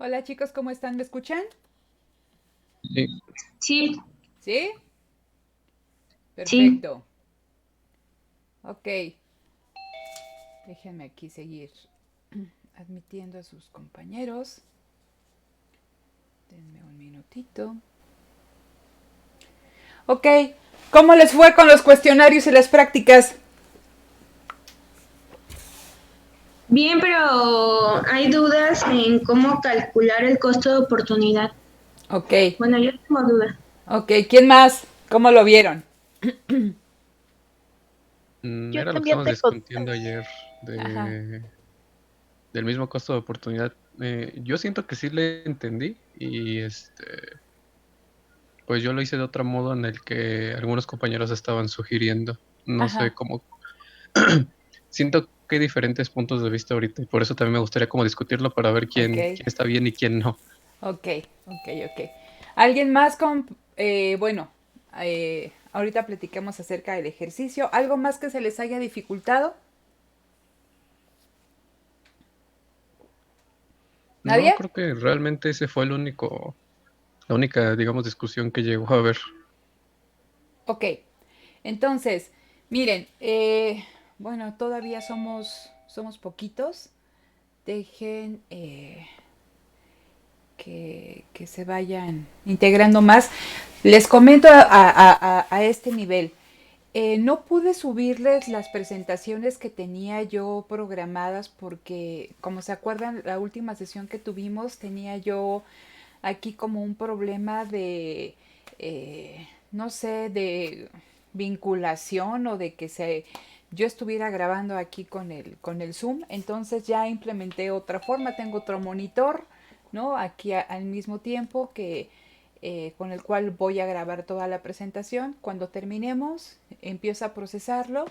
Hola chicos, ¿cómo están? ¿Me escuchan? Sí, Sí, ¿Sí? sí. Perfecto. Ok, déjenme aquí seguir admitiendo a sus compañeros. Denme un minutito. Ok, ¿cómo les fue con los cuestionarios y las prácticas? Bien, pero hay dudas en cómo calcular el costo de oportunidad. Ok, Bueno, yo tengo dudas. ok, ¿quién más? ¿Cómo lo vieron? Yo era lo que también estábamos tengo discutiendo ayer Ajá, del mismo costo de oportunidad. Yo siento que sí le entendí y pues yo lo hice de otro modo en el que algunos compañeros estaban sugiriendo. No sé ajá, cómo. Siento que hay diferentes puntos de vista ahorita y por eso también me gustaría como discutirlo para ver ok, quién está bien y quién no. ok, ok. ¿Alguien más con, bueno, ahorita platicamos acerca del ejercicio? ¿Algo más que se les haya dificultado? No, ¿Nadie? creo que realmente ese fue la única, digamos, discusión que llegó a haber. Ok, entonces, miren, bueno, todavía somos poquitos. Dejen que se vayan integrando más. Les comento a este nivel. No pude subirles las presentaciones que tenía yo programadas porque, como se acuerdan, la última sesión que tuvimos tenía yo aquí como un problema de, no sé, de vinculación o de que yo estuviera grabando aquí con el Zoom. Entonces ya implementé otra forma, tengo otro monitor, ¿no? Aquí al mismo tiempo que con el cual voy a grabar toda la presentación. Cuando terminemos, empiezo a procesarlo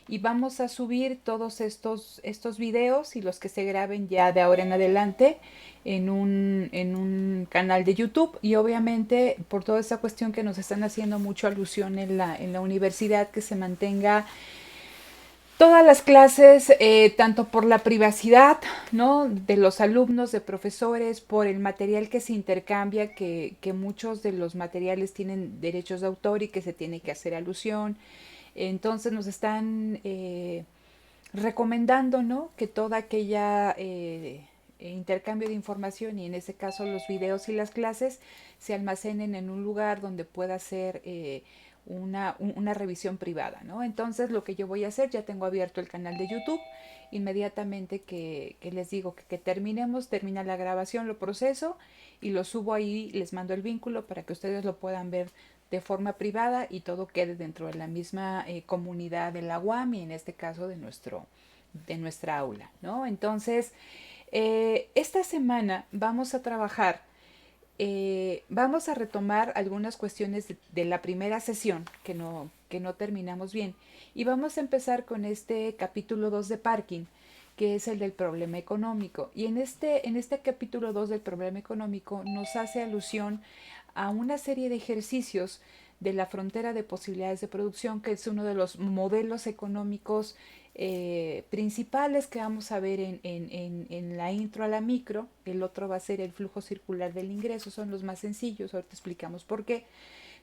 y vamos a subir todos estos videos y los que se graben ya de ahora en adelante en un canal de YouTube y obviamente por toda esa cuestión que nos están haciendo mucho alusión en la universidad que se mantenga todas las clases, tanto por la privacidad, ¿no? De los alumnos, de profesores, por el material que se intercambia, que muchos de los materiales tienen derechos de autor y que se tiene que hacer alusión. Entonces nos están recomendando, ¿no? Que toda aquella intercambio de información y en ese caso los videos y las clases se almacenen en un lugar donde pueda ser una revisión privada, ¿no? Entonces lo que yo voy a hacer, ya tengo abierto el canal de YouTube, inmediatamente que les digo que terminemos, termina la grabación, lo proceso y lo subo ahí, les mando el vínculo para que ustedes lo puedan ver de forma privada y todo quede dentro de la misma comunidad de la UAM y en este caso de nuestra aula, ¿no? Entonces, esta semana vamos a trabajar, vamos a retomar algunas cuestiones de la primera sesión que no terminamos bien y vamos a empezar con este capítulo 2 de parking que es el del problema económico. Y en este capítulo 2 del problema económico nos hace alusión a una serie de ejercicios de la frontera de posibilidades de producción, que es uno de los modelos económicos principales que vamos a ver en la intro a la micro. El otro va a ser el flujo circular del ingreso, son los más sencillos, ahorita explicamos por qué.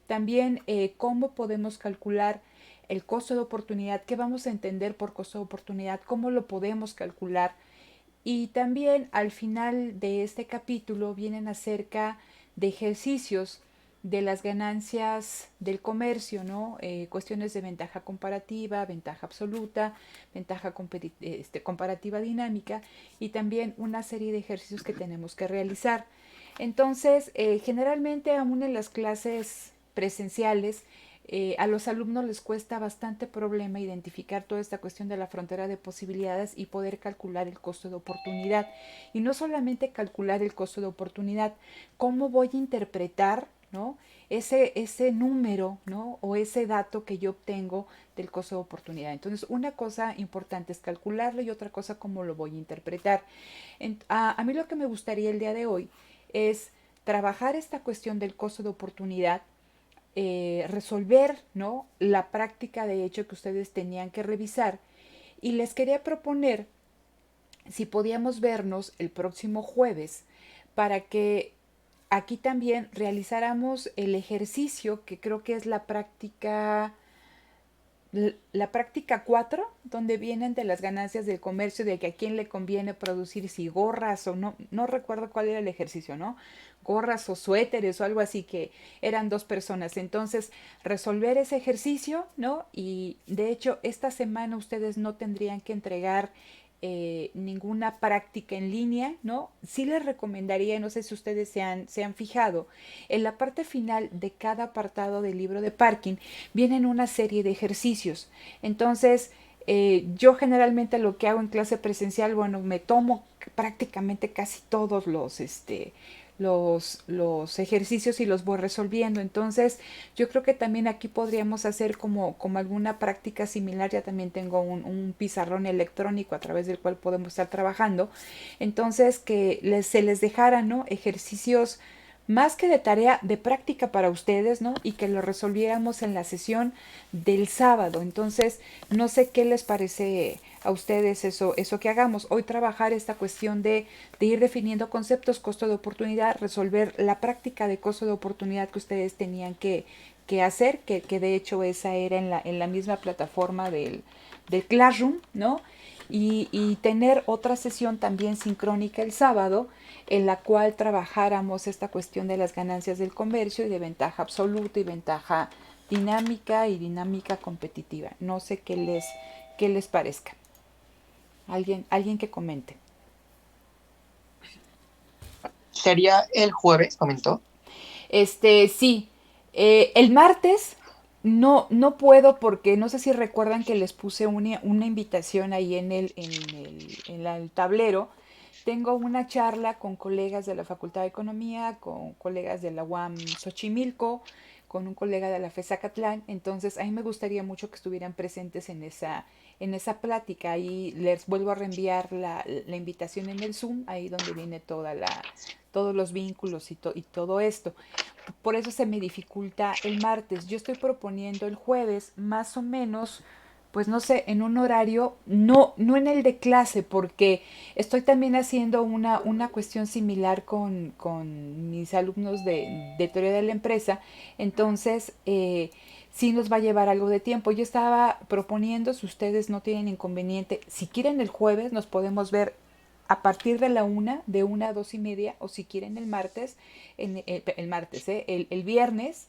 También cómo podemos calcular el costo de oportunidad, qué vamos a entender por costo de oportunidad, cómo lo podemos calcular. Y también al final de este capítulo vienen acerca de ejercicios de las ganancias del comercio, ¿no? Cuestiones de ventaja comparativa, ventaja absoluta, ventaja comparativa dinámica y también una serie de ejercicios que tenemos que realizar. Entonces, generalmente aún en las clases presenciales, a los alumnos les cuesta bastante problema identificar toda esta cuestión de la frontera de posibilidades y poder calcular el costo de oportunidad. Y no solamente calcular el costo de oportunidad, cómo voy a interpretar, ¿no? Ese número, ¿no? O ese dato que yo obtengo del costo de oportunidad. Entonces, una cosa importante es calcularlo y otra cosa cómo lo voy a interpretar. A mí lo que me gustaría el día de hoy es trabajar esta cuestión del costo de oportunidad, resolver, ¿no? La práctica de hecho que ustedes tenían que revisar y les quería proponer si podíamos vernos el próximo jueves para que aquí también realizáramos el ejercicio que creo que es la práctica 4 donde vienen de las ganancias del comercio, de que a quién le conviene producir, si gorras o no, no recuerdo cuál era el ejercicio, ¿no? Gorras o suéteres o algo así, que eran dos personas. Entonces, resolver ese ejercicio, ¿no? Y de hecho, esta semana ustedes no tendrían que entregar ninguna práctica en línea, ¿no? Sí les recomendaría, no sé si ustedes se han fijado, en la parte final de cada apartado del libro de Parkin vienen una serie de ejercicios. Entonces, yo generalmente lo que hago en clase presencial, bueno, me tomo prácticamente casi todos los ejercicios y los voy resolviendo. Entonces, yo creo que también aquí podríamos hacer como alguna práctica similar. Ya también tengo un pizarrón electrónico a través del cual podemos estar trabajando. Entonces, que se les dejara, ¿no? Ejercicios más que de tarea, de práctica para ustedes, ¿no? Y que lo resolviéramos en la sesión del sábado. Entonces, no sé qué les parece a ustedes eso que hagamos. Hoy trabajar esta cuestión de ir definiendo conceptos, costo de oportunidad, resolver la práctica de costo de oportunidad que ustedes tenían que hacer, que de hecho esa era en la misma plataforma del Classroom, ¿no? Y tener otra sesión también sincrónica el sábado en la cual trabajáramos esta cuestión de las ganancias del comercio y de ventaja absoluta y ventaja dinámica y dinámica competitiva. No sé qué les parezca. Alguien que comente. Sería el jueves, comentó. Sí. El martes no puedo porque no sé si recuerdan que les puse una invitación ahí en el tablero. Tengo una charla con colegas de la Facultad de Economía, con colegas de la UAM Xochimilco, con un colega de la FES Catlán. Entonces, a mí me gustaría mucho que estuvieran presentes en esa plática. Y les vuelvo a reenviar la invitación en el Zoom, ahí donde viene todos los vínculos y todo esto. Por eso se me dificulta el martes. Yo estoy proponiendo el jueves, más o menos, pues no sé, en un horario, no en el de clase, porque estoy también haciendo una cuestión similar con mis alumnos de teoría de la empresa. Entonces, sí nos va a llevar algo de tiempo. Yo estaba proponiendo, si ustedes no tienen inconveniente, si quieren el jueves, nos podemos ver a partir de de 1 a 2:30, o si quieren el viernes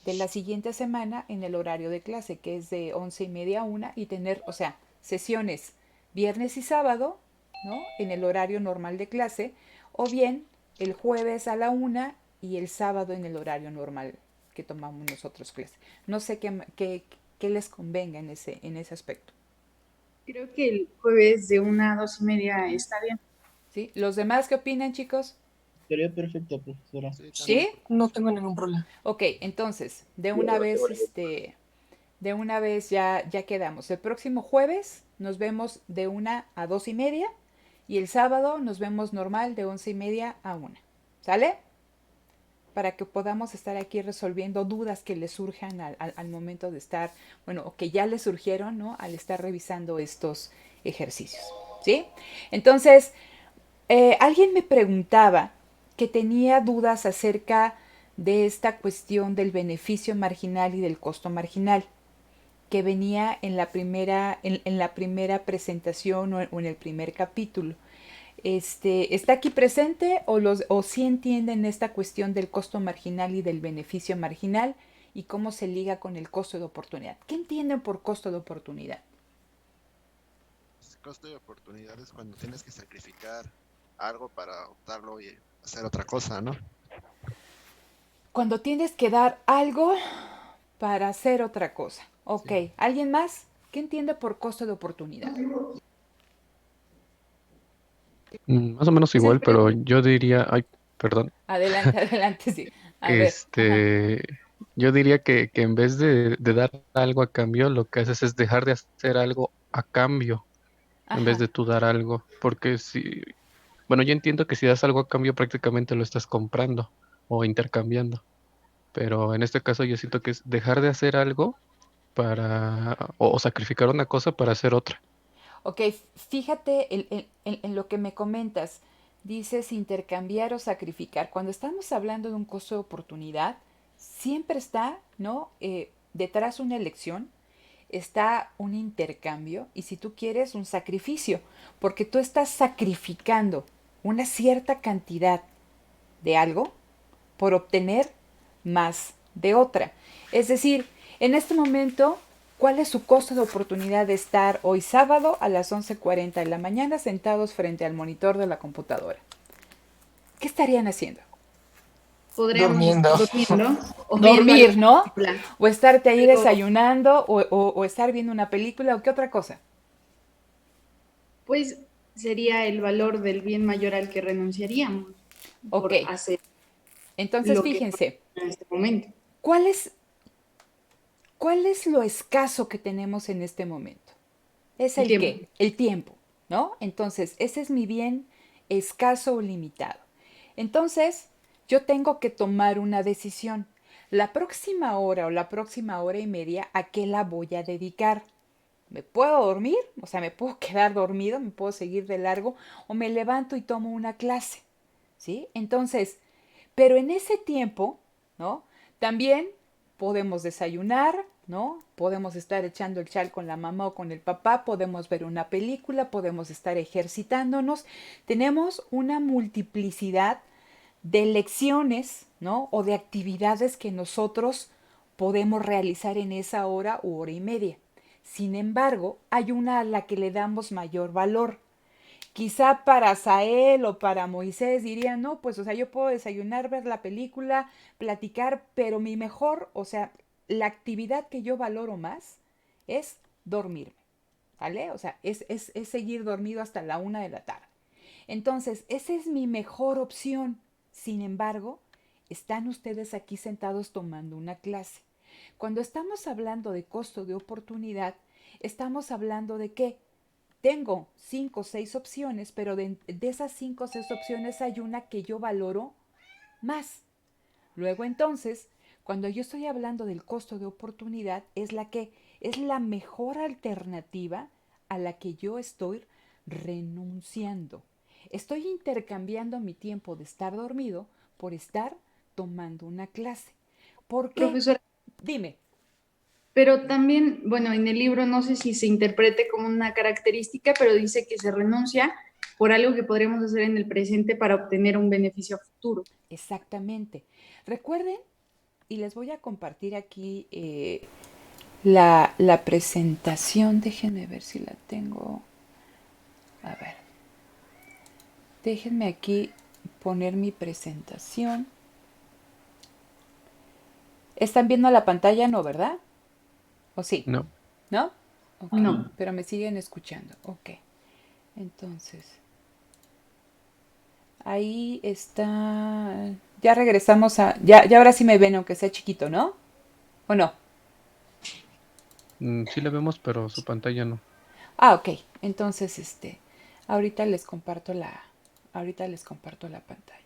de la siguiente semana en el horario de clase, que es de 11:30 a 1, y tener, o sea, sesiones viernes y sábado, ¿no? En el horario normal de clase, o bien el jueves a la 1 y el sábado en el horario normal que tomamos nosotros clase. No sé qué les convenga en ese aspecto. Creo que el jueves de 1 a 2:30 está bien. ¿Sí? ¿Los demás qué opinan, chicos? Sería perfecto, profesora. Sí, ¿Sí? también. No tengo ningún problema. Ok, entonces, Yo no tengo ningún de una vez ya quedamos. El próximo jueves nos vemos de 1 a 2:30 y el sábado nos vemos normal de 11:30 a 1. ¿Sale? Para que podamos estar aquí resolviendo dudas que les surjan al momento de estar, bueno, o que ya les surgieron, ¿no? Al estar revisando estos ejercicios. ¿Sí? Entonces, alguien me preguntaba que tenía dudas acerca de esta cuestión del beneficio marginal y del costo marginal, que venía en la primera presentación o en el primer capítulo. ¿Está aquí presente o sí entienden esta cuestión del costo marginal y del beneficio marginal y cómo se liga con el costo de oportunidad? ¿Qué entienden por costo de oportunidad? Costo de oportunidad es cuando tienes que sacrificar algo para optarlo y hacer otra cosa, ¿no? Cuando tienes que dar algo para hacer otra cosa. Ok, Sí. ¿alguien más? ¿Qué entiende por costo de oportunidad? Más o menos igual, pero yo diría, ay, perdón, Adelante, adelante, sí. A ver, ajá, este, yo diría que en vez de dar algo a cambio, lo que haces es dejar de hacer algo a cambio, en vez ajá. de tú dar algo, porque si, bueno, yo entiendo que si das algo a cambio prácticamente lo estás comprando o intercambiando, pero en este caso yo siento que es dejar de hacer algo o sacrificar una cosa para hacer otra. Ok, fíjate en lo que me comentas. Dices intercambiar o sacrificar. Cuando estamos hablando de un costo de oportunidad, siempre está, ¿no? Detrás una elección, está un intercambio y si tú quieres un sacrificio, porque tú estás sacrificando una cierta cantidad de algo por obtener más de otra. Es decir, en este momento, ¿cuál es su costo de oportunidad de estar hoy sábado a las 11:40 de la mañana sentados frente al monitor de la computadora? ¿Qué estarían haciendo? Podríamos Durmiendo. estar durmiendo o viendo Dormir, alguna ¿no? película. O estarte ahí Pero, desayunando o estar viendo una película o qué otra cosa. pues, sería el valor del bien mayor al que renunciaríamos Ok, por hacer entonces lo que fíjense, en este momento. ¿cuál es, ¿cuál es lo escaso que tenemos en este momento? ¿Es El el tiempo. qué? El tiempo, ¿no? Entonces, ese es mi bien escaso o limitado. Entonces, yo tengo que tomar una decisión. La próxima hora o la próxima hora y media, ¿a qué la voy a dedicar? ¿Me puedo dormir? O sea, ¿me puedo quedar dormido? ¿Me puedo seguir de largo? ¿O me levanto y tomo una clase? ¿Sí? Entonces, pero en ese tiempo, ¿no? También podemos desayunar, ¿no? Podemos estar echando el chal con la mamá o con el papá, podemos ver una película, podemos estar ejercitándonos. Tenemos una multiplicidad de lecciones, ¿no? O de actividades que nosotros podemos realizar en esa hora u hora y media. Sin embargo, hay una a la que le damos mayor valor. Quizá para Sael o para Moisés dirían, no, pues, o sea, yo puedo desayunar, ver la película, platicar, pero mi mejor, o sea, la actividad que yo valoro más es dormirme, ¿vale? O sea, es seguir dormido hasta la 1 de la tarde. Entonces, esa es mi mejor opción. Sin embargo, están ustedes aquí sentados tomando una clase. Cuando estamos hablando de costo de oportunidad, estamos hablando de que tengo 5 o 6 opciones, pero de esas 5 o 6 opciones hay una que yo valoro más. Luego entonces, cuando yo estoy hablando del costo de oportunidad, es la que es la mejor alternativa a la que yo estoy renunciando. Estoy intercambiando mi tiempo de estar dormido por estar tomando una clase. ¿Por qué? Profesora, Dime. pero también, bueno, en el libro no sé si se interprete como una característica, pero dice que se renuncia por algo que podríamos hacer en el presente para obtener un beneficio a futuro. Exactamente. Recuerden, y les voy a compartir aquí la presentación. Déjenme ver si la tengo. A ver. Déjenme aquí poner mi presentación. ¿Están viendo la pantalla? No, ¿verdad? ¿O sí? No. ¿No? Ok. No. Pero me siguen escuchando. Ok. Entonces, ahí está. Ya regresamos a. Ya ahora sí me ven, aunque sea chiquito, ¿no? ¿O no? Sí la vemos, pero su pantalla no. Ah, ok. Entonces, ahorita les comparto ahorita les comparto la pantalla.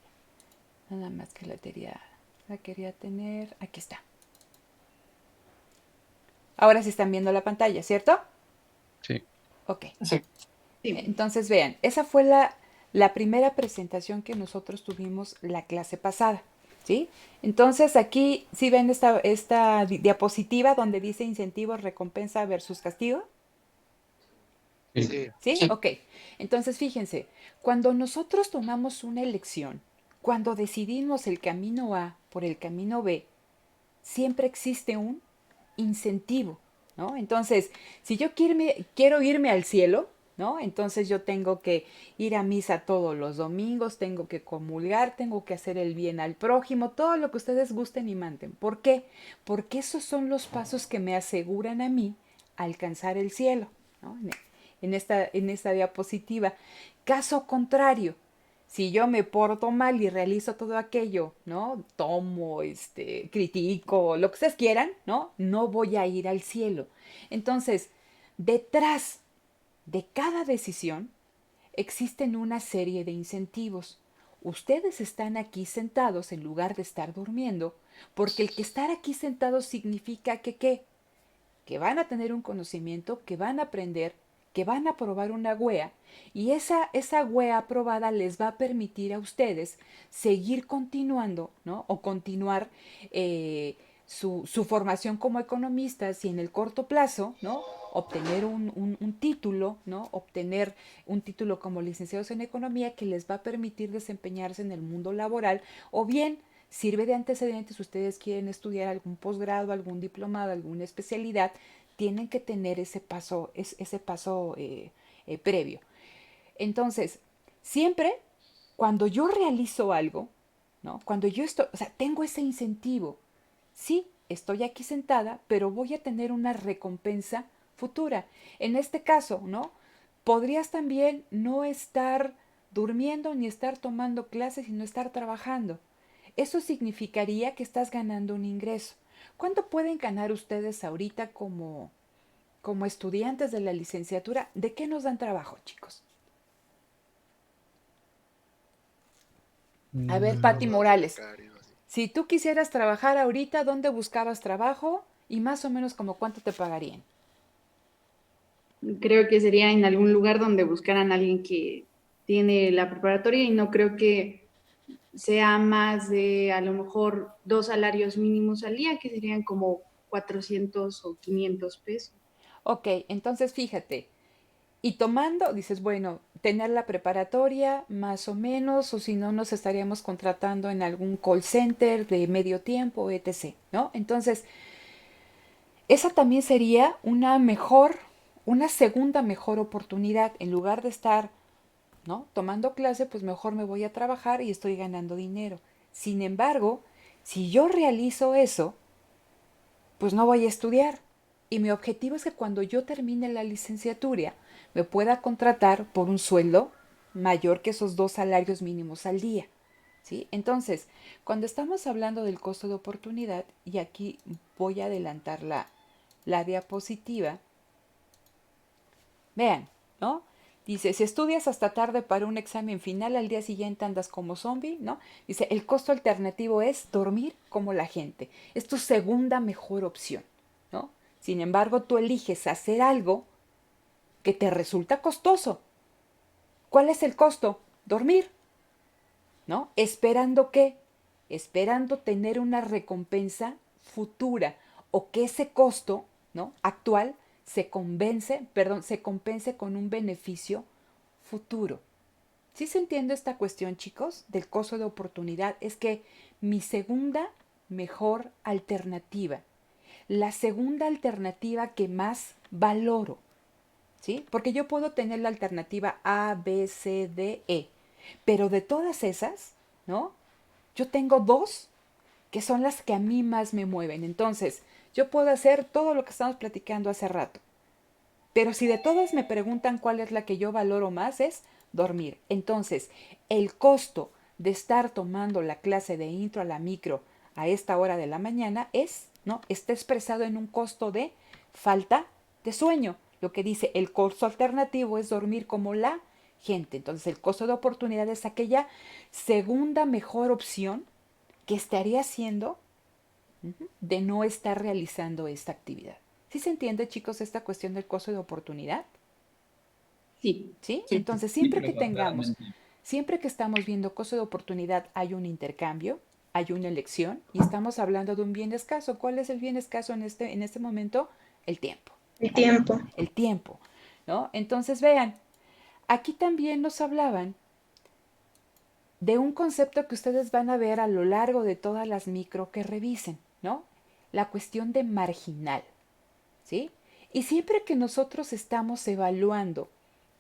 Nada más que la quería tener. Aquí está. Ahora sí están viendo la pantalla, ¿cierto? Sí. Ok. Sí. Sí. Entonces, vean, esa fue la primera presentación que nosotros tuvimos la clase pasada, ¿sí? Entonces, aquí, ¿sí ven esta diapositiva donde dice incentivos, recompensa versus castigo? Sí. Sí, ¿Sí? Sí. Ok. Entonces, fíjense, cuando nosotros tomamos una elección, cuando decidimos el camino A por el camino B, siempre existe un incentivo, ¿no? Entonces, si yo quiero irme al cielo, ¿no? Entonces yo tengo que ir a misa todos los domingos, tengo que comulgar, tengo que hacer el bien al prójimo, todo lo que ustedes gusten y manden. ¿Por qué? Porque esos son los pasos que me aseguran a mí alcanzar el cielo, ¿no? En esta diapositiva. Caso contrario, si yo me porto mal y realizo todo aquello, ¿no? Tomo, critico, lo que ustedes quieran, ¿no? No voy a ir al cielo. Entonces, detrás de cada decisión existen una serie de incentivos. Ustedes están aquí sentados en lugar de estar durmiendo, porque el que estar aquí sentados significa que ¿qué? Que van a tener un conocimiento, que van a aprender, que van a aprobar una WEA y esa WEA aprobada les va a permitir a ustedes seguir continuando, ¿no? O continuar su formación como economistas y en el corto plazo, ¿no? Obtener un título, ¿no? Obtener un título como licenciados en economía que les va a permitir desempeñarse en el mundo laboral o bien sirve de antecedentes si ustedes quieren estudiar algún posgrado, algún diplomado, alguna especialidad, tienen que tener ese paso, previo. Entonces, siempre cuando yo realizo algo, ¿no? Cuando yo estoy, o sea, tengo ese incentivo, sí, estoy aquí sentada, pero voy a tener una recompensa futura. En este caso, ¿no? Podrías también no estar durmiendo ni estar tomando clases, sino estar trabajando. Eso significaría que estás ganando un ingreso. ¿Cuánto pueden ganar ustedes ahorita como estudiantes de la licenciatura? ¿De qué nos dan trabajo, chicos? A ver, Pati Algo de Morales, becario, así. si tú quisieras trabajar ahorita, ¿dónde buscabas trabajo? Y más o menos como cuánto te pagarían. Creo que sería en algún lugar donde buscaran a alguien que tiene la preparatoria y no creo que sea más de a lo mejor 2 salarios mínimos al día, que serían como 400 o 500 pesos. Ok, entonces fíjate, y tomando, dices, bueno, tener la preparatoria más o menos, o si no, nos estaríamos contratando en algún call center de medio tiempo, etc., ¿no? Entonces, esa también sería una segunda mejor oportunidad. En lugar de estar, ¿no? Tomando clase, pues mejor me voy a trabajar y estoy ganando dinero. Sin embargo, si yo realizo eso, pues no voy a estudiar. Y mi objetivo es que cuando yo termine la licenciatura, me pueda contratar por un sueldo mayor que esos 2 salarios mínimos al día. ¿Sí? Entonces, cuando estamos hablando del costo de oportunidad, y aquí voy a adelantar la diapositiva, vean, ¿no? Dice, si estudias hasta tarde para un examen final, al día siguiente andas como zombie, ¿no? Dice, el costo alternativo es dormir como la gente. Es tu segunda mejor opción, ¿no? Sin embargo, tú eliges hacer algo que te resulta costoso. ¿Cuál es el costo? Dormir, ¿no? ¿Esperando qué? Esperando tener una recompensa futura o que ese costo, ¿no? Actual se compense con un beneficio futuro. ¿Sí se entiende esta cuestión, chicos, del costo de oportunidad? Es que mi segunda mejor alternativa, la segunda alternativa que más valoro, ¿sí? Porque yo puedo tener la alternativa A, B, C, D, E, pero de todas esas, ¿no? Yo tengo dos que son las que a mí más me mueven. Entonces, yo puedo hacer todo lo que estamos platicando hace rato. Pero si de todas me preguntan cuál es la que yo valoro más, es dormir. Entonces, el costo de estar tomando la clase de intro a la micro a esta hora de la mañana es, ¿no? Está expresado en un costo de falta de sueño. Lo que dice el costo alternativo es dormir como la gente. Entonces, el costo de oportunidad es aquella segunda mejor opción que estaría haciendo de no estar realizando esta actividad. ¿Sí se entiende, chicos, esta cuestión del costo de oportunidad? Sí. ¿Sí? Sí, Entonces, sí, siempre que estamos viendo costo de oportunidad, hay un intercambio, hay una elección y estamos hablando de un bien escaso. ¿Cuál es el bien escaso en este momento? El tiempo. El tiempo. El tiempo, ¿no? Entonces, vean, aquí también nos hablaban de un concepto que ustedes van a ver a lo largo de todas las micro que revisen, ¿no? La cuestión de marginal, ¿sí? Y siempre que nosotros estamos evaluando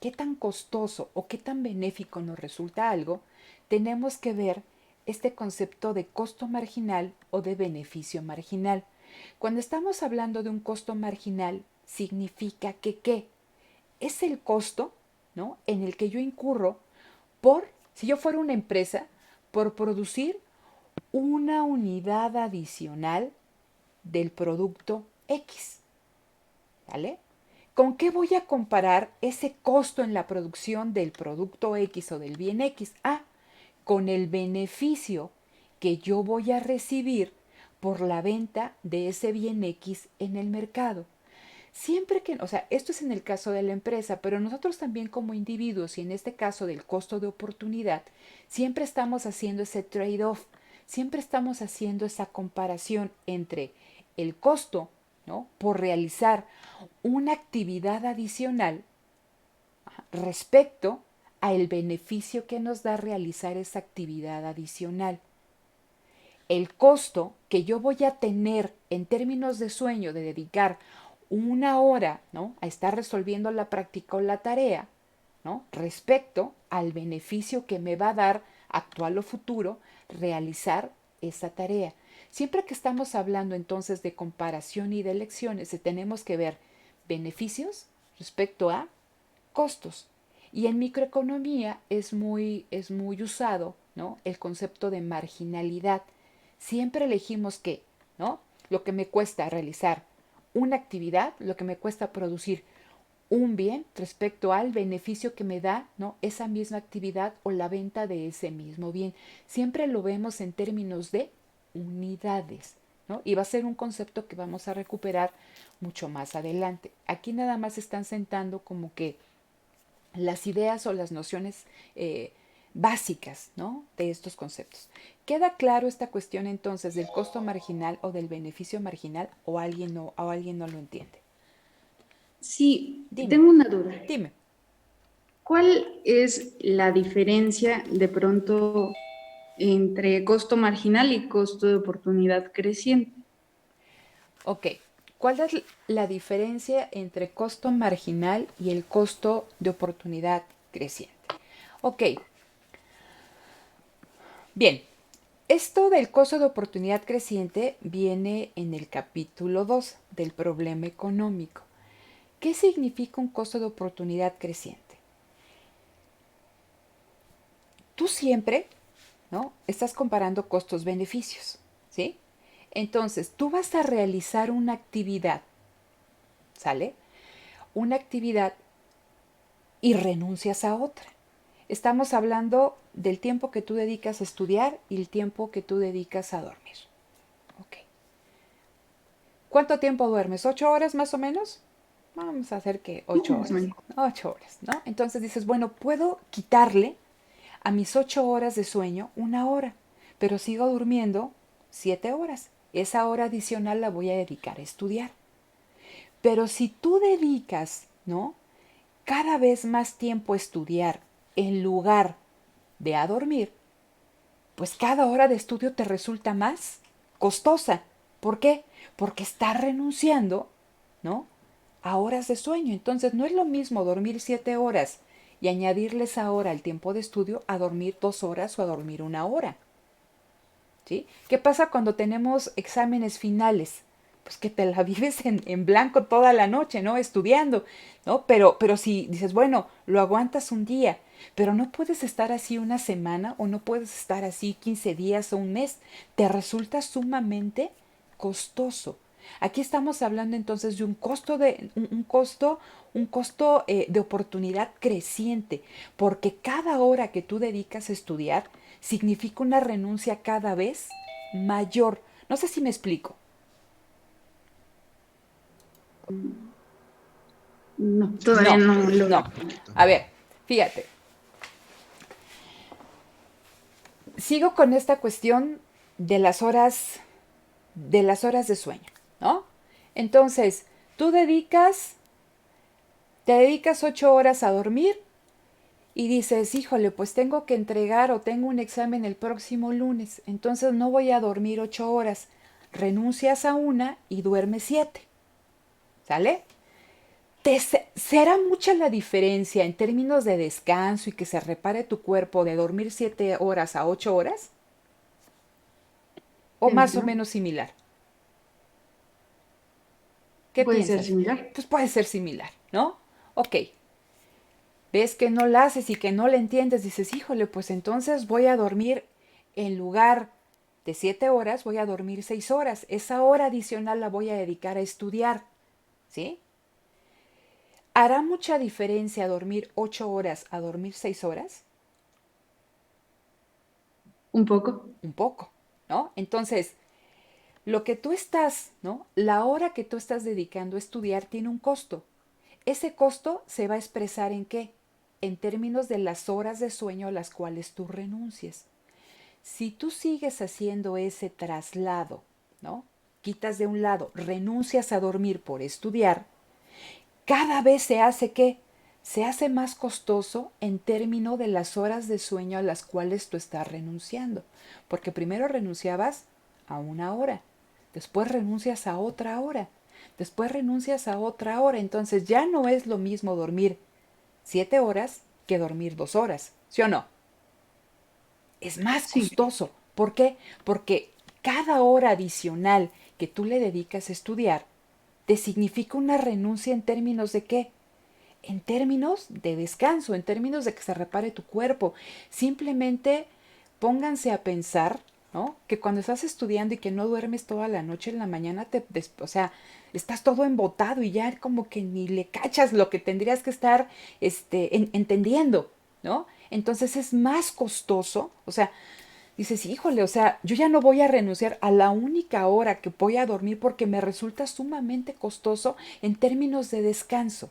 qué tan costoso o qué tan benéfico nos resulta algo, tenemos que ver este concepto de costo marginal o de beneficio marginal. Cuando estamos hablando de un costo marginal, significa que ¿qué? Es el costo, ¿no? En el que yo incurro si yo fuera una empresa, por producir una unidad adicional del producto X. ¿Vale? ¿Con qué voy a comparar ese costo en la producción del producto X o del bien X? Con el beneficio que yo voy a recibir por la venta de ese bien X en el mercado. Siempre que, o sea, esto es en el caso de la empresa, pero nosotros también como individuos y en este caso del costo de oportunidad, siempre estamos haciendo ese trade-off, siempre estamos haciendo esa comparación entre el costo, ¿no?, por realizar una actividad adicional respecto al beneficio que nos da realizar esa actividad adicional. El costo que yo voy a tener en términos de sueño de dedicar una hora, ¿no?, a estar resolviendo la práctica o la tarea, ¿no?, respecto al beneficio que me va a dar actual o futuro realizar esa tarea. Siempre que estamos hablando entonces de comparación y de elecciones, tenemos que ver beneficios respecto a costos. Y en microeconomía es muy usado, ¿no?, el concepto de marginalidad. Siempre elegimos que, ¿no?, lo que me cuesta realizar una actividad, lo que me cuesta producir un bien respecto al beneficio que me da, ¿no?, esa misma actividad o la venta de ese mismo bien. Siempre lo vemos en términos de unidades, ¿no? Y va a ser un concepto que vamos a recuperar mucho más adelante. Aquí nada más están sentando como que las ideas o las nociones básicas, ¿no?, de estos conceptos. ¿Queda claro esta cuestión entonces del costo marginal o del beneficio marginal o alguien no lo entiende? Sí, Dime, tengo una duda. dime. ¿Cuál es la diferencia de pronto entre costo marginal y costo de oportunidad creciente? Ok, ¿cuál es la diferencia entre costo marginal y el costo de oportunidad creciente? Ok, bien, esto del costo de oportunidad creciente viene en el capítulo 2 del problema económico. ¿Qué significa un costo de oportunidad creciente? Tú siempre, ¿no?, estás comparando costos-beneficios, ¿sí? Entonces, tú vas a realizar una actividad, ¿sale? Una actividad y renuncias a otra. Estamos hablando del tiempo que tú dedicas a estudiar y el tiempo que tú dedicas a dormir. Ok. ¿Cuánto tiempo duermes? ¿8 horas más o menos? Vamos a hacer que 8 horas. 8 horas, ¿no? Entonces dices, bueno, puedo quitarle a mis 8 horas de sueño una hora, pero sigo durmiendo 7 horas. Esa hora adicional la voy a dedicar a estudiar. Pero si tú dedicas, ¿no?, cada vez más tiempo a estudiar en lugar de a dormir, pues cada hora de estudio te resulta más costosa. ¿Por qué? Porque estás renunciando, ¿no?, a horas de sueño. Entonces no es lo mismo dormir 7 horas y añadirles ahora el tiempo de estudio a dormir 2 horas o a dormir 1 hora. ¿Sí? ¿Qué pasa cuando tenemos exámenes finales? Pues que te la vives en blanco toda la noche, ¿no?, estudiando, ¿no? Pero si dices, bueno, lo aguantas un día, pero no puedes estar así una semana o no puedes estar así 15 días o un mes. Te resulta sumamente costoso. Aquí estamos hablando entonces de un costo de oportunidad creciente, porque cada hora que tú dedicas a estudiar significa una renuncia cada vez mayor. No sé si me explico. No, todavía No, no lo no. A ver, fíjate. Sigo con esta cuestión de las horas de sueño, ¿no? Entonces, tú te dedicas 8 horas a dormir y dices, híjole, pues tengo que entregar o tengo un examen el próximo lunes, entonces no voy a dormir 8 horas. Renuncias a una y duermes 7, ¿sale? ¿Será mucha la diferencia en términos de descanso y que se repare tu cuerpo de dormir 7 horas a 8 horas? ¿O más o entiendo. menos similar? ¿Qué Puede ser piensas? similar. Pues puede ser similar, ¿no? Ok, ves que no la haces y que no la entiendes, dices, híjole, pues entonces voy a dormir en lugar de 7 horas, voy a dormir 6 horas. Esa hora adicional la voy a dedicar a estudiar, ¿sí? ¿Hará mucha diferencia dormir 8 horas a dormir 6 horas? Un poco. Un poco, ¿no? Entonces, Lo que tú estás, ¿no? La hora que tú estás dedicando a estudiar tiene un costo. Ese costo se va a expresar en qué? En términos de las horas de sueño a las cuales tú renuncies. Si tú sigues haciendo ese traslado, ¿no? Quitas de un lado, renuncias a dormir por estudiar, cada vez se hace ¿qué? Se hace más costoso en términos de las horas de sueño a las cuales tú estás renunciando. Porque primero renunciabas a una hora, después renuncias a otra hora, después renuncias a otra hora. Entonces ya no es lo mismo dormir 7 horas que dormir 2 horas, ¿sí o no? Es más Sí, costoso. ¿Por qué? Porque cada hora adicional que tú le dedicas a estudiar te significa una renuncia en términos de qué? En términos de descanso, en términos de que se repare tu cuerpo. Simplemente pónganse a pensar, ¿no? Que cuando estás estudiando y que no duermes toda la noche, en la mañana o sea, estás todo embotado y ya como que ni le cachas lo que tendrías que estar entendiendo, ¿no? Entonces es más costoso, o sea, dices, híjole, o sea, yo ya no voy a renunciar a la única hora que voy a dormir porque me resulta sumamente costoso en términos de descanso.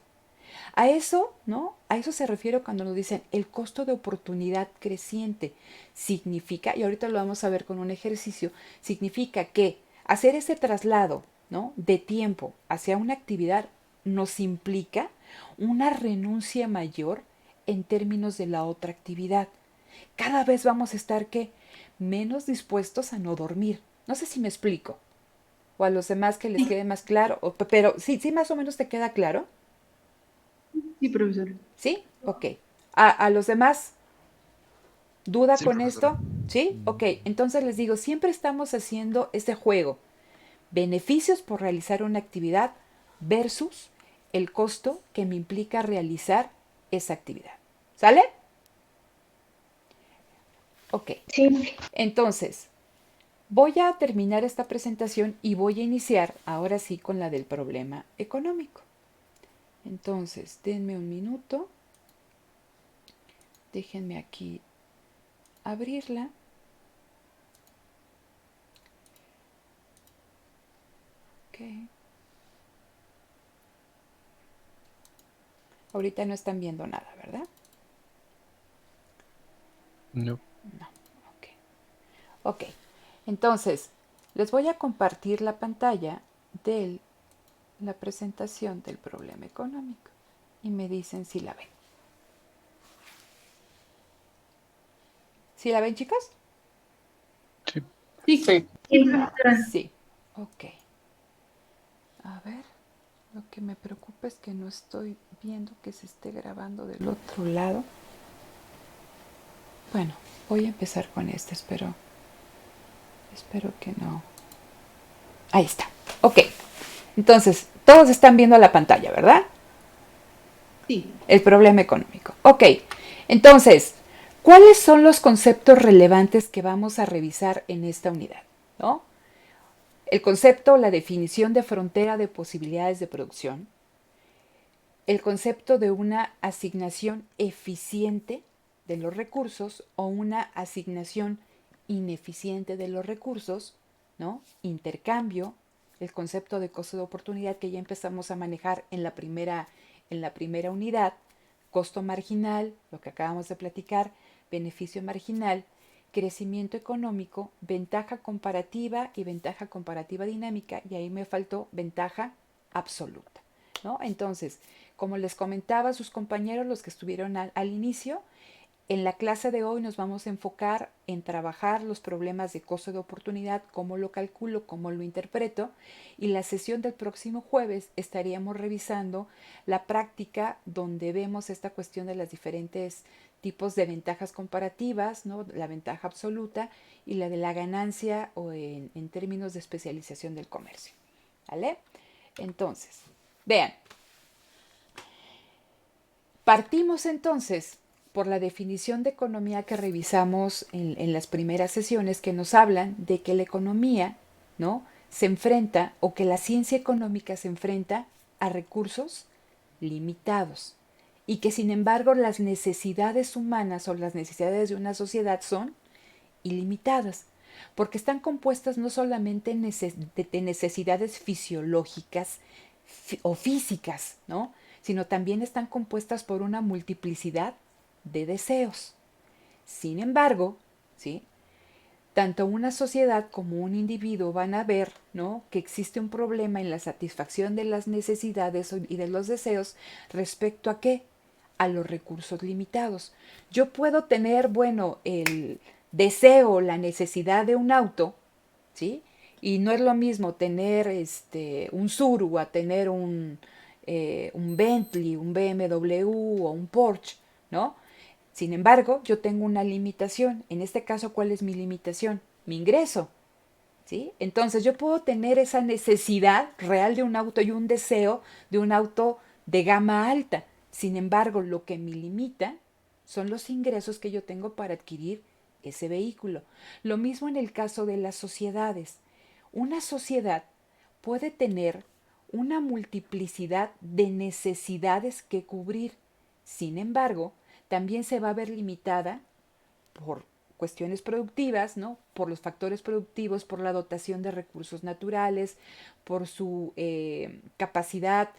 A eso, ¿no? A eso se refiere cuando nos dicen el costo de oportunidad creciente. Significa, y ahorita lo vamos a ver con un ejercicio, significa que hacer ese traslado, ¿no? De tiempo hacia una actividad nos implica una renuncia mayor en términos de la otra actividad. Cada vez vamos a estar, ¿qué? Menos dispuestos a no dormir. No sé si me explico. O a los demás que les sí, quede más claro. Pero sí, sí, más o menos te queda claro. sí, profesor. ¿Sí? Ok. A los demás, ¿duda Sí, con profesora. esto? ¿Sí? Ok. Entonces les digo, siempre estamos haciendo este juego. Beneficios por realizar una actividad versus el costo que me implica realizar esa actividad. ¿Sale? Ok. Sí. Entonces, voy a terminar esta presentación y voy a iniciar ahora sí con la del problema económico. Entonces, denme un minuto. Déjenme aquí abrirla. Ok. Ahorita no están viendo nada, ¿verdad? No. No. Ok. Ok. Entonces, les voy a compartir la pantalla de la presentación del problema económico y me dicen si la ven. ¿Sí la ven, chicos? Sí. Sí, Sí. sí, profesora. Sí. Ok. A ver, lo que me preocupa es que no estoy viendo que se esté grabando del otro lado. Bueno, voy a empezar con este, espero que no. Ahí está. Ok. Entonces, todos están viendo la pantalla, ¿verdad? Sí. El problema económico. Ok. Entonces, ¿cuáles son los conceptos relevantes que vamos a revisar en esta unidad? ¿No? El concepto, la definición de frontera de posibilidades de producción, el concepto de una asignación eficiente de los recursos o una asignación ineficiente de los recursos, ¿no? Intercambio, el concepto de costo de oportunidad que ya empezamos a manejar en la primera unidad, costo marginal, lo que acabamos de platicar, beneficio marginal, crecimiento económico, ventaja comparativa y ventaja comparativa dinámica, y ahí me faltó ventaja absoluta, ¿no? Entonces, como les comentaba a sus compañeros, los que estuvieron al inicio, en la clase de hoy nos vamos a enfocar en trabajar los problemas de costo de oportunidad, cómo lo calculo, cómo lo interpreto, y la sesión del próximo jueves estaríamos revisando la práctica donde vemos esta cuestión de las diferentes tipos de ventajas comparativas, ¿no? La ventaja absoluta y la de la ganancia o en términos de especialización del comercio. ¿Vale? Entonces, vean, partimos entonces por la definición de economía que revisamos en las primeras sesiones, que nos hablan de que la economía, ¿no? Se enfrenta, o que la ciencia económica se enfrenta a recursos limitados y que sin embargo las necesidades humanas o las necesidades de una sociedad son ilimitadas. porque están compuestas no solamente de necesidades fisiológicas o físicas, ¿no? Sino también están compuestas por una multiplicidad de deseos. Sin embargo, ¿sí? Tanto una sociedad como un individuo van a ver, ¿no?, que existe un problema en la satisfacción de las necesidades y de los deseos respecto a qué, a los recursos limitados. Yo puedo tener, bueno, el deseo, la necesidad de un auto, ¿sí? Y no es lo mismo tener un Subaru a tener un Bentley, un BMW o un Porsche, ¿no? Sin embargo, yo tengo una limitación. En este caso, ¿cuál es mi limitación? Mi ingreso, ¿sí? Entonces, yo puedo tener esa necesidad real de un auto y un deseo de un auto de gama alta. Sin embargo, lo que me limita son los ingresos que yo tengo para adquirir ese vehículo. Lo mismo en el caso de las sociedades. Una sociedad puede tener una multiplicidad de necesidades que cubrir. Sin embargo, también se va a ver limitada por cuestiones productivas, ¿no? Por los factores productivos, por la dotación de recursos naturales, por su capacidad,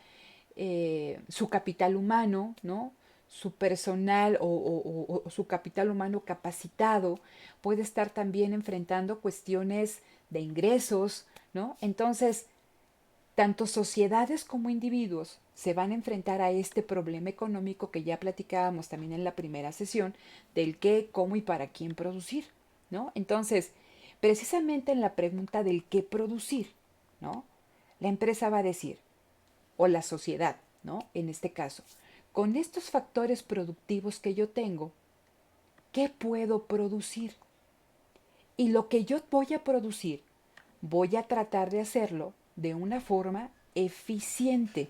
su capital humano, ¿no? Su personal o su capital humano capacitado puede estar también enfrentando cuestiones de ingresos, ¿no? Entonces, tanto sociedades como individuos se van a enfrentar a este problema económico que ya platicábamos también en la primera sesión, del qué, cómo y para quién producir, ¿no? Entonces, precisamente en la pregunta del qué producir, ¿no? La empresa va a decir, o la sociedad, ¿no? En este caso, con estos factores productivos que yo tengo, ¿qué puedo producir? Y lo que yo voy a producir, voy a tratar de hacerlo de una forma eficiente.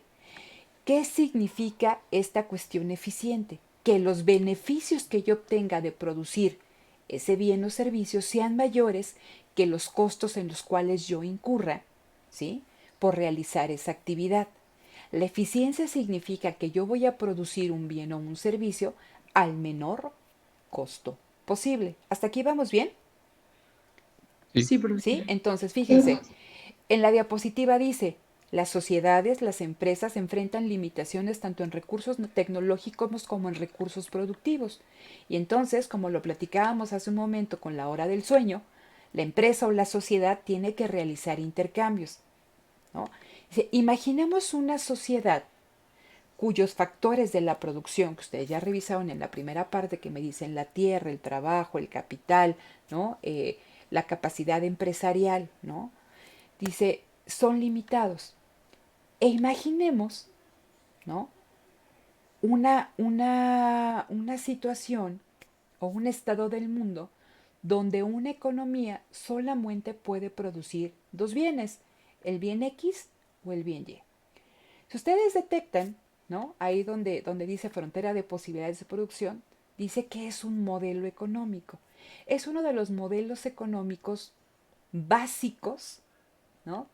¿Qué significa esta cuestión eficiente? Que los beneficios que yo obtenga de producir ese bien o servicio sean mayores que los costos en los cuales yo incurra, ¿sí?, por realizar esa actividad. La eficiencia significa que yo voy a producir un bien o un servicio al menor costo posible. ¿Hasta aquí vamos bien? Sí. Sí, ¿Sí? profesora. Entonces, fíjense, en la diapositiva dice, las sociedades, las empresas enfrentan limitaciones tanto en recursos tecnológicos como en recursos productivos. Y entonces, como lo platicábamos hace un momento con la hora del sueño, la empresa o la sociedad tiene que realizar intercambios, ¿no? Dice, imaginemos una sociedad cuyos factores de la producción, que ustedes ya revisaron en la primera parte que me dicen la tierra, el trabajo, el capital, ¿no? La capacidad empresarial, ¿no? Dice, son limitados. E imaginemos, ¿no?, una situación o un estado del mundo donde una economía solamente puede producir dos bienes, el bien X o el bien Y. Si ustedes detectan, ¿no?, ahí donde dice frontera de posibilidades de producción, dice que es un modelo económico. Es uno de los modelos económicos básicos, ¿no?,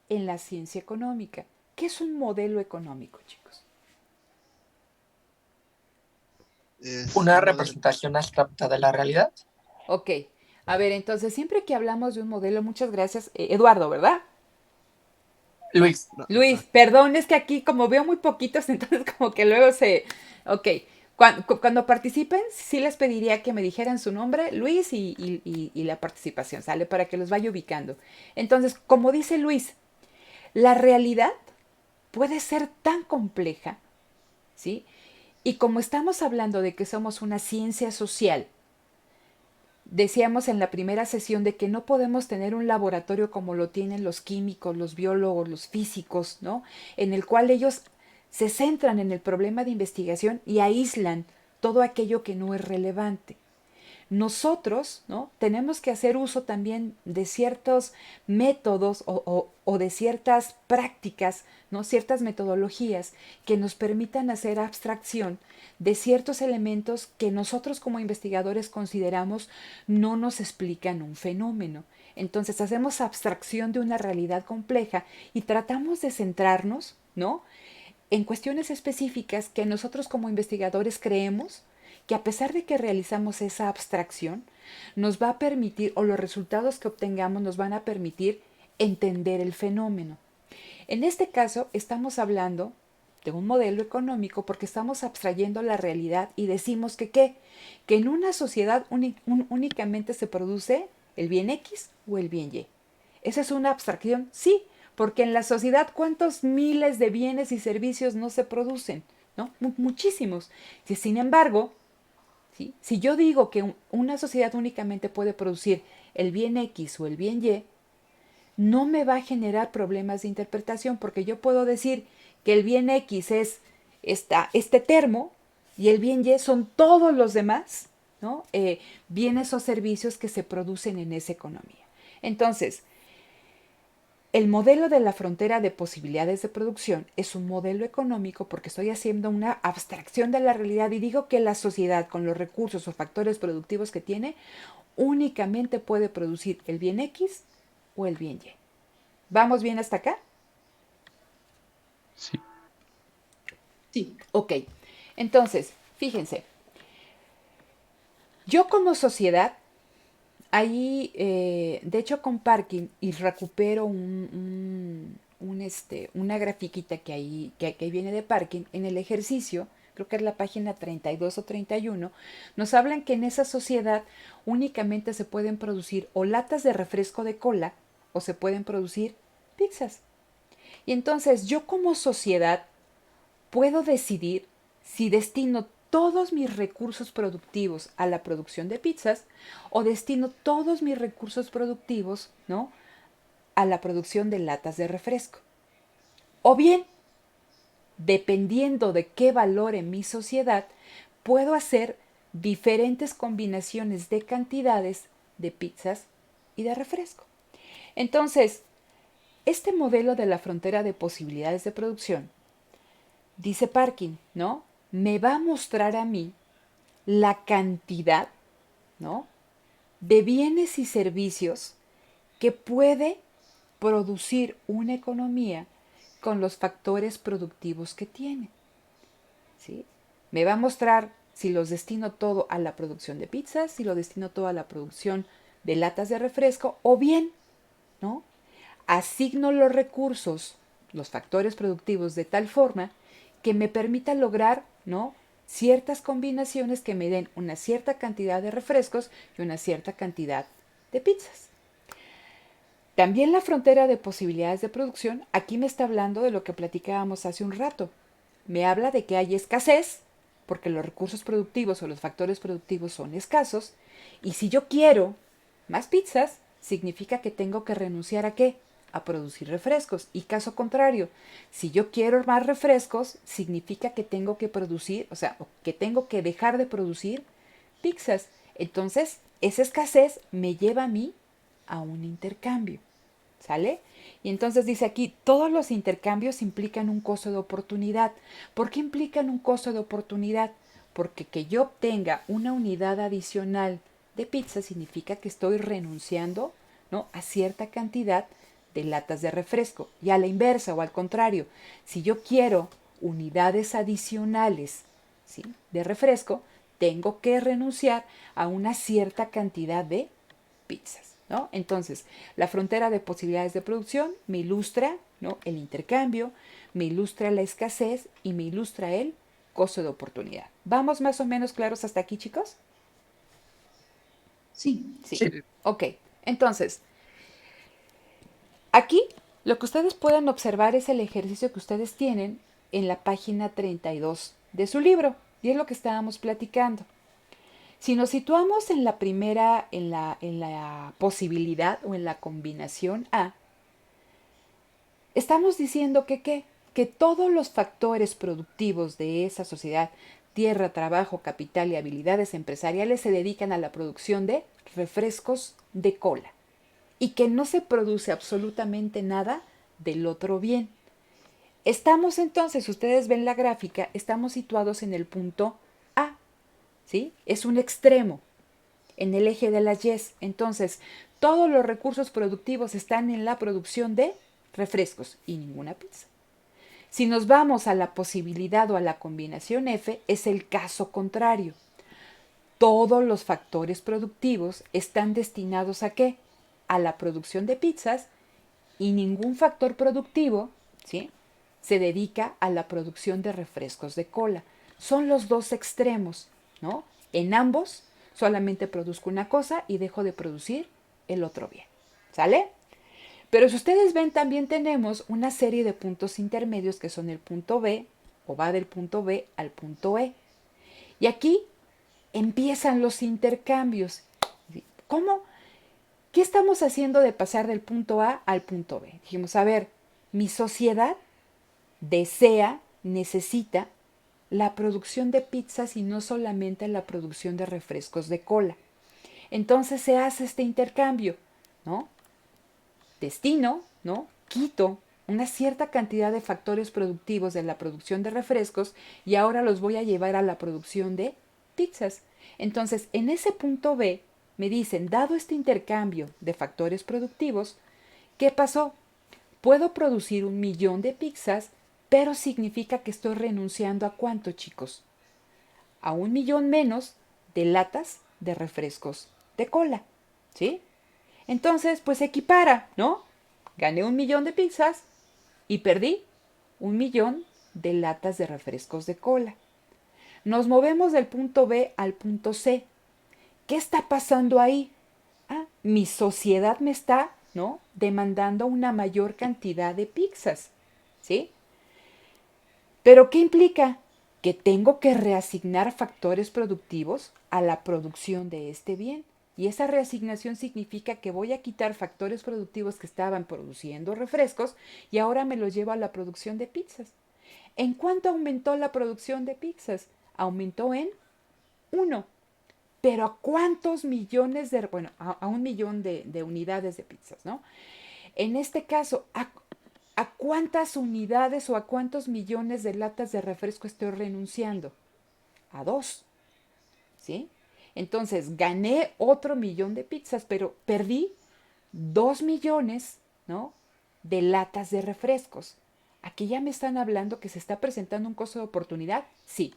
en la ciencia económica. ¿Qué es un modelo económico, chicos? Es Una un modelo. representación abstracta de la realidad. Ok, a ver, entonces siempre que hablamos de un modelo, muchas gracias, Eduardo, ¿verdad? Luis, No, Luis, perdón, es que aquí como veo muy poquitos, entonces como que luego se... Ok, cuando participen, sí les pediría que me dijeran su nombre, Luis, y la participación, ¿sale? Para que los vaya ubicando. Entonces, como dice Luis, la realidad puede ser tan compleja, ¿sí? Y como estamos hablando de que somos una ciencia social, decíamos en la primera sesión de que no podemos tener un laboratorio como lo tienen los químicos, los biólogos, los físicos, ¿no? En el cual ellos se centran en el problema de investigación y aíslan todo aquello que no es relevante. Nosotros, ¿no?, tenemos que hacer uso también de ciertos métodos o de ciertas prácticas, ¿no?, ciertas metodologías que nos permitan hacer abstracción de ciertos elementos que nosotros como investigadores consideramos no nos explican un fenómeno. Entonces hacemos abstracción de una realidad compleja y tratamos de centrarnos, ¿no?, en cuestiones específicas que nosotros como investigadores creemos que a pesar de que realizamos esa abstracción, nos va a permitir, o los resultados que obtengamos nos van a permitir entender el fenómeno. En este caso, estamos hablando de un modelo económico porque estamos abstrayendo la realidad y decimos que ¿qué? Que en una sociedad únicamente se produce el bien X o el bien Y. ¿Esa es una abstracción? Sí, porque en la sociedad ¿cuántos miles de bienes y servicios no se producen? ¿No? Muchísimos. Sin embargo, ¿sí? Si yo digo que una sociedad únicamente puede producir el bien X o el bien Y, no me va a generar problemas de interpretación porque yo puedo decir que el bien X es este termo y el bien Y son todos los demás, ¿no? Bienes o servicios que se producen en esa economía. Entonces, el modelo de la frontera de posibilidades de producción es un modelo económico porque estoy haciendo una abstracción de la realidad y digo que la sociedad con los recursos o factores productivos que tiene únicamente puede producir el bien X o el bien Y. ¿Vamos bien hasta acá? Sí. Sí. Ok, entonces, fíjense, yo como sociedad, ahí, de hecho con Parkin, y recupero una grafiquita que ahí viene de Parkin, en el ejercicio, creo que es la página 32 o 31, nos hablan que en esa sociedad únicamente se pueden producir o latas de refresco de cola o se pueden producir pizzas. Y entonces yo como sociedad puedo decidir si destino todos mis recursos productivos a la producción de pizzas o destino todos mis recursos productivos, ¿no?, a la producción de latas de refresco. O bien, dependiendo de qué valore mi sociedad, puedo hacer diferentes combinaciones de cantidades de pizzas y de refresco. Entonces, este modelo de la frontera de posibilidades de producción, dice Parkin, ¿no?, me va a mostrar a mí la cantidad, ¿no?, de bienes y servicios que puede producir una economía con los factores productivos que tiene, ¿sí? Me va a mostrar si los destino todo a la producción de pizzas, si lo destino todo a la producción de latas de refresco, o bien, ¿no?, asigno los recursos, los factores productivos de tal forma que me permita lograr, ¿no?, ciertas combinaciones que me den una cierta cantidad de refrescos y una cierta cantidad de pizzas. También la frontera de posibilidades de producción, aquí me está hablando de lo que platicábamos hace un rato. Me habla de que hay escasez, porque los recursos productivos o los factores productivos son escasos, y si yo quiero más pizzas, significa que tengo que renunciar a ¿qué? A producir refrescos. Y caso contrario, si yo quiero más refrescos, significa que tengo que producir, o sea, que tengo que dejar de producir pizzas. Entonces, esa escasez me lleva a mí a un intercambio, ¿sale? Y entonces dice aquí, todos los intercambios implican un costo de oportunidad. ¿Por qué implican un costo de oportunidad? Porque que yo obtenga una unidad adicional de pizza significa que estoy renunciando, ¿no?, a cierta cantidad de latas de refresco. Y a la inversa o al contrario, si yo quiero unidades adicionales, ¿sí?, de refresco, tengo que renunciar a una cierta cantidad de pizzas, ¿no? Entonces, la frontera de posibilidades de producción me ilustra, ¿no?, el intercambio, me ilustra la escasez y me ilustra el costo de oportunidad. ¿Vamos más o menos claros hasta aquí, chicos? Sí. Sí. Sí. Ok, entonces, aquí lo que ustedes pueden observar es el ejercicio que ustedes tienen en la página 32 de su libro, y es lo que estábamos platicando. Si nos situamos en la primera, en la posibilidad o en la combinación A, estamos diciendo que ¿qué? Que todos los factores productivos de esa sociedad, tierra, trabajo, capital y habilidades empresariales, se dedican a la producción de refrescos de cola y que no se produce absolutamente nada del otro bien. Estamos entonces, si ustedes ven la gráfica, estamos situados en el punto A, ¿sí? Es un extremo en el eje de las Y's. Entonces, todos los recursos productivos están en la producción de refrescos y ninguna pizza. Si nos vamos a la posibilidad o a la combinación F, es el caso contrario. todos los factores productivos están destinados ¿a qué? A la producción de pizzas y ningún factor productivo, ¿sí?, se dedica a la producción de refrescos de cola. Son los dos extremos, ¿no? En ambos solamente produzco una cosa y dejo de producir el otro bien. ¿Sale? Pero si ustedes ven, también tenemos una serie de puntos intermedios que son el punto B, o va del punto B al punto E. Y aquí empiezan los intercambios. ¿Cómo? ¿Qué estamos haciendo de pasar del punto A al punto B? Dijimos, a ver, mi sociedad desea, necesita la producción de pizzas y no solamente la producción de refrescos de cola. Entonces se hace este intercambio, ¿no? Destino, ¿no? Quito una cierta cantidad de factores productivos de la producción de refrescos y ahora los voy a llevar a la producción de pizzas. Entonces, en ese punto B, me dicen, dado este intercambio de factores productivos, ¿qué pasó? Puedo producir 1.000.000 de pizzas, pero significa que estoy renunciando a ¿cuánto, chicos? A 1.000.000 menos de latas de refrescos de cola, ¿sí? Entonces, pues se equipara, ¿no? Gané 1.000.000 de pizzas y perdí 1.000.000 de latas de refrescos de cola. Nos movemos del punto B al punto C. ¿Qué está pasando ahí? Ah, mi sociedad me está, ¿no?, demandando una mayor cantidad de pizzas, ¿sí? ¿Pero qué implica? Que tengo que reasignar factores productivos a la producción de este bien. Y esa reasignación significa que voy a quitar factores productivos que estaban produciendo refrescos y ahora me los llevo a la producción de pizzas. ¿En cuánto aumentó la producción de pizzas? Aumentó en 1. Pero ¿a cuántos millones de, bueno, a 1.000.000 de unidades de pizzas, ¿no? En este caso, ¿a cuántas unidades o a cuántos millones de latas de refresco estoy renunciando? A 2, ¿sí? Entonces, gané otro 1.000.000 de pizzas, pero perdí 2 millones, ¿no?, de latas de refrescos. Aquí ya me están hablando que se está presentando un costo de oportunidad, sí,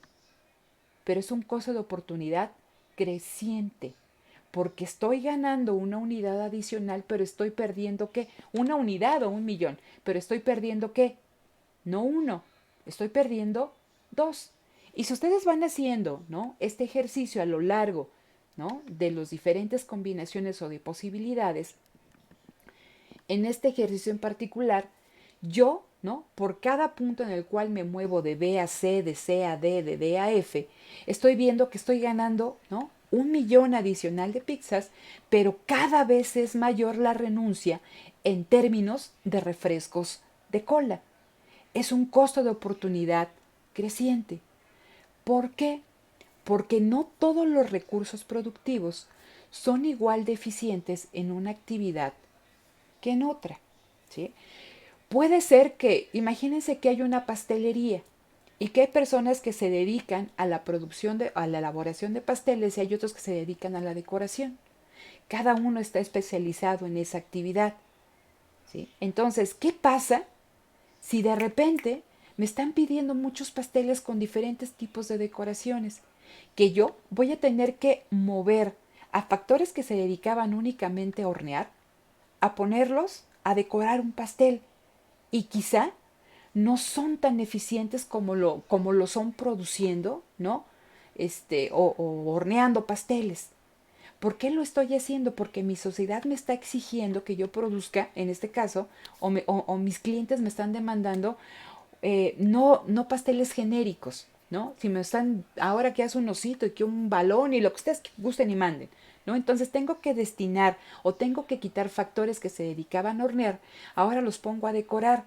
pero es un costo de oportunidad creciente, porque estoy ganando una unidad adicional, pero estoy perdiendo ¿qué? Una unidad o 1.000.000, pero estoy perdiendo ¿qué? No 1, estoy perdiendo 2. Y si ustedes van haciendo, ¿no?, este ejercicio a lo largo, ¿no?, de las diferentes combinaciones o de posibilidades, en este ejercicio en particular, yo, ¿no?, por cada punto en el cual me muevo de B a C, de C a D, de D a F, estoy viendo que estoy ganando, ¿no?, 1.000.000 adicional de pizzas, pero cada vez es mayor la renuncia en términos de refrescos de cola. Es un costo de oportunidad creciente. ¿Por qué? Porque no todos los recursos productivos son igual de eficientes en una actividad que en otra, ¿sí? Puede ser que, imagínense que hay una pastelería y que hay personas que se dedican a la producción, a la elaboración de pasteles y hay otros que se dedican a la decoración. Cada uno está especializado en esa actividad, ¿sí? Entonces, ¿qué pasa si de repente me están pidiendo muchos pasteles con diferentes tipos de decoraciones? Que yo voy a tener que mover a factores que se dedicaban únicamente a hornear, a ponerlos a decorar un pastel. Y quizá no son tan eficientes como lo son produciendo, ¿no? O horneando pasteles. ¿Por qué lo estoy haciendo? Porque mi sociedad me está exigiendo que yo produzca, en este caso, o mis clientes me están demandando no pasteles genéricos, ¿no? Si me están, ahora que hace un osito y que un balón y lo que ustedes gusten y manden, ¿no? Entonces tengo que destinar o tengo que quitar factores que se dedicaban a hornear, ahora los pongo a decorar.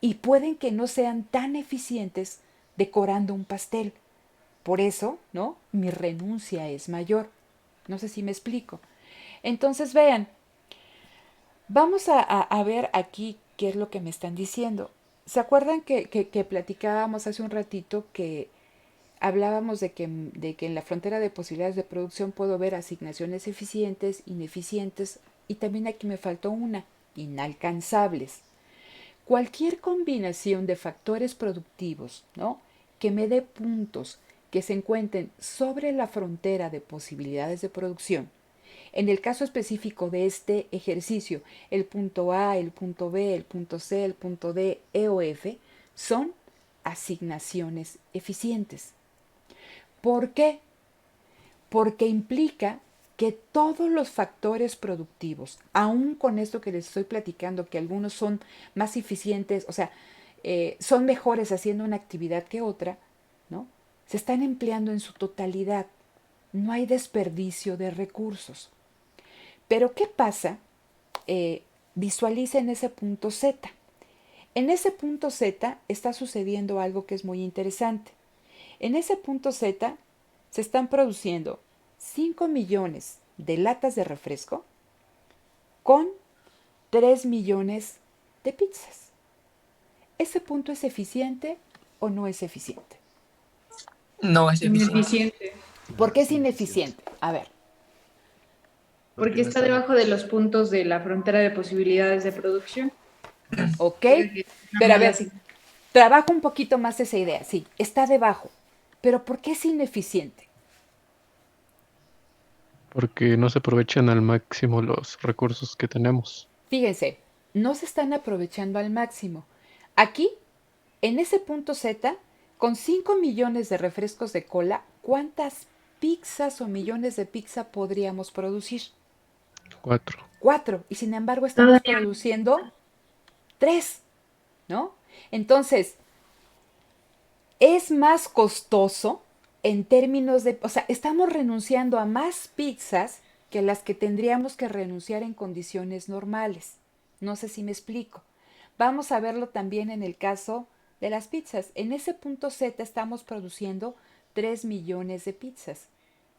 Y pueden que no sean tan eficientes decorando un pastel. Por eso, ¿no?, mi renuncia es mayor. No sé si me explico. Entonces, vean, vamos a ver aquí qué es lo que me están diciendo. ¿Se acuerdan que platicábamos hace un ratito que hablábamos de que en la frontera de posibilidades de producción puedo ver asignaciones eficientes, ineficientes, y también aquí me faltó una, inalcanzables? Cualquier combinación de factores productivos, ¿no?, que me dé puntos que se encuentren sobre la frontera de posibilidades de producción. En el caso específico de este ejercicio, el punto A, el punto B, el punto C, el punto D, E o F son asignaciones eficientes. ¿Por qué? Porque implica que todos los factores productivos, aún con esto que les estoy platicando, que algunos son más eficientes, o sea, son mejores haciendo una actividad que otra, ¿no? Se están empleando en su totalidad. No hay desperdicio de recursos. Pero ¿qué pasa? Visualicen ese punto Z. En ese punto Z está sucediendo algo que es muy interesante. En ese punto Z se están produciendo 5 millones de latas de refresco con 3 millones de pizzas. ¿Ese punto es eficiente o no es eficiente? No es eficiente. Ineficiente. ¿Por qué es ineficiente? A ver. Porque está debajo de los puntos de la frontera de posibilidades de producción. Ok, pero a ver, trabajo un poquito más esa idea. Sí, está debajo. Pero ¿por qué es ineficiente? Porque no se aprovechan al máximo los recursos que tenemos. Fíjense, no se están aprovechando al máximo. Aquí, en ese punto Z, con 5 millones de refrescos de cola, ¿cuántas pizzas o millones de pizza podríamos producir? 4. 4. Y sin embargo estamos produciendo 3, ¿no? Entonces, es más costoso en términos de, o sea, estamos renunciando a más pizzas que las que tendríamos que renunciar en condiciones normales. No sé si me explico. Vamos a verlo también en el caso de las pizzas. En ese punto Z estamos produciendo 3 millones de pizzas.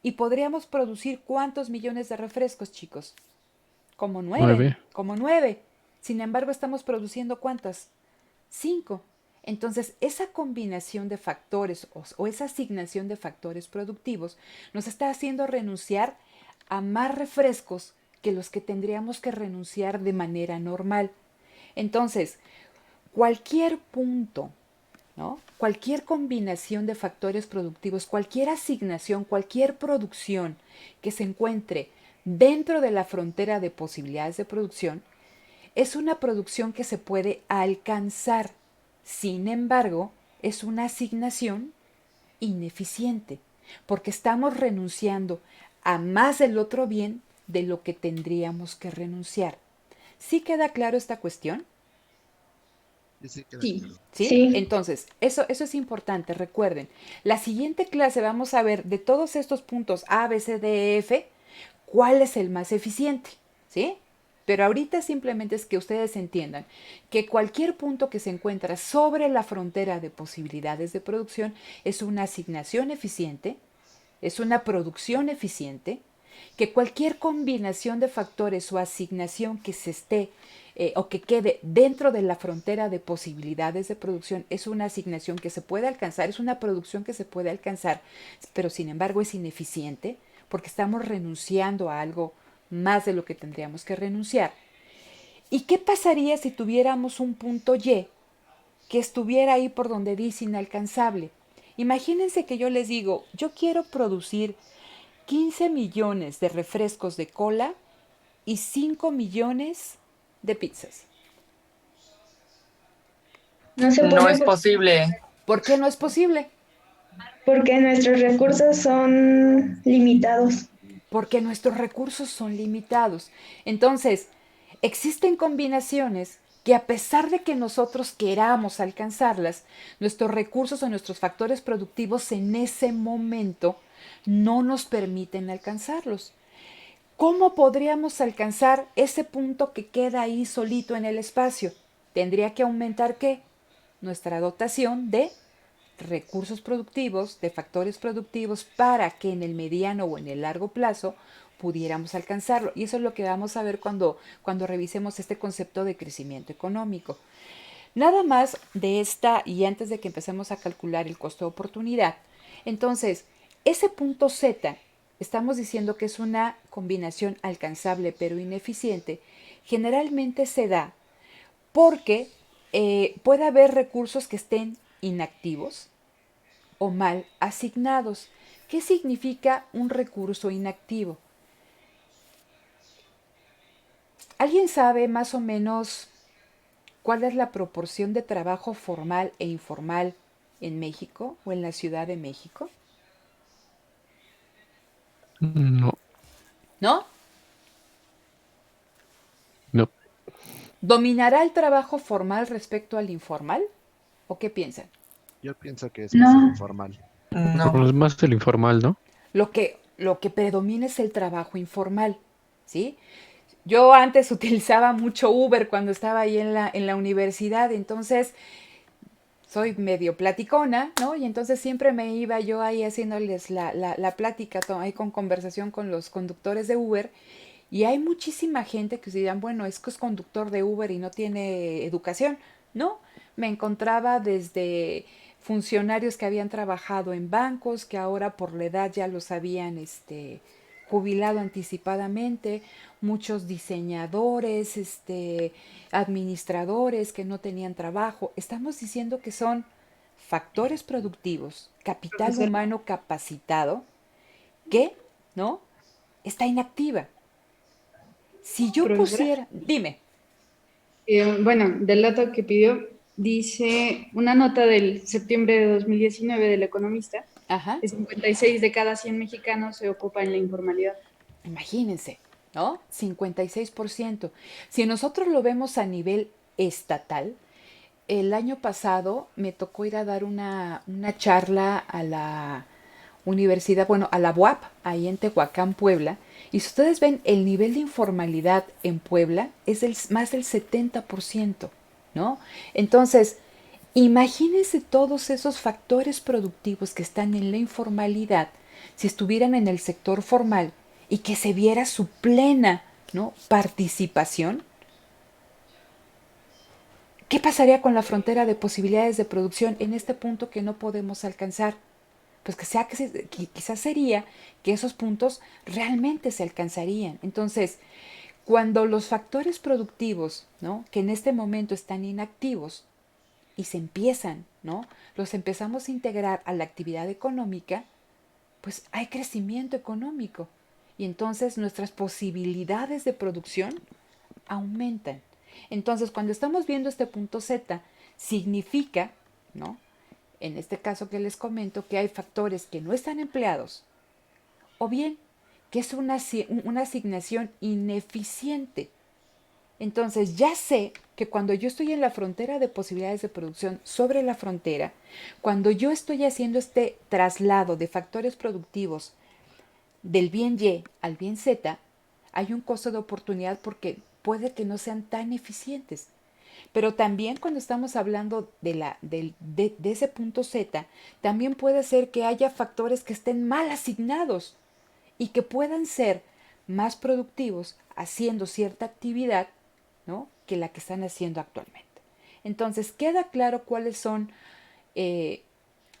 ¿Y podríamos producir cuántos millones de refrescos, chicos? Como 9. 9. Como 9. Sin embargo, estamos produciendo ¿cuántas? 5. Entonces, esa combinación de factores o esa asignación de factores productivos nos está haciendo renunciar a más refrescos que los que tendríamos que renunciar de manera normal. Entonces, cualquier punto, ¿no? Cualquier combinación de factores productivos, cualquier asignación, cualquier producción que se encuentre dentro de la frontera de posibilidades de producción, es una producción que se puede alcanzar. Sin embargo, es una asignación ineficiente, porque estamos renunciando a más del otro bien de lo que tendríamos que renunciar. ¿Sí queda claro esta cuestión? Sí, queda Sí. claro. ¿Sí? Sí. Entonces, eso es importante, recuerden. La siguiente clase vamos a ver de todos estos puntos A, B, C, D, E, F, cuál es el más eficiente, ¿sí? Pero ahorita simplemente es que ustedes entiendan que cualquier punto que se encuentra sobre la frontera de posibilidades de producción es una asignación eficiente, es una producción eficiente, que cualquier combinación de factores o asignación que se esté o que quede dentro de la frontera de posibilidades de producción es una asignación que se puede alcanzar, es una producción que se puede alcanzar, pero sin embargo es ineficiente porque estamos renunciando a algo más de lo que tendríamos que renunciar. ¿Y qué pasaría si tuviéramos un punto Y que estuviera ahí por donde dice inalcanzable? Imagínense que yo les digo, yo quiero producir 15 millones de refrescos de cola y 5 millones de pizzas. No se No puede es posible. ¿Por qué no es posible? porque nuestros recursos son limitados. Porque nuestros recursos son limitados. Entonces, existen combinaciones que a pesar de que nosotros queramos alcanzarlas, nuestros recursos o nuestros factores productivos en ese momento no nos permiten alcanzarlos. ¿Cómo podríamos alcanzar ese punto que queda ahí solito en el espacio? Tendría que aumentar ¿qué? Nuestra dotación de recursos productivos, de factores productivos, para que en el mediano o en el largo plazo pudiéramos alcanzarlo. Y eso es lo que vamos a ver cuando revisemos este concepto de crecimiento económico. Nada más de esta, y antes de que empecemos a calcular el costo de oportunidad, entonces, ese punto Z, estamos diciendo que es una combinación alcanzable pero ineficiente, generalmente se da porque puede haber recursos que estén inactivos o mal asignados. ¿Qué significa un recurso inactivo? ¿Alguien sabe más o menos cuál es la proporción de trabajo formal e informal en México o en la Ciudad de México? No, ¿No? no. ¿Dominará el trabajo formal respecto al informal? ¿O qué piensan? Yo pienso que es más el No, informal. No. Pues más el informal, ¿no? Lo que predomina es el trabajo informal, ¿sí? Yo antes utilizaba mucho Uber cuando estaba ahí en la universidad, entonces soy medio platicona, ¿no? Y entonces siempre me iba yo ahí haciéndoles la plática, ahí con conversación con los conductores de Uber. Y hay muchísima gente que se dirán, bueno, es que es conductor de Uber y no tiene educación. No, me encontraba desde funcionarios que habían trabajado en bancos, que ahora por la edad ya los habían jubilado anticipadamente, muchos diseñadores, administradores que no tenían trabajo. Estamos diciendo que son factores productivos, capital Profesor, humano capacitado, que, ¿no? Está inactiva. Si yo profesora, pusiera, dime, bueno, del dato que pidió, dice una nota del septiembre de 2019 del Economista, ajá, que 56 de cada 100 mexicanos se ocupan en la informalidad. imagínense, ¿no? 56%. Si nosotros lo vemos a nivel estatal, el año pasado me tocó ir a dar una charla a la universidad, bueno, a la UAP, ahí en Tehuacán, Puebla, y si ustedes ven el nivel de informalidad en Puebla es más del 70%, ¿no? Entonces, imagínense todos esos factores productivos que están en la informalidad si estuvieran en el sector formal y que se viera su plena, ¿no?, participación. ¿Qué pasaría con la frontera de posibilidades de producción en este punto que no podemos alcanzar? Pues quizás sería que esos puntos realmente se alcanzarían. Entonces, cuando los factores productivos, ¿no?, que en este momento están inactivos y se empiezan, ¿no?, los empezamos a integrar a la actividad económica, pues hay crecimiento económico. Y entonces nuestras posibilidades de producción aumentan. Entonces, cuando estamos viendo este punto Z, significa, ¿no?, en este caso que les comento, que hay factores que no están empleados, o bien que es una asignación ineficiente. Entonces ya sé que cuando yo estoy en la frontera de posibilidades de producción, sobre la frontera, cuando yo estoy haciendo este traslado de factores productivos del bien Y al bien Z, hay un costo de oportunidad porque puede que no sean tan eficientes. Pero también cuando estamos hablando de ese punto Z, también puede ser que haya factores que estén mal asignados y que puedan ser más productivos haciendo cierta actividad, ¿no?, que la que están haciendo actualmente. Entonces, queda claro cuáles son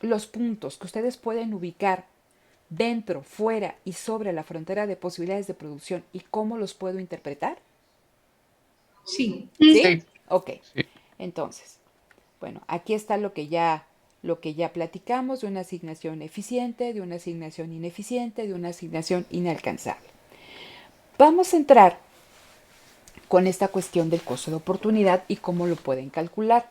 los puntos que ustedes pueden ubicar dentro, fuera y sobre la frontera de posibilidades de producción y cómo los puedo interpretar. Sí, ¿Sí? Sí. Ok. Sí. Entonces, bueno, aquí está lo que ya platicamos de una asignación eficiente, de una asignación ineficiente, de una asignación inalcanzable. Vamos a entrar con esta cuestión del costo de oportunidad y cómo lo pueden calcular.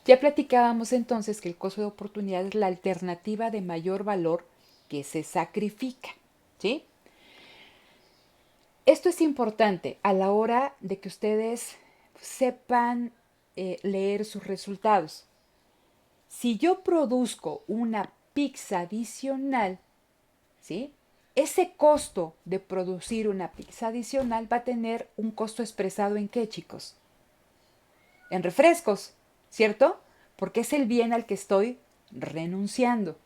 Ya platicábamos entonces que el costo de oportunidad es la alternativa de mayor valor que se sacrifica, ¿sí? Esto es importante a la hora de que ustedes sepan leer sus resultados. Si yo produzco una pizza adicional, ¿sí?, ese costo de producir una pizza adicional va a tener un costo expresado en ¿qué, chicos? En refrescos, ¿cierto? Porque es el bien al que estoy renunciando.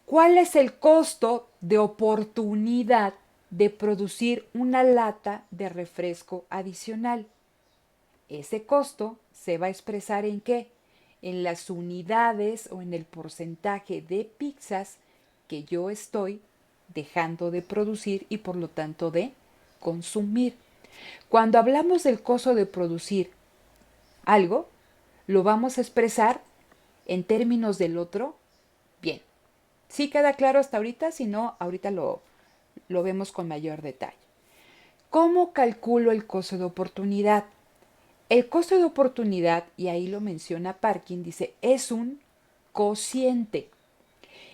¿Cuál es el costo de oportunidad de producir una lata de refresco adicional? Ese costo se va a expresar ¿en qué? En las unidades o en el porcentaje de pizzas que yo estoy dejando de producir y por lo tanto de consumir. Cuando hablamos del costo de producir algo, lo vamos a expresar en términos del otro ¿Sí queda claro hasta ahorita? Si no, ahorita lo vemos con mayor detalle. ¿Cómo calculo el costo de oportunidad? El costo de oportunidad, y ahí lo menciona Parkin, dice, es un cociente.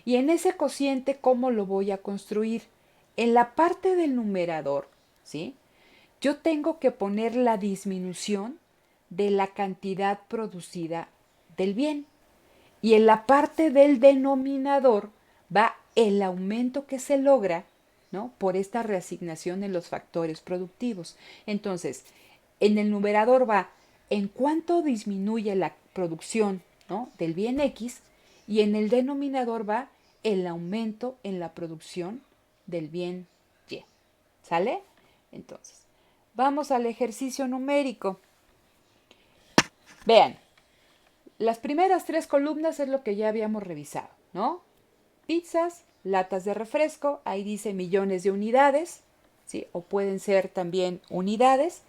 Y en ese cociente, ¿cómo lo voy a construir? En la parte del numerador, ¿sí? Yo tengo que poner la disminución de la cantidad producida del bien. Y en la parte del denominador va el aumento que se logra, ¿no?, por esta reasignación en los factores productivos. Entonces, en el numerador va en cuánto disminuye la producción, ¿no?, del bien X, y en el denominador va el aumento en la producción del bien Y. ¿Sale? Entonces, vamos al ejercicio numérico. Vean, las primeras 3 columnas es lo que ya habíamos revisado, ¿no? Pizzas, latas de refresco, ahí dice millones de unidades, ¿sí? O pueden ser también unidades.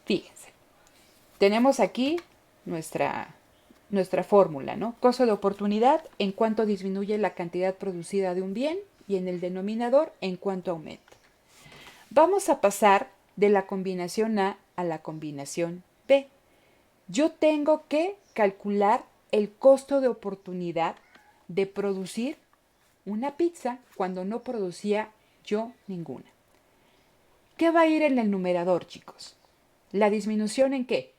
Fíjense, tenemos aquí nuestra fórmula, ¿no? Costo de oportunidad en cuanto disminuye la cantidad producida de un bien y en el denominador en cuanto aumenta. Vamos a pasar de la combinación A a la combinación B. Yo tengo que calcular el costo de oportunidad de producir una pizza cuando no producía yo ninguna. ¿Qué va a ir en el numerador, chicos? ¿La disminución en qué?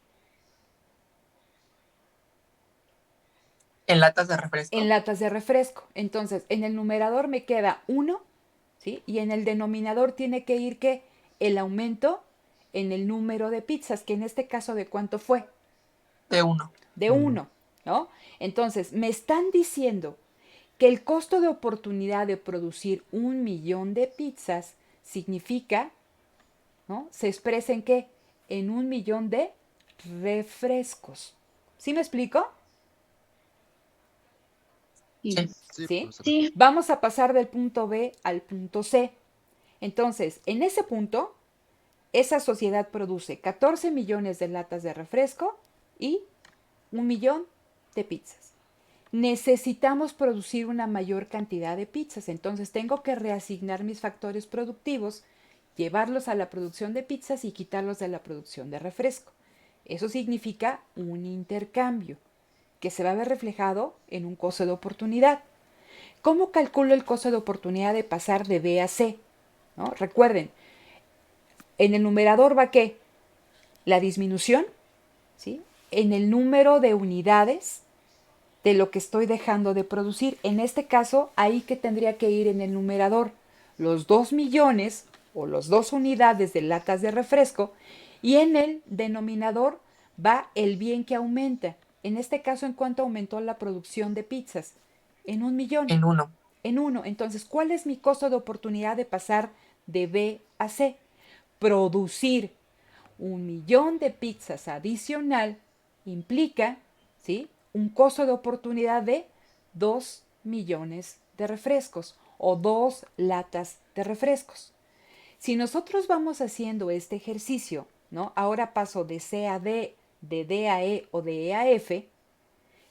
En latas de refresco. En latas de refresco. Entonces, en el numerador me queda 1, ¿sí? Y en el denominador tiene que ir ¿qué? El aumento en el número de pizzas, que en este caso, ¿de cuánto fue? De 1. De 1, ¿no? Entonces, me están diciendo que el costo de oportunidad de producir 1.000.000 de pizzas significa, ¿no?, se expresa en qué? En 1.000.000 de refrescos. ¿Sí me explico? Sí. Sí, ¿Sí? profesora. Sí, Vamos a pasar del punto B al punto C. Entonces, en ese punto, esa sociedad produce 14 millones de latas de refresco y 1.000.000 de pizzas. Necesitamos producir una mayor cantidad de pizzas, entonces tengo que reasignar mis factores productivos, llevarlos a la producción de pizzas y quitarlos de la producción de refresco. Eso significa un intercambio que se va a ver reflejado en un costo de oportunidad. ¿Cómo calculo el costo de oportunidad de pasar de B a C? ¿No? Recuerden, en el numerador va ¿qué? La disminución, ¿sí?, en el número de unidades de lo que estoy dejando de producir. En este caso, ahí que tendría que ir en el numerador, los 2 millones o los 2 unidades de latas de refresco, y en el denominador va el bien que aumenta. En este caso, ¿en cuánto aumentó la producción de pizzas? En 1.000.000. En 1. En 1. Entonces, ¿cuál es mi costo de oportunidad de pasar de B a C? Producir 1.000.000 de pizzas adicional implica, ¿sí?, un costo de oportunidad de 2 millones de refrescos o 2 latas de refrescos. Si nosotros vamos haciendo este ejercicio, ¿no? Ahora paso de C a D, de D a E o de E a F.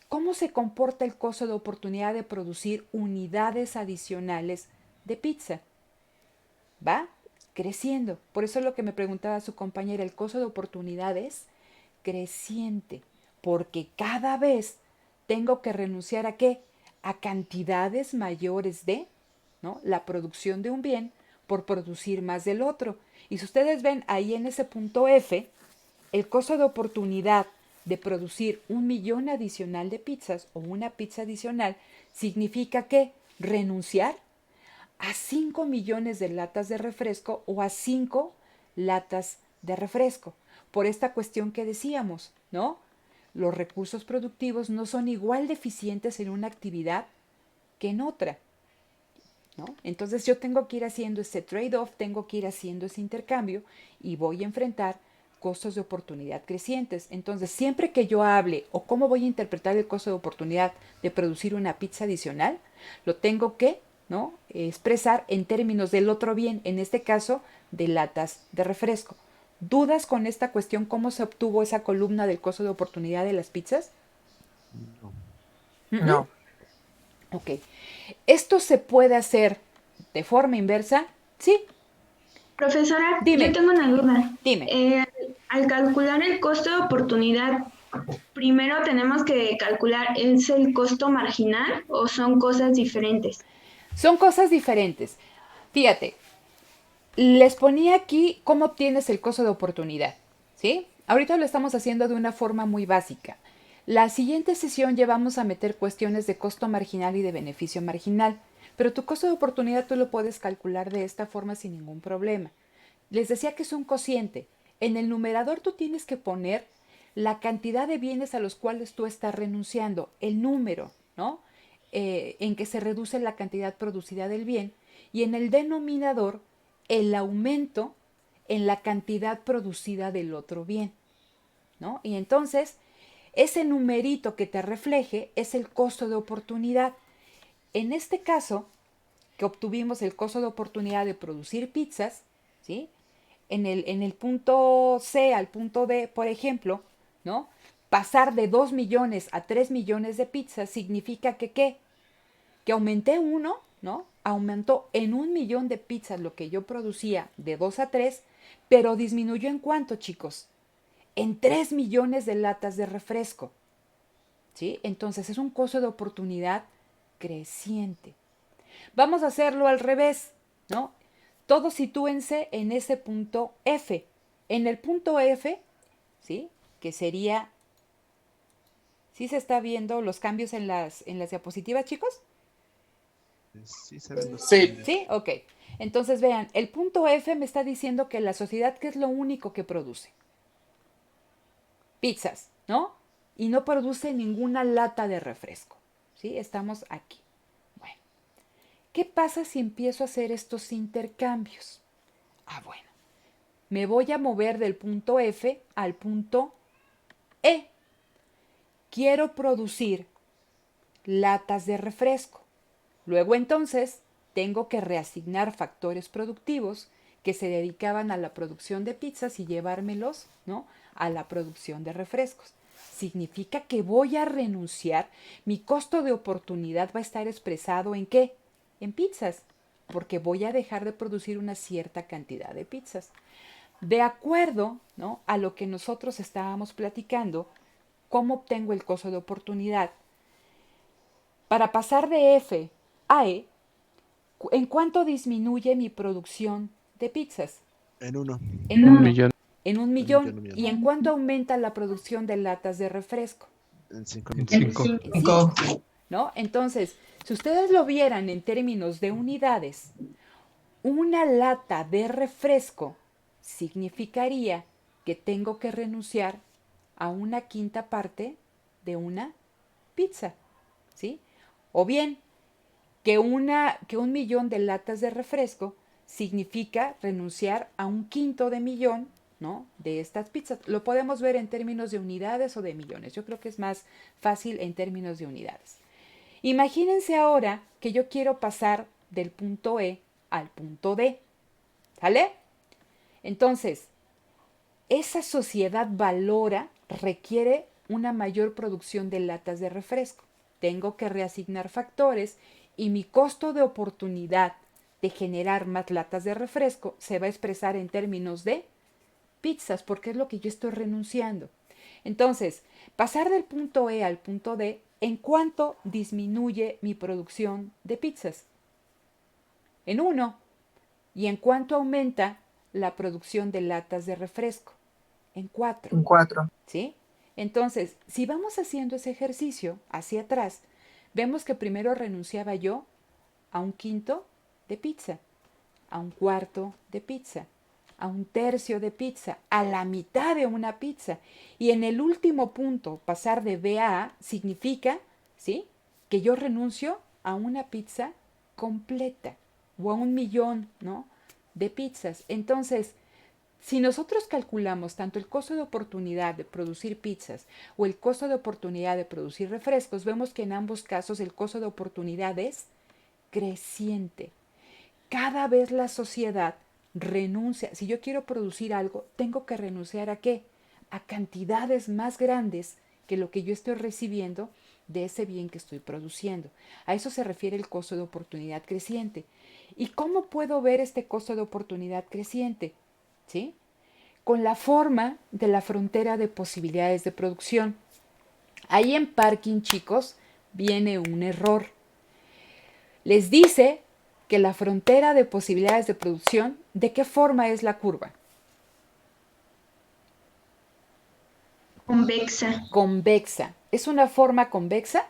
¿Cómo se comporta el costo de oportunidad de producir unidades adicionales de pizza? Va creciendo. Por eso es lo que me preguntaba su compañera, el costo de oportunidad es creciente, porque cada vez tengo que renunciar a qué? A cantidades mayores de, ¿no?, la producción de un bien por producir más del otro. Y si ustedes ven ahí en ese punto F, el costo de oportunidad de producir 1.000.000 adicional de pizzas o una pizza adicional significa que renunciar a 5 millones de latas de refresco o a 5 latas de refresco. Por esta cuestión que decíamos, ¿no? Los recursos productivos no son igual de eficientes en una actividad que en otra, ¿no? Entonces yo tengo que ir haciendo ese trade-off, tengo que ir haciendo ese intercambio y voy a enfrentar costos de oportunidad crecientes. Entonces, siempre que yo hable o cómo voy a interpretar el costo de oportunidad de producir una pizza adicional, lo tengo que, ¿no?, expresar en términos del otro bien, en este caso, de latas de refresco. ¿Dudas con esta cuestión cómo se obtuvo esa columna del costo de oportunidad de las pizzas? No. Mm-mm. No. Ok. ¿Esto se puede hacer de forma inversa? Sí. Profesora, Dime. yo tengo una duda. Dime. Al calcular el costo de oportunidad, primero tenemos que calcular, ¿es el costo marginal o son cosas diferentes? Son cosas diferentes. Fíjate, les ponía aquí cómo obtienes el costo de oportunidad, ¿sí? Ahorita lo estamos haciendo de una forma muy básica. La siguiente sesión ya vamos a meter cuestiones de costo marginal y de beneficio marginal, pero tu costo de oportunidad tú lo puedes calcular de esta forma sin ningún problema. Les decía que es un cociente. En el numerador tú tienes que poner la cantidad de bienes a los cuales tú estás renunciando, el número, ¿no? En que se reduce la cantidad producida del bien, y en el denominador el aumento en la cantidad producida del otro bien, ¿no? Y entonces ese numerito que te refleje es el costo de oportunidad. En este caso, que obtuvimos el costo de oportunidad de producir pizzas, ¿sí? En el punto C al punto D, por ejemplo, ¿no? Pasar de 2 millones a 3 millones de pizzas significa que ¿qué? Que aumenté uno, ¿no? Aumentó en 1 millón de pizzas lo que yo producía de 2 a 3, pero disminuyó en cuánto, chicos? En 3 millones de latas de refresco, ¿sí? Entonces es un costo de oportunidad creciente. Vamos a hacerlo al revés, ¿no? Todos sitúense en ese punto F. En el punto F, ¿sí? Que sería... ¿Sí se está viendo los cambios en las diapositivas, chicos? Sí, se ven los Sí. cambios. ¿Sí? Ok. Entonces vean, el punto F me está diciendo que la sociedad, ¿qué es lo único que produce? Pizzas, ¿no? Y no produce ninguna lata de refresco. ¿Sí? Estamos aquí. Bueno, ¿qué pasa si empiezo a hacer estos intercambios? Ah, bueno, me voy a mover del punto F al punto E. Quiero producir latas de refresco. Luego entonces tengo que reasignar factores productivos que se dedicaban a la producción de pizzas y llevármelos, ¿no?, a la producción de refrescos. Significa que voy a renunciar, mi costo de oportunidad va a estar expresado ¿en qué? En pizzas, porque voy a dejar de producir una cierta cantidad de pizzas. De acuerdo, ¿no?, a lo que nosotros estábamos platicando, ¿cómo obtengo el costo de oportunidad? Para pasar de F a E, ¿en cuánto disminuye mi producción de pizzas? En uno. En Un uno. millón. En un En millón. un millón. ¿Y en cuánto aumenta la producción de latas de refresco? En 5 En millones. 5. En 5. ¿No? Entonces, si ustedes lo vieran en términos de unidades, una lata de refresco significaría que tengo que renunciar a una quinta parte de una pizza, ¿sí? O bien, que 1 millón de latas de refresco significa renunciar a 1/5 de millón, ¿no?, de estas pizzas. Lo podemos ver en términos de unidades o de millones. Yo creo que es más fácil en términos de unidades. Imagínense ahora que yo quiero pasar del punto E al punto D. ¿Sale? Entonces, esa sociedad valora, requiere una mayor producción de latas de refresco. Tengo que reasignar factores y mi costo de oportunidad de generar más latas de refresco se va a expresar en términos de pizzas, porque es lo que yo estoy renunciando. Entonces, pasar del punto E al punto D, ¿en cuánto disminuye mi producción de pizzas? En 1. ¿Y en cuánto aumenta la producción de latas de refresco? En 4. En 4. ¿Sí? Entonces, si vamos haciendo ese ejercicio hacia atrás, vemos que primero renunciaba yo a 1/5 de pizza, a 1/4 de pizza, a 1/3 de pizza, a la mitad de una pizza. Y en el último punto, pasar de B a A significa, ¿sí?, que yo renuncio a una pizza completa o a 1 millón, ¿no?, de pizzas. Entonces, si nosotros calculamos tanto el costo de oportunidad de producir pizzas o el costo de oportunidad de producir refrescos, vemos que en ambos casos el costo de oportunidad es creciente. Cada vez la sociedad renuncia. Si yo quiero producir algo, tengo que renunciar ¿a qué? A cantidades más grandes que lo que yo estoy recibiendo de ese bien que estoy produciendo. A eso se refiere el costo de oportunidad creciente. ¿Y cómo puedo ver este costo de oportunidad creciente? ¿Sí? Con la forma de la frontera de posibilidades de producción. Ahí en Parkin, chicos, viene un error. Les dice que la frontera de posibilidades de producción, ¿de qué forma es la curva? Convexa. Convexa. ¿Es una forma convexa?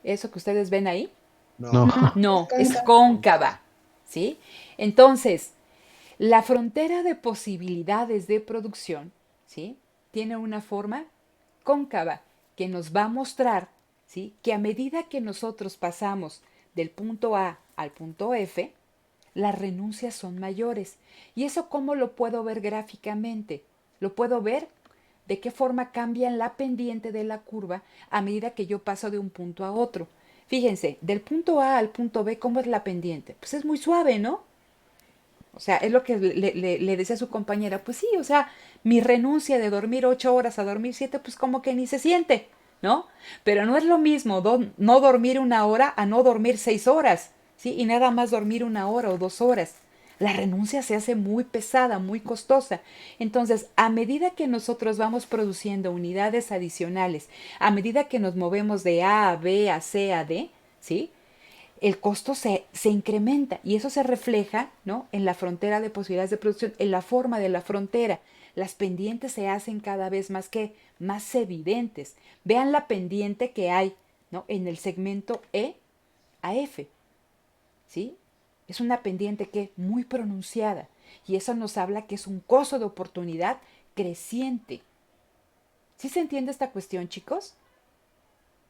¿Eso que ustedes ven ahí? No. No, es cóncava. ¿Sí? Entonces, la frontera de posibilidades de producción, ¿sí? Tiene una forma cóncava que nos va a mostrar, ¿sí? Que a medida que nosotros pasamos del punto A al punto F, las renuncias son mayores. ¿Y eso cómo lo puedo ver gráficamente? Lo puedo ver de qué forma cambia la pendiente de la curva a medida que yo paso de un punto a otro. Fíjense, del punto A al punto B, ¿cómo es la pendiente? Pues es muy suave, ¿no? O sea, es lo que le decía a su compañera, pues sí, o sea, mi renuncia de dormir 8 horas a dormir 7, pues como que ni se siente, ¿no? Pero no es lo mismo no dormir 1 hora a no dormir 6 horas, ¿sí? Y nada más dormir 1 hora o 2 horas. La renuncia se hace muy pesada, muy costosa. Entonces, a medida que nosotros vamos produciendo unidades adicionales, a medida que nos movemos de A a B, a C, a D, ¿sí? El costo se incrementa y eso se refleja, ¿no? En la frontera de posibilidades de producción, en la forma de la frontera. Las pendientes se hacen cada vez más evidentes. Vean la pendiente que hay, ¿no? En el segmento E a F, ¿sí? Es una pendiente que muy pronunciada y eso nos habla que es un costo de oportunidad creciente. ¿Sí se entiende esta cuestión, chicos?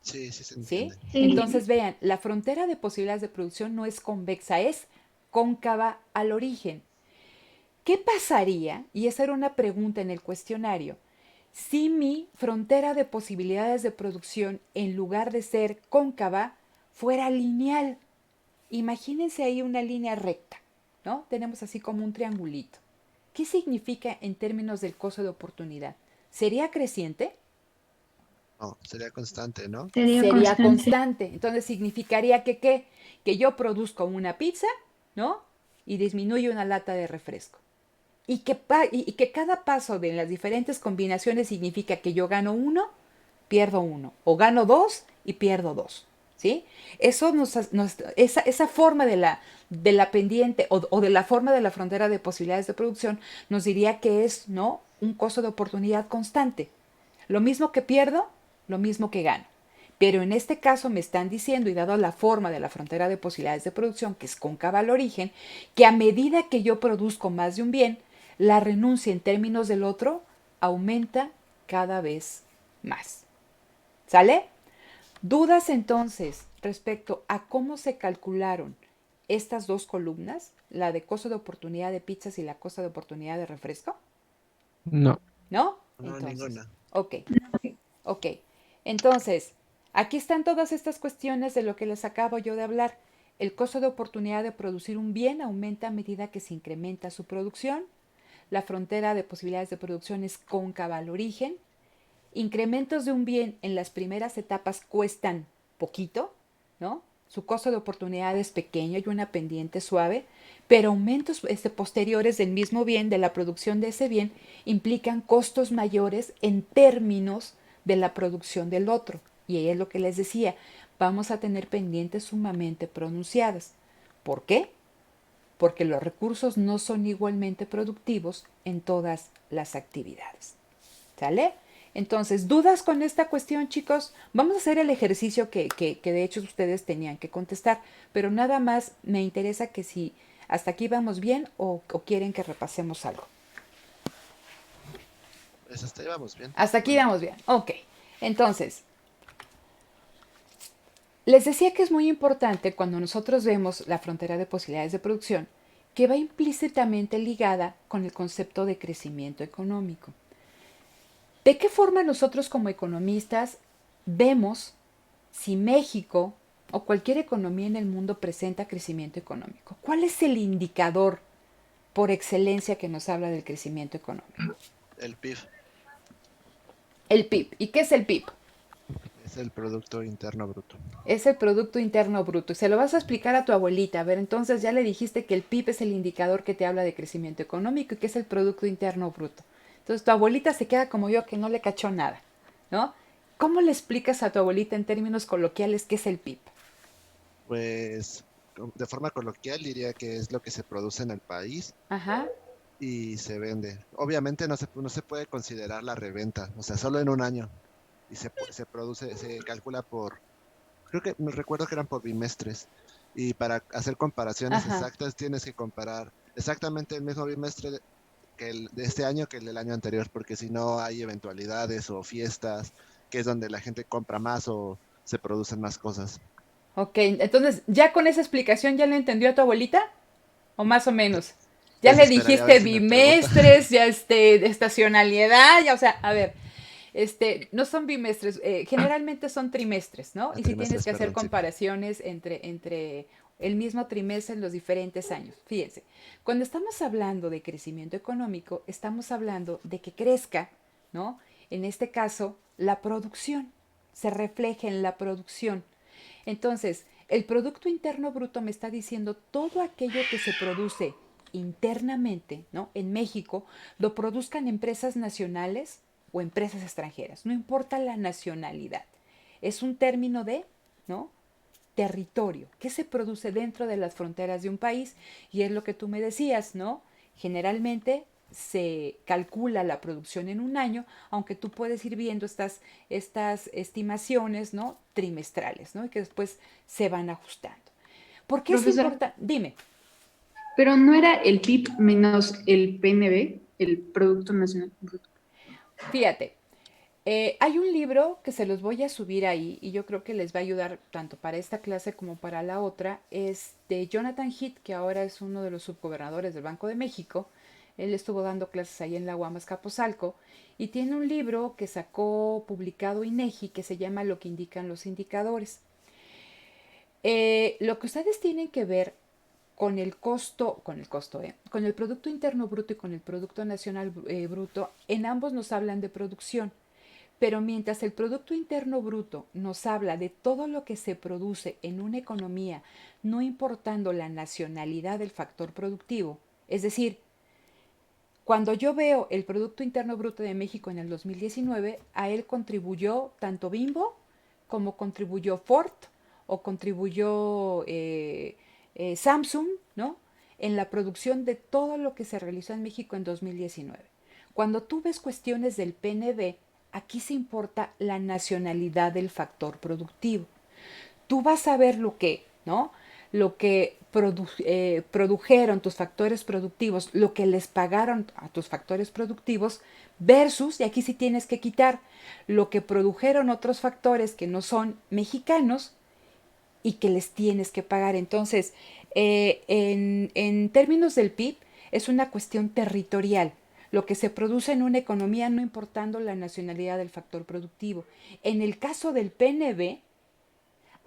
Sí, sí se ¿Sí? entiende. Sí. Entonces vean, la frontera de posibilidades de producción no es convexa, es cóncava al origen. ¿Qué pasaría? Y esa era una pregunta en el cuestionario. Si mi frontera de posibilidades de producción, en lugar de ser cóncava, fuera lineal. Imagínense ahí una línea recta, ¿no? Tenemos así como un triangulito. ¿Qué significa en términos del costo de oportunidad? ¿Sería creciente? No, sería constante, ¿no? Sería constante. Entonces significaría que ¿qué? Que yo produzco una pizza, ¿no? Y disminuyo una lata de refresco. Y que cada paso de las diferentes combinaciones significa que yo gano 1, pierdo 1. O gano 2 y pierdo 2. ¿Sí? Eso esa forma de la pendiente o de la forma de la frontera de posibilidades de producción nos diría que es, ¿no? Un costo de oportunidad constante. Lo mismo que pierdo, lo mismo que gano. Pero en este caso me están diciendo, y dado la forma de la frontera de posibilidades de producción, que es cóncava al origen, que a medida que yo produzco más de un bien, la renuncia en términos del otro aumenta cada vez más. ¿Sale? ¿Dudas entonces respecto a cómo se calcularon estas dos columnas, la de costo de oportunidad de pizzas y la costo de oportunidad de refresco? No. ¿No? No, Entonces, ninguna. ok. Ok, entonces, aquí están todas estas cuestiones de lo que les acabo yo de hablar. El costo de oportunidad de producir un bien aumenta a medida que se incrementa su producción. La frontera de posibilidades de producción es cóncava al origen. Incrementos de un bien en las primeras etapas cuestan poquito, ¿no? Su costo de oportunidad es pequeño y una pendiente suave, pero aumentos posteriores del mismo bien, de la producción de ese bien, implican costos mayores en términos de la producción del otro. Y ahí es lo que les decía, vamos a tener pendientes sumamente pronunciadas. ¿Por qué? Porque los recursos no son igualmente productivos en todas las actividades. ¿Sale? Entonces, ¿dudas con esta cuestión, chicos? Vamos a hacer el ejercicio que de hecho ustedes tenían que contestar, pero nada más me interesa que si hasta aquí vamos bien o quieren que repasemos algo. Pues hasta ahí vamos bien. Hasta aquí vamos bien. Ok. Entonces, les decía que es muy importante cuando nosotros vemos la frontera de posibilidades de producción, que va implícitamente ligada con el concepto de crecimiento económico. ¿De qué forma nosotros como economistas vemos si México o cualquier economía en el mundo presenta crecimiento económico? ¿Cuál es el indicador por excelencia que nos habla del crecimiento económico? El PIB El PIB. ¿Y qué es el PIB? Es el Producto Interno Bruto. Es el Producto Interno Bruto. Y se lo vas a explicar a tu abuelita. A ver, entonces ya le dijiste que el PIB es el indicador que te habla de crecimiento económico y que es el Producto Interno Bruto. Entonces tu abuelita se queda como yo que no le cachó nada, ¿no? ¿Cómo le explicas a tu abuelita en términos coloquiales qué es el PIB? Pues de forma coloquial diría que es lo que se produce en el país Ajá, y se vende. Obviamente no se puede considerar la reventa, o sea, solo en un año. Y se produce, se calcula por, creo que me recuerdo que eran por bimestres. Y para hacer comparaciones ajá. exactas tienes que comparar exactamente el mismo bimestre que el de este año que el del año anterior, porque si no hay eventualidades o fiestas, que es donde la gente compra más o se producen más cosas. Ok, entonces, ¿ya con esa explicación ya le entendió a tu abuelita? ¿O más o menos? Ya Eso le esperaría a ver dijiste si me pregunta. bimestres, ya estacionalidad, ya, o sea, a ver, no son bimestres, generalmente son trimestres, ¿no? A Y si tienes trimestres, que hacer perdón, sí. comparaciones entre el mismo trimestre en los diferentes años. Fíjense, cuando estamos hablando de crecimiento económico, estamos hablando de que crezca, ¿no? En este caso, la producción, se refleja en la producción. Entonces, el Producto Interno Bruto me está diciendo todo aquello que se produce internamente, ¿no? En México, lo produzcan empresas nacionales o empresas extranjeras, no importa la nacionalidad. Es un término de, ¿no? Territorio, que se produce dentro de las fronteras de un país y es lo que tú me decías, ¿no? Generalmente se calcula la producción en un año, aunque tú puedes ir viendo estas estimaciones, ¿no? Trimestrales, ¿no? Y que después se van ajustando. ¿Por qué es Profesora, importante? Dime. pero ¿no era el PIB menos el PNB, el Producto Nacional Bruto? Fíjate, hay un libro que se los voy a subir ahí y yo creo que les va a ayudar tanto para esta clase como para la otra. Es de Jonathan Heath, que ahora es uno de los subgobernadores del Banco de México. Él estuvo dando clases ahí en la UAM Capozalco y tiene un libro que sacó publicado INEGI que se llama Lo que indican los indicadores. Lo que ustedes tienen que ver con el Producto Interno Bruto y con el Producto Nacional Bruto, en ambos nos hablan de producción. Pero mientras el Producto Interno Bruto nos habla de todo lo que se produce en una economía, no importando la nacionalidad del factor productivo, es decir, cuando yo veo el Producto Interno Bruto de México en el 2019, a él contribuyó tanto Bimbo como contribuyó Ford o contribuyó Samsung, ¿no? En la producción de todo lo que se realizó en México en 2019. Cuando tú ves cuestiones del PNB, aquí se importa la nacionalidad del factor productivo. Tú vas a ver lo que, ¿no? Lo que produjeron tus factores productivos, lo que les pagaron a tus factores productivos, versus, y aquí sí tienes que quitar, lo que produjeron otros factores que no son mexicanos y que les tienes que pagar. Entonces, en términos del PIB, es una cuestión territorial. Lo que se produce en una economía no importando la nacionalidad del factor productivo. En el caso del PNB,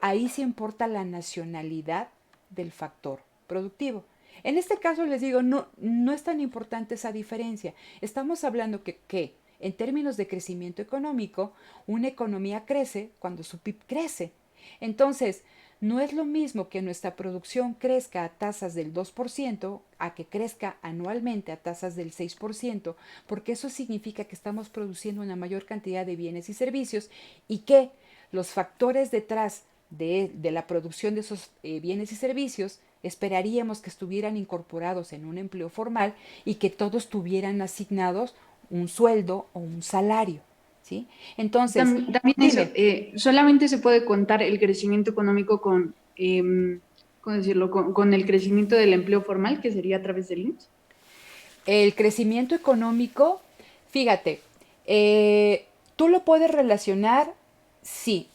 ahí sí importa la nacionalidad del factor productivo. En este caso les digo, no es tan importante esa diferencia. Estamos hablando que en términos de crecimiento económico, una economía crece cuando su PIB crece. Entonces, no es lo mismo que nuestra producción crezca a tasas del 2% a que crezca anualmente a tasas del 6%, porque eso significa que estamos produciendo una mayor cantidad de bienes y servicios y que los factores detrás de la producción de esos bienes y servicios esperaríamos que estuvieran incorporados en un empleo formal y que todos tuvieran asignados un sueldo o un salario. ¿Sí? Entonces, También eso, dime, solamente se puede contar el crecimiento económico con, ¿cómo decirlo? Con el crecimiento del empleo formal, que sería a través del IMSS. el crecimiento económico, fíjate, tú lo puedes relacionar, sí.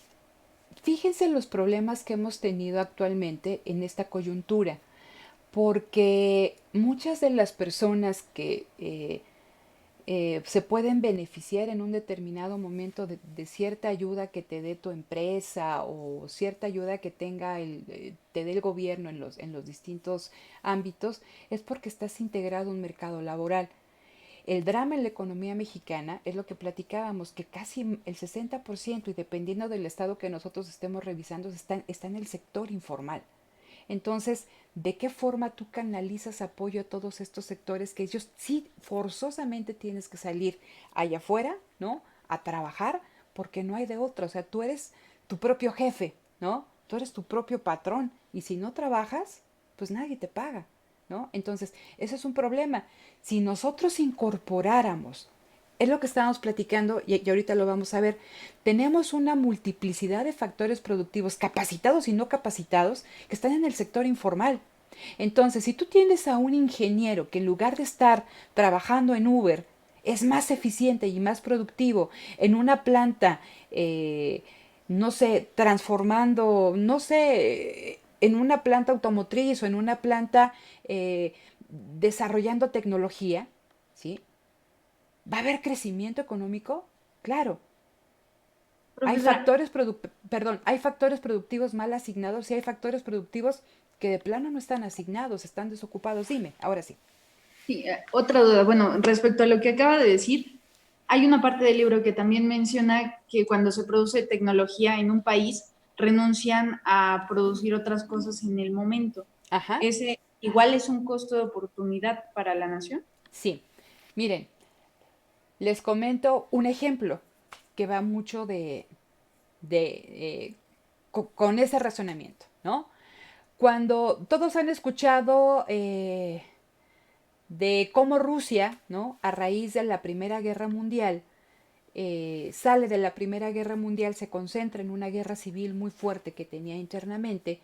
Fíjense los problemas que hemos tenido actualmente en esta coyuntura, porque muchas de las personas que se pueden beneficiar en un determinado momento de cierta ayuda que te dé tu empresa o cierta ayuda que te dé el gobierno en los distintos ámbitos, es porque estás integrado a un mercado laboral. El drama en la economía mexicana es lo que platicábamos, que casi el 60%, y dependiendo del estado que nosotros estemos revisando, está en el sector informal. Entonces, ¿de qué forma tú canalizas apoyo a todos estos sectores que ellos sí forzosamente tienes que salir allá afuera, ¿no? A trabajar, porque no hay de otra. O sea, tú eres tu propio jefe, ¿no? Tú eres tu propio patrón. Y si no trabajas, pues nadie te paga, ¿no? Entonces, ese es un problema. Si nosotros incorporáramos, es lo que estábamos platicando y ahorita lo vamos a ver, tenemos una multiplicidad de factores productivos capacitados y no capacitados que están en el sector informal. Entonces, si tú tienes a un ingeniero que en lugar de estar trabajando en Uber, es más eficiente y más productivo en una planta, no sé, transformando, no sé, en una planta automotriz o en una planta desarrollando tecnología, ¿sí? ¿Va a haber crecimiento económico? Claro. Profesora, Hay factores productivos mal asignados y hay factores productivos que de plano no están asignados, están desocupados. Dime, ahora sí. Sí, otra duda. Bueno, respecto a lo que acaba de decir, hay una parte del libro que también menciona que cuando se produce tecnología en un país, renuncian a producir otras cosas en el momento. Ajá, ¿Ese igual es un costo de oportunidad para la nación? sí. Miren, les comento un ejemplo que va mucho de con ese razonamiento, ¿no? Cuando todos han escuchado de cómo Rusia, ¿no? A raíz de la Primera Guerra Mundial, sale de la Primera Guerra Mundial, se concentra en una guerra civil muy fuerte que tenía internamente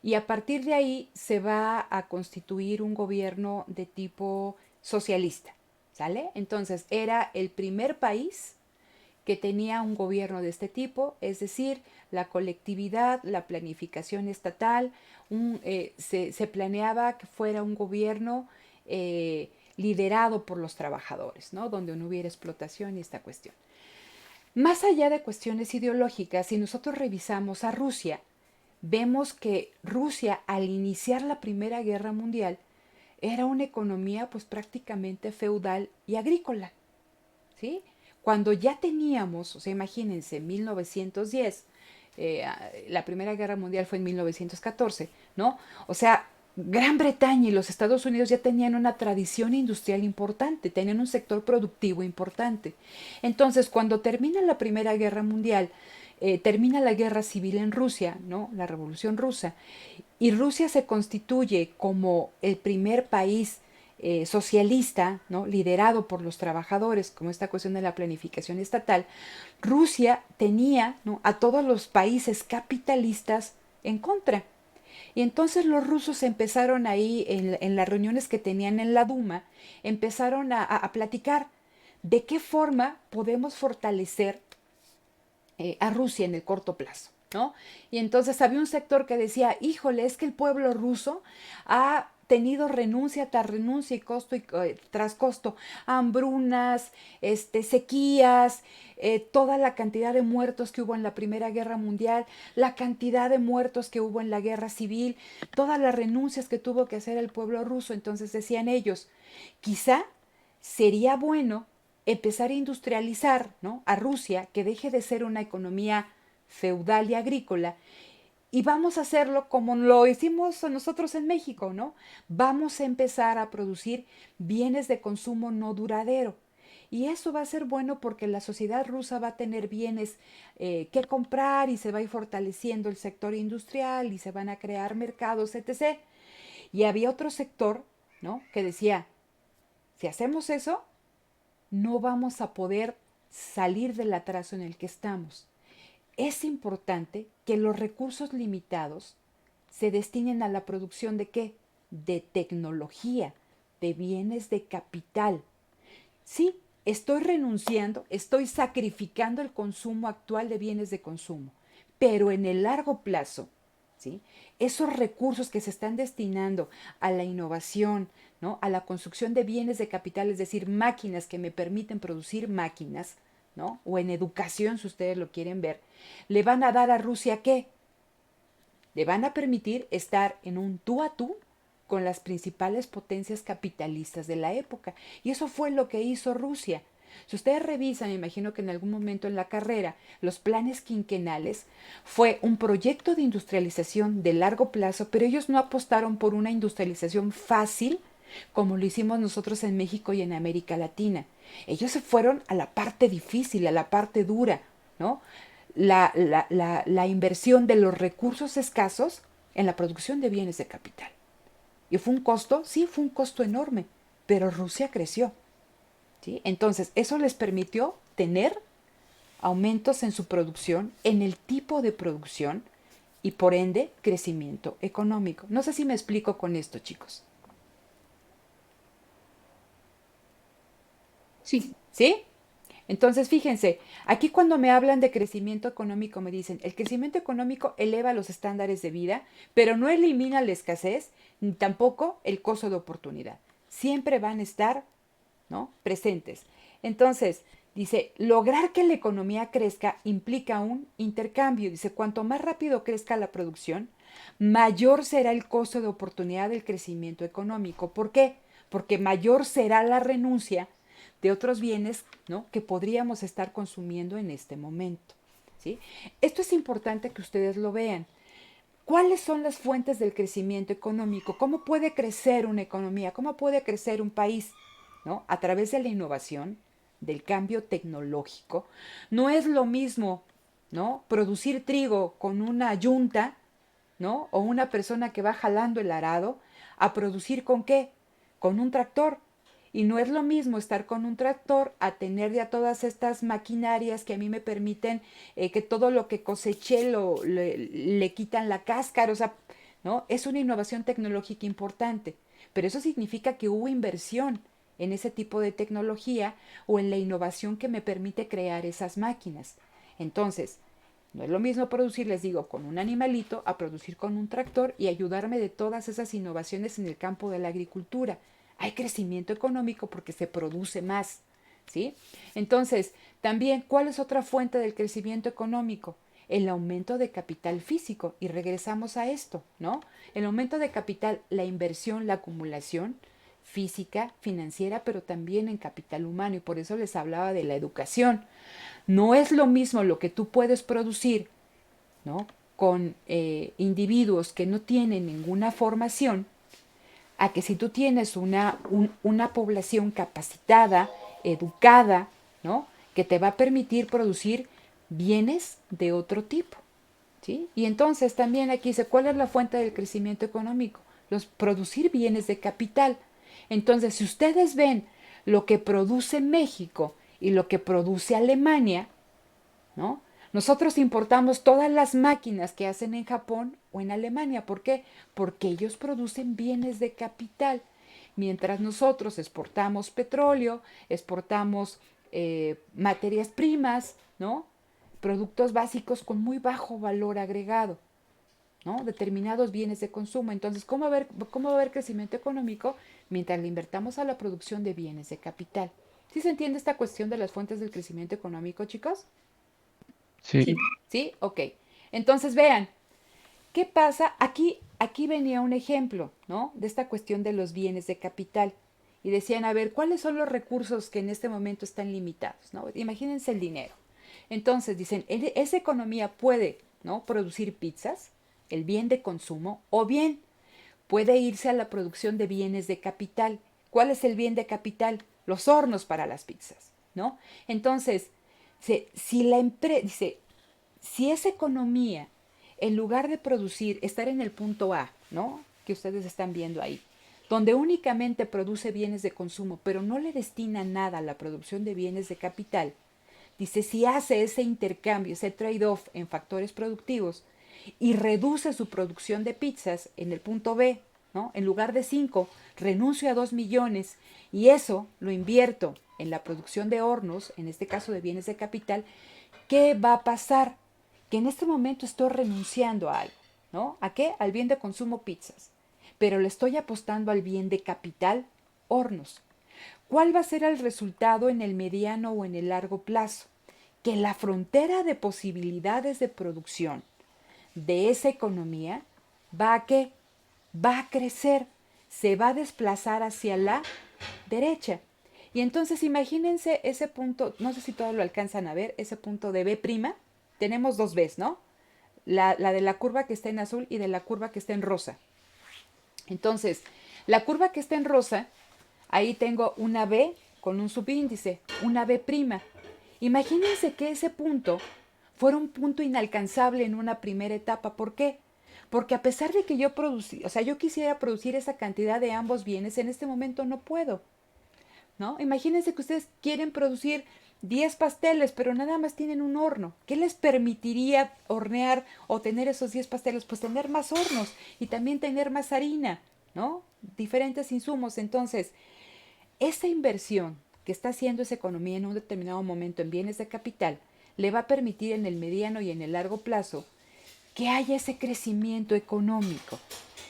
y a partir de ahí se va a constituir un gobierno de tipo socialista, ¿sale? Entonces era el primer país que tenía un gobierno de este tipo, es decir, la colectividad, la planificación estatal, se planeaba que fuera un gobierno liderado por los trabajadores, ¿no? Donde no hubiera explotación y esta cuestión. Más allá de cuestiones ideológicas, si nosotros revisamos a Rusia, vemos que Rusia al iniciar la Primera Guerra Mundial era una economía pues prácticamente feudal y agrícola, ¿sí? Cuando ya teníamos, o sea, imagínense, 1910, la Primera Guerra Mundial fue en 1914, ¿no? O sea, Gran Bretaña y los Estados Unidos ya tenían una tradición industrial importante, tenían un sector productivo importante. Entonces, cuando termina la Primera Guerra Mundial, termina la guerra civil en Rusia, ¿no? La Revolución Rusa, y Rusia se constituye como el primer país socialista, ¿no? Liderado por los trabajadores, como esta cuestión de la planificación estatal. Rusia tenía, ¿no? A todos los países capitalistas en contra. Y entonces los rusos empezaron ahí, en las reuniones que tenían en la Duma, empezaron a platicar de qué forma podemos fortalecer a Rusia en el corto plazo, ¿no? Y entonces había un sector que decía, híjole, es que el pueblo ruso ha tenido renuncia tras renuncia y costo tras costo, hambrunas, sequías, toda la cantidad de muertos que hubo en la Primera Guerra Mundial, la cantidad de muertos que hubo en la Guerra Civil, todas las renuncias que tuvo que hacer el pueblo ruso. Entonces decían ellos, quizá sería bueno empezar a industrializar, ¿no? A Rusia, que deje de ser una economía feudal y agrícola, y vamos a hacerlo como lo hicimos nosotros en México, ¿no? Vamos a empezar a producir bienes de consumo no duradero. Y eso va a ser bueno porque la sociedad rusa va a tener bienes que comprar y se va a ir fortaleciendo el sector industrial y se van a crear mercados, etc. Y había otro sector, ¿no? Que decía, si hacemos eso, no vamos a poder salir del atraso en el que estamos. Es importante que los recursos limitados se destinen a la producción de qué? De tecnología, de bienes de capital. Sí, estoy renunciando, estoy sacrificando el consumo actual de bienes de consumo, pero en el largo plazo, ¿sí? Esos recursos que se están destinando a la innovación, ¿no? A la construcción de bienes de capital, es decir, máquinas que me permiten producir máquinas, ¿no? O en educación, si ustedes lo quieren ver, le van a dar a Rusia ¿qué? Le van a permitir estar en un tú a tú con las principales potencias capitalistas de la época. Y eso fue lo que hizo Rusia. Si ustedes revisan, me imagino que en algún momento en la carrera, los planes quinquenales fue un proyecto de industrialización de largo plazo, pero ellos no apostaron por una industrialización fácil como lo hicimos nosotros en México y en América Latina. Ellos se fueron a la parte difícil, a la parte dura, ¿no? La inversión de los recursos escasos en la producción de bienes de capital. ¿Y fue un costo? Sí, fue un costo enorme, pero Rusia creció. ¿Sí? Entonces, eso les permitió tener aumentos en su producción, en el tipo de producción y por ende crecimiento económico. No sé si me explico con esto, chicos. Sí. ¿Sí? Entonces, fíjense, aquí cuando me hablan de crecimiento económico me dicen, el crecimiento económico eleva los estándares de vida, pero no elimina la escasez, ni tampoco el costo de oportunidad. Siempre van a estar, ¿no?, presentes. Entonces, dice, lograr que la economía crezca implica un intercambio. Dice, cuanto más rápido crezca la producción, mayor será el costo de oportunidad del crecimiento económico. ¿Por qué? Porque mayor será la renuncia de otros bienes, ¿no?, que podríamos estar consumiendo en este momento, ¿sí? Esto es importante que ustedes lo vean. ¿Cuáles son las fuentes del crecimiento económico? ¿Cómo puede crecer una economía? ¿Cómo puede crecer un país? ¿No? A través de la innovación, del cambio tecnológico. No es lo mismo, ¿no?, producir trigo con una yunta, ¿no?, o una persona que va jalando el arado, a producir ¿con qué? Con un tractor. Y no es lo mismo estar con un tractor a tener ya todas estas maquinarias que a mí me permiten que todo lo que coseché le quitan la cáscara, o sea, ¿no? Es una innovación tecnológica importante, pero eso significa que hubo inversión en ese tipo de tecnología o en la innovación que me permite crear esas máquinas. Entonces, no es lo mismo producir, les digo, con un animalito a producir con un tractor y ayudarme de todas esas innovaciones en el campo de la agricultura. Hay crecimiento económico porque se produce más, ¿sí? Entonces, también, ¿cuál es otra fuente del crecimiento económico? El aumento de capital físico. Y regresamos a esto, ¿no? El aumento de capital, la inversión, la acumulación física, financiera, pero también en capital humano. Y por eso les hablaba de la educación. No es lo mismo lo que tú puedes producir, ¿no?, con individuos que no tienen ninguna formación, a que si tú tienes una población capacitada, educada, ¿no?, que te va a permitir producir bienes de otro tipo, ¿sí? Y entonces también aquí dice, ¿cuál es la fuente del crecimiento económico? Producir bienes de capital. Entonces, si ustedes ven lo que produce México y lo que produce Alemania, ¿no?, nosotros importamos todas las máquinas que hacen en Japón o en Alemania. ¿Por qué? Porque ellos producen bienes de capital. Mientras nosotros exportamos petróleo, exportamos materias primas, ¿no?, productos básicos con muy bajo valor agregado, ¿no?, determinados bienes de consumo. Entonces, ¿cómo va a haber crecimiento económico mientras le invertamos a la producción de bienes de capital? ¿Sí se entiende esta cuestión de las fuentes del crecimiento económico, chicos? Sí, ¿Sí? Ok. Entonces vean, ¿qué pasa? Aquí venía un ejemplo, ¿no?, de esta cuestión de los bienes de capital. Y decían, a ver, ¿cuáles son los recursos que en este momento están limitados, ¿no? Imagínense el dinero. Entonces dicen, esa economía puede, ¿no?, producir pizzas, el bien de consumo, o bien puede irse a la producción de bienes de capital. ¿Cuál es el bien de capital? Los hornos para las pizzas, ¿no? Entonces, si esa economía, en lugar de producir, estar en el punto A, ¿no?, que ustedes están viendo ahí, donde únicamente produce bienes de consumo, pero no le destina nada a la producción de bienes de capital, dice, si hace ese intercambio, ese trade-off en factores productivos y reduce su producción de pizzas en el punto B, ¿no?, en lugar de 5, renuncio a 2 millones y eso lo invierto en la producción de hornos, en este caso de bienes de capital, ¿qué va a pasar? Que en este momento estoy renunciando a algo, ¿no? ¿A qué? Al bien de consumo pizzas, pero le estoy apostando al bien de capital hornos. ¿Cuál va a ser el resultado en el mediano o en el largo plazo? Que la frontera de posibilidades de producción de esa economía va a crecer. se va a desplazar hacia la derecha. Y entonces imagínense ese punto, no sé si todos lo alcanzan a ver, ese punto de B', tenemos dos B's, ¿no? La de la curva que está en azul y de la curva que está en rosa. Entonces, la curva que está en rosa, ahí tengo una B con un subíndice, una B'. Imagínense que ese punto fuera un punto inalcanzable en una primera etapa. ¿Por qué? Porque a pesar de que yo yo quisiera producir esa cantidad de ambos bienes, en este momento no puedo, ¿no? Imagínense que ustedes quieren producir 10 pasteles, pero nada más tienen un horno. ¿Qué les permitiría hornear o tener esos 10 pasteles? Pues tener más hornos y también tener más harina, ¿no? Diferentes insumos. Entonces, esa inversión que está haciendo esa economía en un determinado momento en bienes de capital le va a permitir en el mediano y en el largo plazo que haya ese crecimiento económico.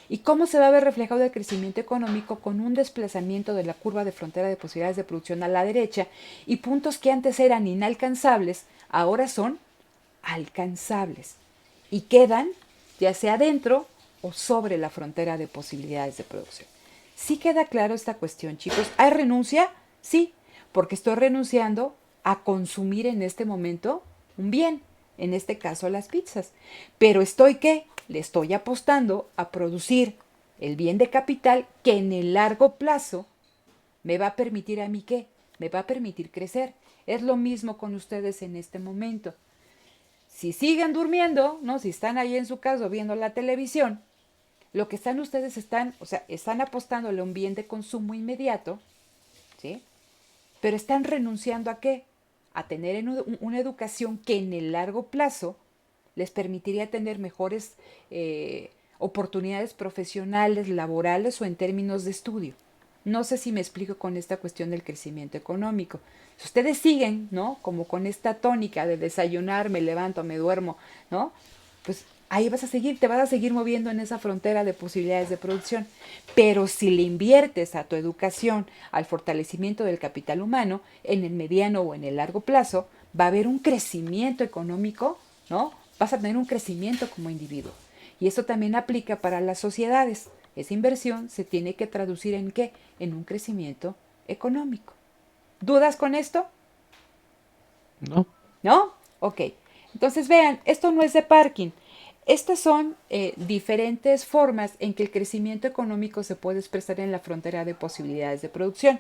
¿Y cómo se va a ver reflejado el crecimiento económico? Con un desplazamiento de la curva de frontera de posibilidades de producción a la derecha y puntos que antes eran inalcanzables, ahora son alcanzables y quedan ya sea dentro o sobre la frontera de posibilidades de producción. ¿Sí queda claro esta cuestión, chicos? ¿Hay renuncia? Sí, porque estoy renunciando a consumir en este momento un bien, en este caso las pizzas. Pero ¿qué? Le estoy apostando a producir el bien de capital que en el largo plazo me va a permitir a mí ¿qué? Me va a permitir crecer. Es lo mismo con ustedes en este momento. Si siguen durmiendo, ¿no? Si están ahí en su casa viendo la televisión, lo que ustedes están apostándole a un bien de consumo inmediato, ¿sí? Pero están renunciando ¿a qué? A tener una educación que en el largo plazo les permitiría tener mejores oportunidades profesionales, laborales o en términos de estudio. No sé si me explico con esta cuestión del crecimiento económico. Si ustedes siguen, ¿no? Como con esta tónica de desayunar, me levanto, me duermo, ¿no? Pues ahí te vas a seguir moviendo en esa frontera de posibilidades de producción. Pero si le inviertes a tu educación, al fortalecimiento del capital humano, en el mediano o en el largo plazo, va a haber un crecimiento económico, ¿no? Vas a tener un crecimiento como individuo. Y eso también aplica para las sociedades. Esa inversión se tiene que traducir ¿en qué? En un crecimiento económico. ¿Dudas con esto? No. ¿No? Ok. Entonces vean, esto no es de parking. Estas son diferentes formas en que el crecimiento económico se puede expresar en la frontera de posibilidades de producción.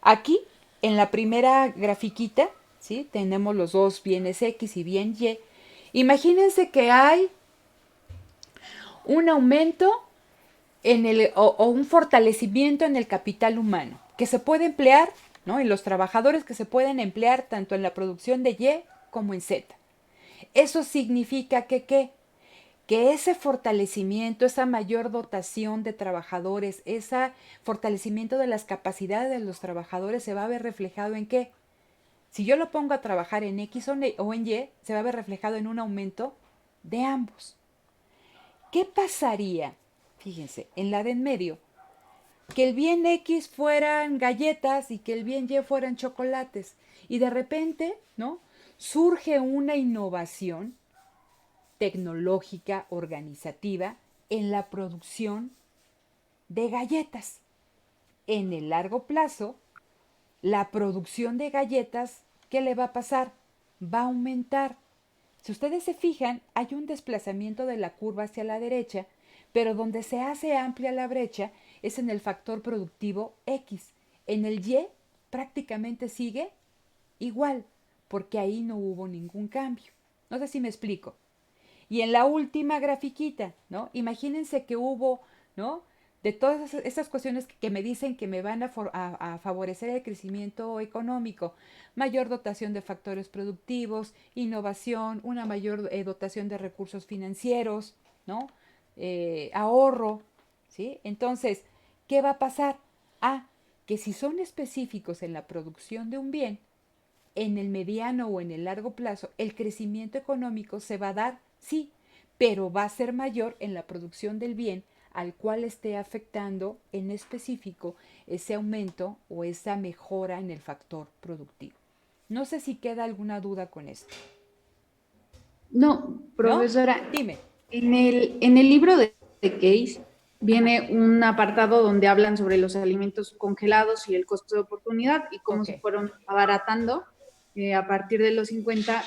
Aquí, en la primera grafiquita, ¿sí? Tenemos los dos bienes X y bien Y. Imagínense que hay un aumento o un fortalecimiento en el capital humano que se puede emplear, ¿no? En los trabajadores que se pueden emplear tanto en la producción de Y como en Z. Eso significa que ese fortalecimiento, esa mayor dotación de trabajadores, ese fortalecimiento de las capacidades de los trabajadores se va a ver reflejado ¿en qué? Si yo lo pongo a trabajar en X o en Y, se va a ver reflejado en un aumento de ambos. ¿Qué pasaría? Fíjense, en la de en medio, que el bien X fueran galletas y que el bien Y fueran chocolates. Y de repente, ¿no? Surge una innovación tecnológica, organizativa, en la producción de galletas. En el largo plazo, la producción de galletas, ¿qué le va a pasar? Va a aumentar. Si ustedes se fijan, hay un desplazamiento de la curva hacia la derecha, pero donde se hace amplia la brecha es en el factor productivo X. En el Y prácticamente sigue igual, porque ahí no hubo ningún cambio. No sé si me explico. Y en la última grafiquita, ¿no? Imagínense que hubo, ¿no? De todas esas cuestiones que me dicen que me van a favorecer el crecimiento económico, mayor dotación de factores productivos, innovación, una mayor dotación de recursos financieros, ¿no? Ahorro, ¿sí? Entonces, ¿qué va a pasar? Que si son específicos en la producción de un bien, en el mediano o en el largo plazo, el crecimiento económico se va a dar, sí, pero va a ser mayor en la producción del bien al cual esté afectando en específico ese aumento o esa mejora en el factor productivo. No sé si queda alguna duda con esto. No, profesora. ¿No? Dime. En el libro de Case viene un apartado donde hablan sobre los alimentos congelados y el costo de oportunidad y cómo se fueron abaratando a partir de los 50,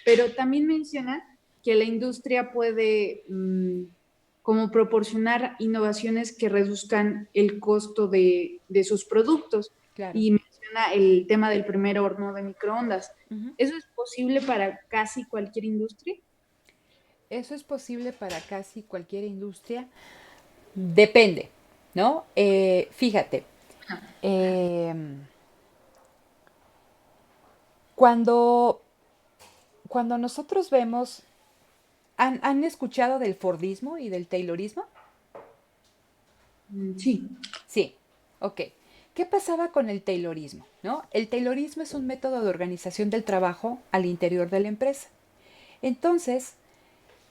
pero también menciona que la industria puede como proporcionar innovaciones que reduzcan el costo de sus productos. Claro. Y menciona el tema del primer horno de microondas. Ujú. ¿Eso es posible para casi cualquier industria? Eso es posible para casi cualquier industria. Depende, ¿no? Fíjate, cuando nosotros vemos, ¿han escuchado del Fordismo y del Taylorismo? Sí. Sí, ok. ¿Qué pasaba con el Taylorismo? ¿No? El Taylorismo es un método de organización del trabajo al interior de la empresa. Entonces,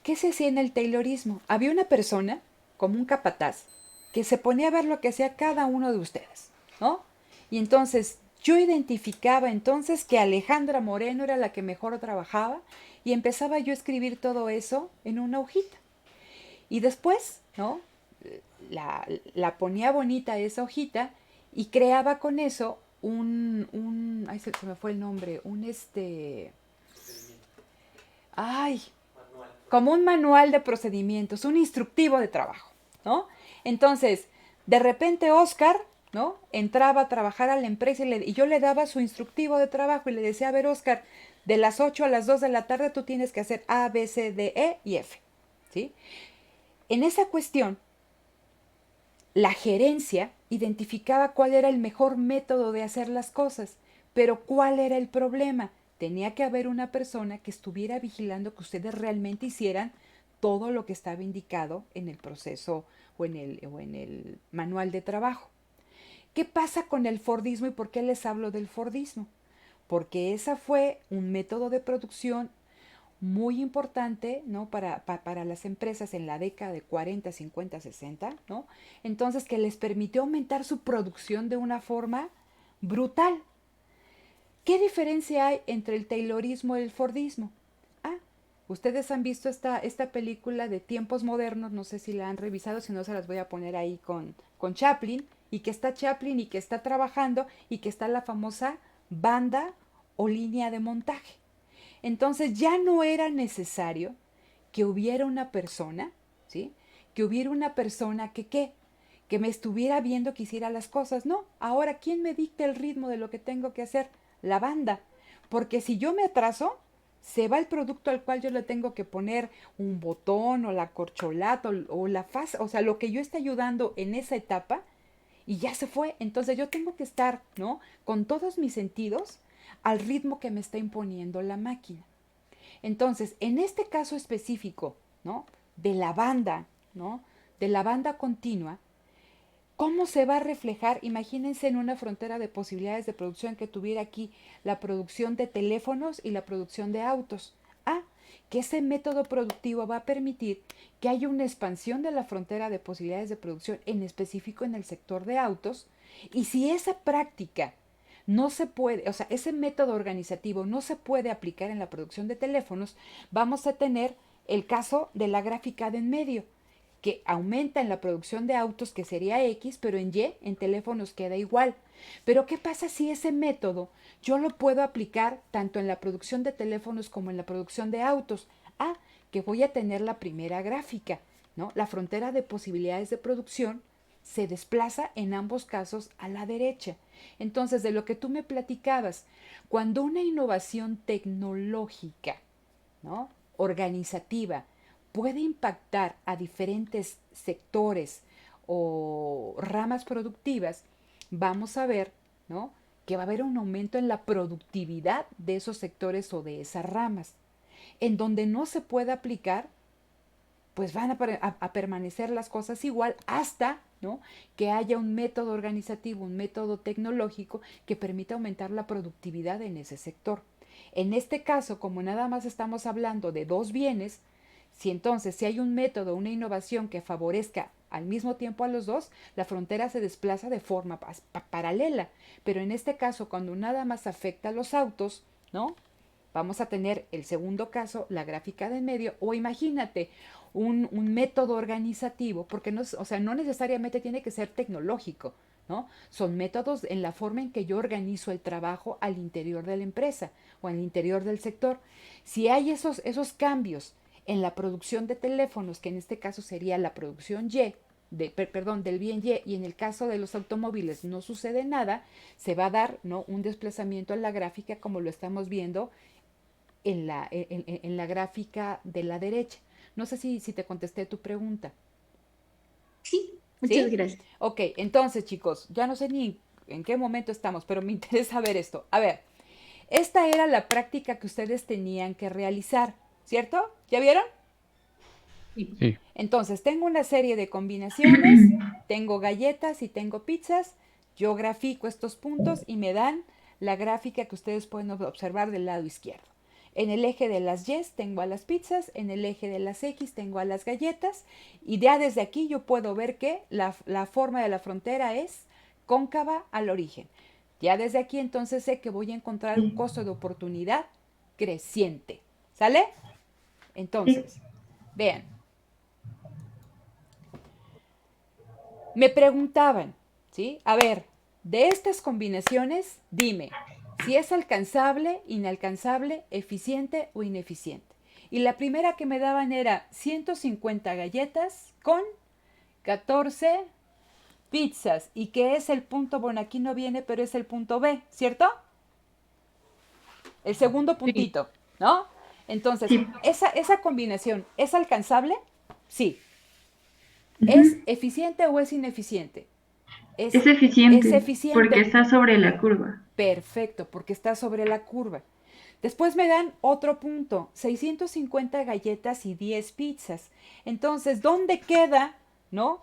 ¿qué se hacía en el Taylorismo? Había una persona, como un capataz, que se ponía a ver lo que hacía cada uno de ustedes, ¿no? Y entonces yo identificaba entonces que Alejandra Moreno era la que mejor trabajaba y empezaba yo a escribir todo eso en una hojita. Y después, ¿no? La ponía bonita esa hojita y creaba con eso ay, se me fue el nombre, ay, como un manual de procedimientos, un instructivo de trabajo, ¿no? Entonces, de repente Oscar, ¿no? Entraba a trabajar a la empresa y yo le daba su instructivo de trabajo y le decía, a ver, Oscar, de las 8 a las 2 de la tarde tú tienes que hacer A, B, C, D, E y F, ¿sí? En esa cuestión, la gerencia identificaba cuál era el mejor método de hacer las cosas, pero ¿cuál era el problema? Tenía que haber una persona que estuviera vigilando que ustedes realmente hicieran todo lo que estaba indicado en el proceso o en el manual de trabajo. ¿Qué pasa con el Fordismo y por qué les hablo del Fordismo? Porque ese fue un método de producción muy importante, ¿no? Para las empresas en la década de 40, 50, 60, ¿no? Entonces, que les permitió aumentar su producción de una forma brutal. ¿Qué diferencia hay entre el Taylorismo y el Fordismo? Ah, ustedes han visto esta película de tiempos modernos, no sé si la han revisado, si no se las voy a poner ahí con Chaplin, y que está Chaplin y que está trabajando y que está la famosa banda o línea de montaje. Entonces ya no era necesario que hubiera una persona, ¿sí? Que hubiera una persona que me estuviera viendo que hiciera las cosas. No, ahora, ¿quién me dicta el ritmo de lo que tengo que hacer? La banda. Porque si yo me atraso, se va el producto al cual yo le tengo que poner un botón o la corcholata o la faz, o sea, lo que yo esté ayudando en esa etapa y ya se fue. Entonces yo tengo que estar, ¿no? Con todos mis sentidos al ritmo que me está imponiendo la máquina. Entonces, en este caso específico, ¿no? De la banda, ¿no? De la banda continua, ¿cómo se va a reflejar? Imagínense en una frontera de posibilidades de producción que tuviera aquí la producción de teléfonos y la producción de autos. Ah, que ese método productivo va a permitir que haya una expansión de la frontera de posibilidades de producción, en específico en el sector de autos, y si esa práctica no se puede, o sea, ese método organizativo no se puede aplicar en la producción de teléfonos, vamos a tener el caso de la gráfica de en medio, que aumenta en la producción de autos, que sería X, pero en Y, en teléfonos queda igual. Pero ¿qué pasa si ese método yo lo puedo aplicar tanto en la producción de teléfonos como en la producción de autos? Ah, que voy a tener la primera gráfica, ¿no? La frontera de posibilidades de producción se desplaza en ambos casos a la derecha. Entonces, de lo que tú me platicabas, cuando una innovación tecnológica, ¿no? Organizativa, puede impactar a diferentes sectores o ramas productivas, vamos a ver, ¿no? Que va a haber un aumento en la productividad de esos sectores o de esas ramas. En donde no se puede aplicar, pues van a permanecer las cosas igual hasta, ¿no? Que haya un método organizativo, un método tecnológico que permita aumentar la productividad en ese sector. En este caso, como nada más estamos hablando de dos bienes, si hay un método, una innovación que favorezca al mismo tiempo a los dos, la frontera se desplaza de forma paralela. Pero en este caso, cuando nada más afecta a los autos, ¿no? Vamos a tener el segundo caso, la gráfica de en medio, o imagínate, un método organizativo, porque no, o sea, no necesariamente tiene que ser tecnológico, ¿no? Son métodos en la forma en que yo organizo el trabajo al interior de la empresa o al interior del sector. Si hay esos cambios en la producción de teléfonos, que en este caso sería la producción Y, del bien Y en el caso de los automóviles no sucede nada, se va a dar, ¿no?, un desplazamiento en la gráfica como lo estamos viendo en la gráfica de la derecha. No sé si te contesté tu pregunta. Sí, muchas ¿Sí? gracias. Ok, entonces chicos, ya no sé ni en qué momento estamos, pero me interesa ver esto. A ver, esta era la práctica que ustedes tenían que realizar, ¿cierto? ¿Ya vieron? Sí. Entonces, tengo una serie de combinaciones, tengo galletas y tengo pizzas, yo grafico estos puntos y me dan la gráfica que ustedes pueden observar del lado izquierdo. En el eje de las Y tengo a las pizzas, en el eje de las X tengo a las galletas y ya desde aquí yo puedo ver que la forma de la frontera es cóncava al origen. Ya desde aquí entonces sé que voy a encontrar un costo de oportunidad creciente. ¿Sale? Entonces, vean. Me preguntaban, ¿sí? A ver, de estas combinaciones, dime si es alcanzable, inalcanzable, eficiente o ineficiente. Y la primera que me daban era 150 galletas con 14 pizzas. ¿Y qué es el punto? Bueno, aquí no viene, pero es el punto B, ¿cierto? El segundo puntito, ¿no? Entonces, Sí. esa combinación, ¿es alcanzable? Sí. ¿Es eficiente o es ineficiente? Es eficiente, Es eficiente. porque está sobre la curva. Perfecto, porque está sobre la curva. Después me dan otro punto, 650 galletas y 10 pizzas. Entonces, ¿dónde queda, no,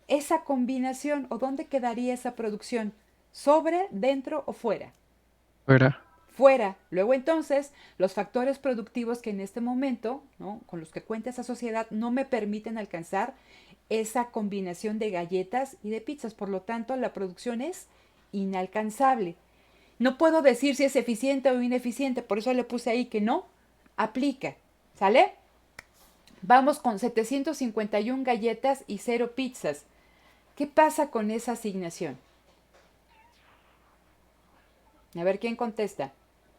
esa combinación o dónde quedaría esa producción? ¿Sobre, dentro o fuera? Fuera. Fuera. Luego entonces, los factores productivos que en este momento, ¿no?, con los que cuenta esa sociedad, no me permiten alcanzar esa combinación de galletas y de pizzas. Por lo tanto, la producción es inalcanzable. No puedo decir si es eficiente o ineficiente, por eso le puse ahí que no aplica. ¿Sale? Vamos con 751 galletas y 0 pizzas. ¿Qué pasa con esa asignación? A ver quién contesta.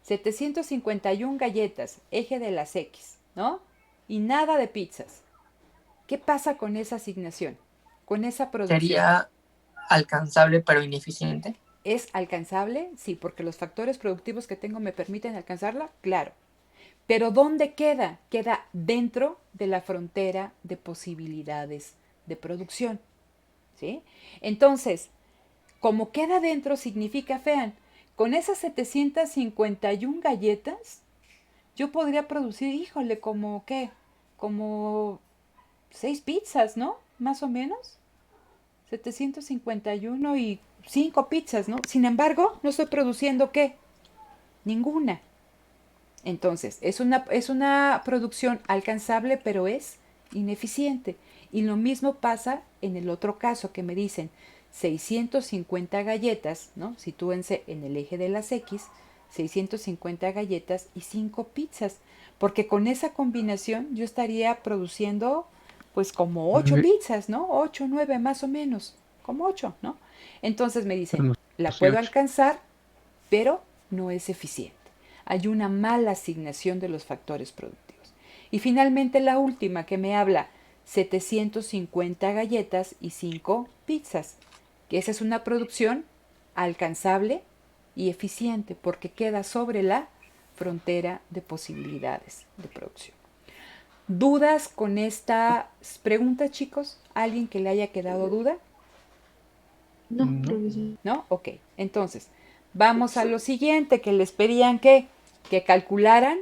751 galletas, eje de las X, ¿no? Y nada de pizzas. ¿Qué pasa con esa asignación? Con esa producción. ¿Sería alcanzable pero ineficiente? ¿Es alcanzable? Sí, porque los factores productivos que tengo me permiten alcanzarla, claro. Pero ¿dónde queda? Queda dentro de la frontera de posibilidades de producción. ¿Sí? Entonces, como queda dentro significa, vean, con esas 751 galletas, yo podría producir, híjole, como, ¿qué? Como 6 pizzas, ¿no? Más o menos. 751 y 5 pizzas, ¿no? Sin embargo, no estoy produciendo, ¿qué? Ninguna. Entonces, es una producción alcanzable, pero es ineficiente. Y lo mismo pasa en el otro caso que me dicen 650 galletas, ¿no? Sitúense en el eje de las X, 650 galletas y 5 pizzas. Porque con esa combinación yo estaría produciendo pues como 8 pizzas, ¿no? 8, 9 más o menos, como 8, ¿no? Entonces me dicen, la puedo alcanzar, pero no es eficiente. Hay una mala asignación de los factores productivos. Y finalmente la última que me habla, 750 galletas y 5 pizzas, que esa es una producción alcanzable y eficiente porque queda sobre la frontera de posibilidades de producción. ¿Dudas con estas preguntas, chicos? ¿Alguien que le haya quedado duda? No, profesor. ¿No? Ok. Entonces, vamos a lo siguiente, que les pedían que calcularan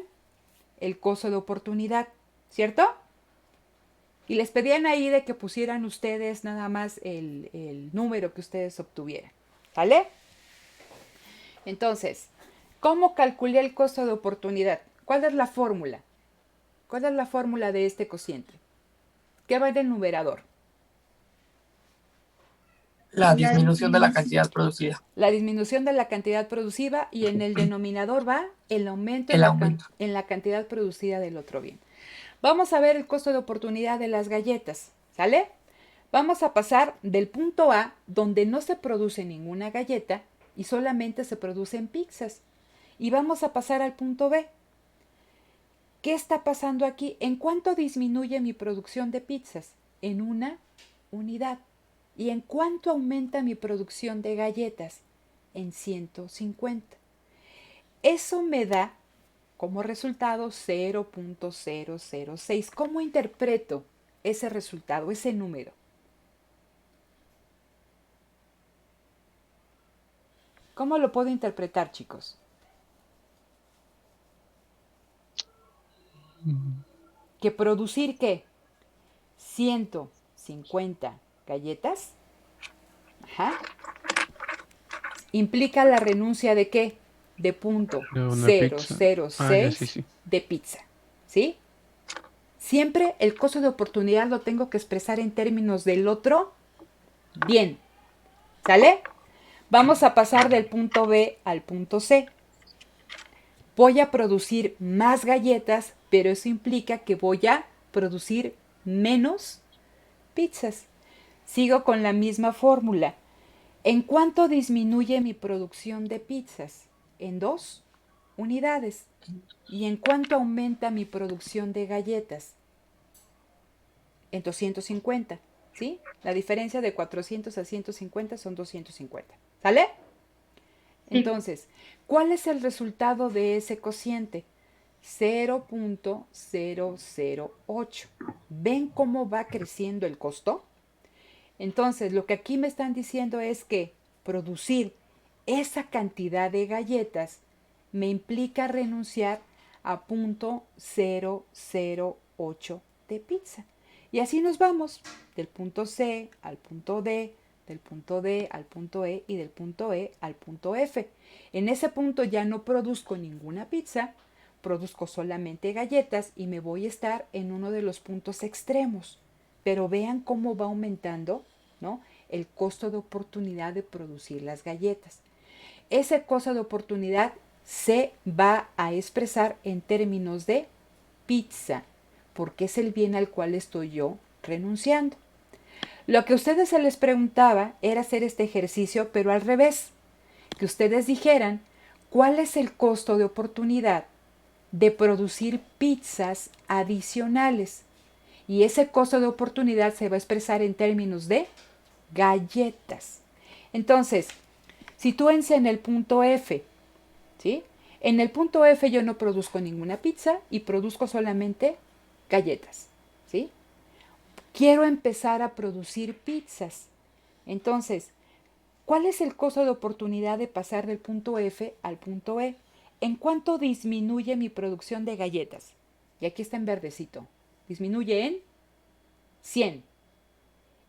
el costo de oportunidad, ¿cierto? Y les pedían ahí de que pusieran ustedes nada más el número que ustedes obtuvieran, ¿vale? Entonces, ¿cómo calculé el costo de oportunidad? ¿Cuál es la fórmula? ¿Cuál es la fórmula de este cociente? ¿Qué va en el numerador? La disminución de la cantidad producida. La disminución de la cantidad producida y en el denominador va el aumento, en la cantidad producida del otro bien. Vamos a ver el costo de oportunidad de las galletas, ¿sale? Vamos a pasar del punto A, donde no se produce ninguna galleta y solamente se producen pizzas. Y vamos a pasar al punto B. ¿Qué está pasando aquí? ¿En cuánto disminuye mi producción de pizzas? En 1 unidad. ¿Y en cuánto aumenta mi producción de galletas? En 150. Eso me da como resultado 0.006. ¿Cómo interpreto ese resultado, ese número? ¿Cómo lo puedo interpretar, chicos? ¿Que producir qué? 150 galletas. Ajá. ¿Implica la renuncia de qué? De punto De una pizza. 006 sí. de pizza. ¿Sí? Siempre el costo de oportunidad lo tengo que expresar en términos del otro bien. ¿Sale? Vamos a pasar del punto B al punto C. Voy a producir más galletas, pero eso implica que voy a producir menos pizzas. Sigo con la misma fórmula. ¿En cuánto disminuye mi producción de pizzas? En 2 unidades. ¿Y en cuánto aumenta mi producción de galletas? En 250. ¿Sí? La diferencia de 400 a 150 son 250. ¿Sale? Sí. Entonces, ¿cuál es el resultado de ese cociente? 0.008. ¿Ven cómo va creciendo el costo? Entonces, lo que aquí me están diciendo es que producir esa cantidad de galletas me implica renunciar a 0.008 de pizza. Y así nos vamos del punto C al punto D, del punto D al punto E y del punto E al punto F. En ese punto ya no produzco ninguna pizza, produzco solamente galletas y me voy a estar en uno de los puntos extremos. Pero vean cómo va aumentando, ¿no?, el costo de oportunidad de producir las galletas. Ese costo de oportunidad se va a expresar en términos de pizza, porque es el bien al cual estoy yo renunciando. Lo que a ustedes se les preguntaba era hacer este ejercicio, pero al revés, que ustedes dijeran cuál es el costo de oportunidad de producir pizzas adicionales. Y ese costo de oportunidad se va a expresar en términos de galletas. Entonces, sitúense en el punto F, ¿sí? En el punto F yo no produzco ninguna pizza y produzco solamente galletas, ¿sí? Quiero empezar a producir pizzas. Entonces, ¿cuál es el costo de oportunidad de pasar del punto F al punto E? ¿En cuánto disminuye mi producción de galletas? Y aquí está en verdecito. Disminuye en 100.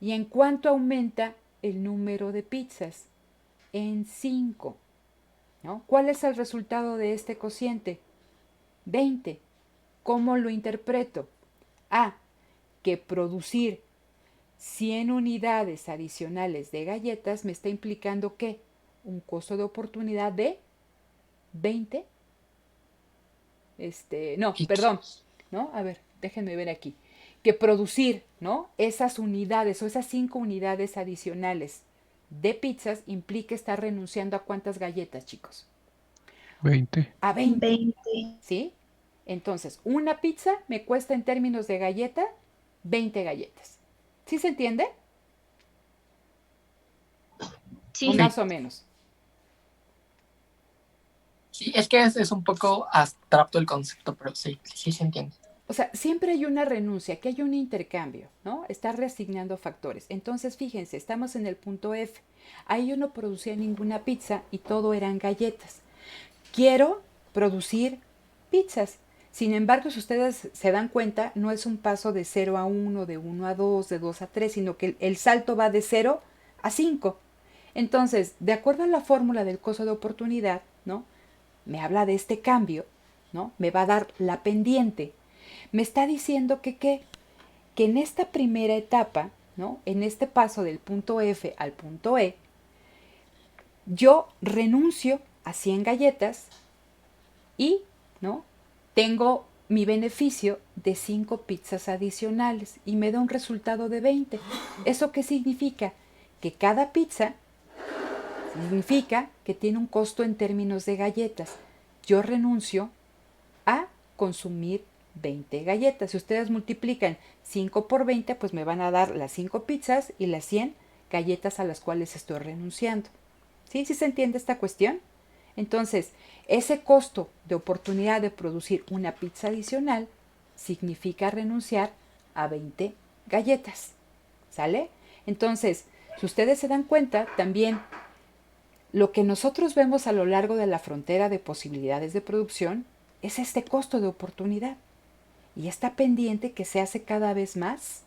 ¿Y en cuánto aumenta el número de pizzas? En 5. ¿No? ¿Cuál es el resultado de este cociente? 20. ¿Cómo lo interpreto? A, que producir 100 unidades adicionales de galletas me está implicando ¿qué? Un costo de oportunidad de 20. ¿No? A ver, déjenme ver aquí. Que producir, ¿no?, esas unidades o esas 5 unidades adicionales de pizzas implica estar renunciando a ¿cuántas galletas, chicos? 20. A 20. 20. ¿Sí? Entonces, una pizza me cuesta en términos de galleta 20 galletas. ¿Sí se entiende? Sí. O más o menos. Sí, es que es un poco abstracto el concepto, pero sí se entiende. O sea, siempre hay una renuncia, que hay un intercambio, ¿no? Está reasignando factores. Entonces, fíjense, estamos en el punto F. Ahí yo no producía ninguna pizza y todo eran galletas. Quiero producir pizzas. Sin embargo, si ustedes se dan cuenta, no es un paso de 0 a 1, de 1 a 2, de 2 a 3, sino que el salto va de 0 a 5. Entonces, de acuerdo a la fórmula del costo de oportunidad, ¿no?, me habla de este cambio, ¿no? Me va a dar la pendiente. Me está diciendo que en esta primera etapa, ¿no?, en este paso del punto F al punto E, yo renuncio a 100 galletas y, ¿no?, tengo mi beneficio de 5 pizzas adicionales y me da un resultado de 20. ¿Eso qué significa? Que cada pizza significa que tiene un costo en términos de galletas. Yo renuncio a consumir 20 galletas. Si ustedes multiplican 5 por 20, pues me van a dar las 5 pizzas y las 100 galletas a las cuales estoy renunciando. ¿Sí? ¿Sí se entiende esta cuestión? Entonces, ese costo de oportunidad de producir una pizza adicional significa renunciar a 20 galletas. ¿Sale? Entonces, si ustedes se dan cuenta, también lo que nosotros vemos a lo largo de la frontera de posibilidades de producción es este costo de oportunidad. Y esta pendiente que se hace cada vez más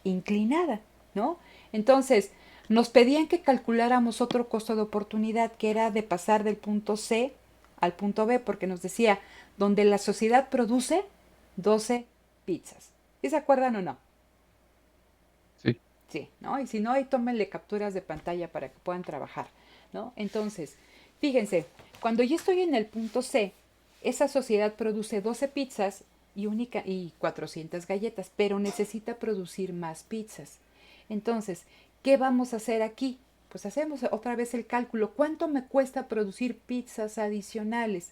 inclinada, ¿no? Entonces, nos pedían que calculáramos otro costo de oportunidad, que era de pasar del punto C al punto B, porque nos decía, donde la sociedad produce 12 pizzas. ¿Sí se acuerdan o no? Sí. Sí, ¿no? Y si no, ahí tómenle capturas de pantalla para que puedan trabajar, ¿no? Entonces, fíjense, cuando yo estoy en el punto C, esa sociedad produce 12 pizzas y 400 galletas, pero necesita producir más pizzas. Entonces, ¿qué vamos a hacer aquí? Pues hacemos otra vez el cálculo. ¿Cuánto me cuesta producir pizzas adicionales?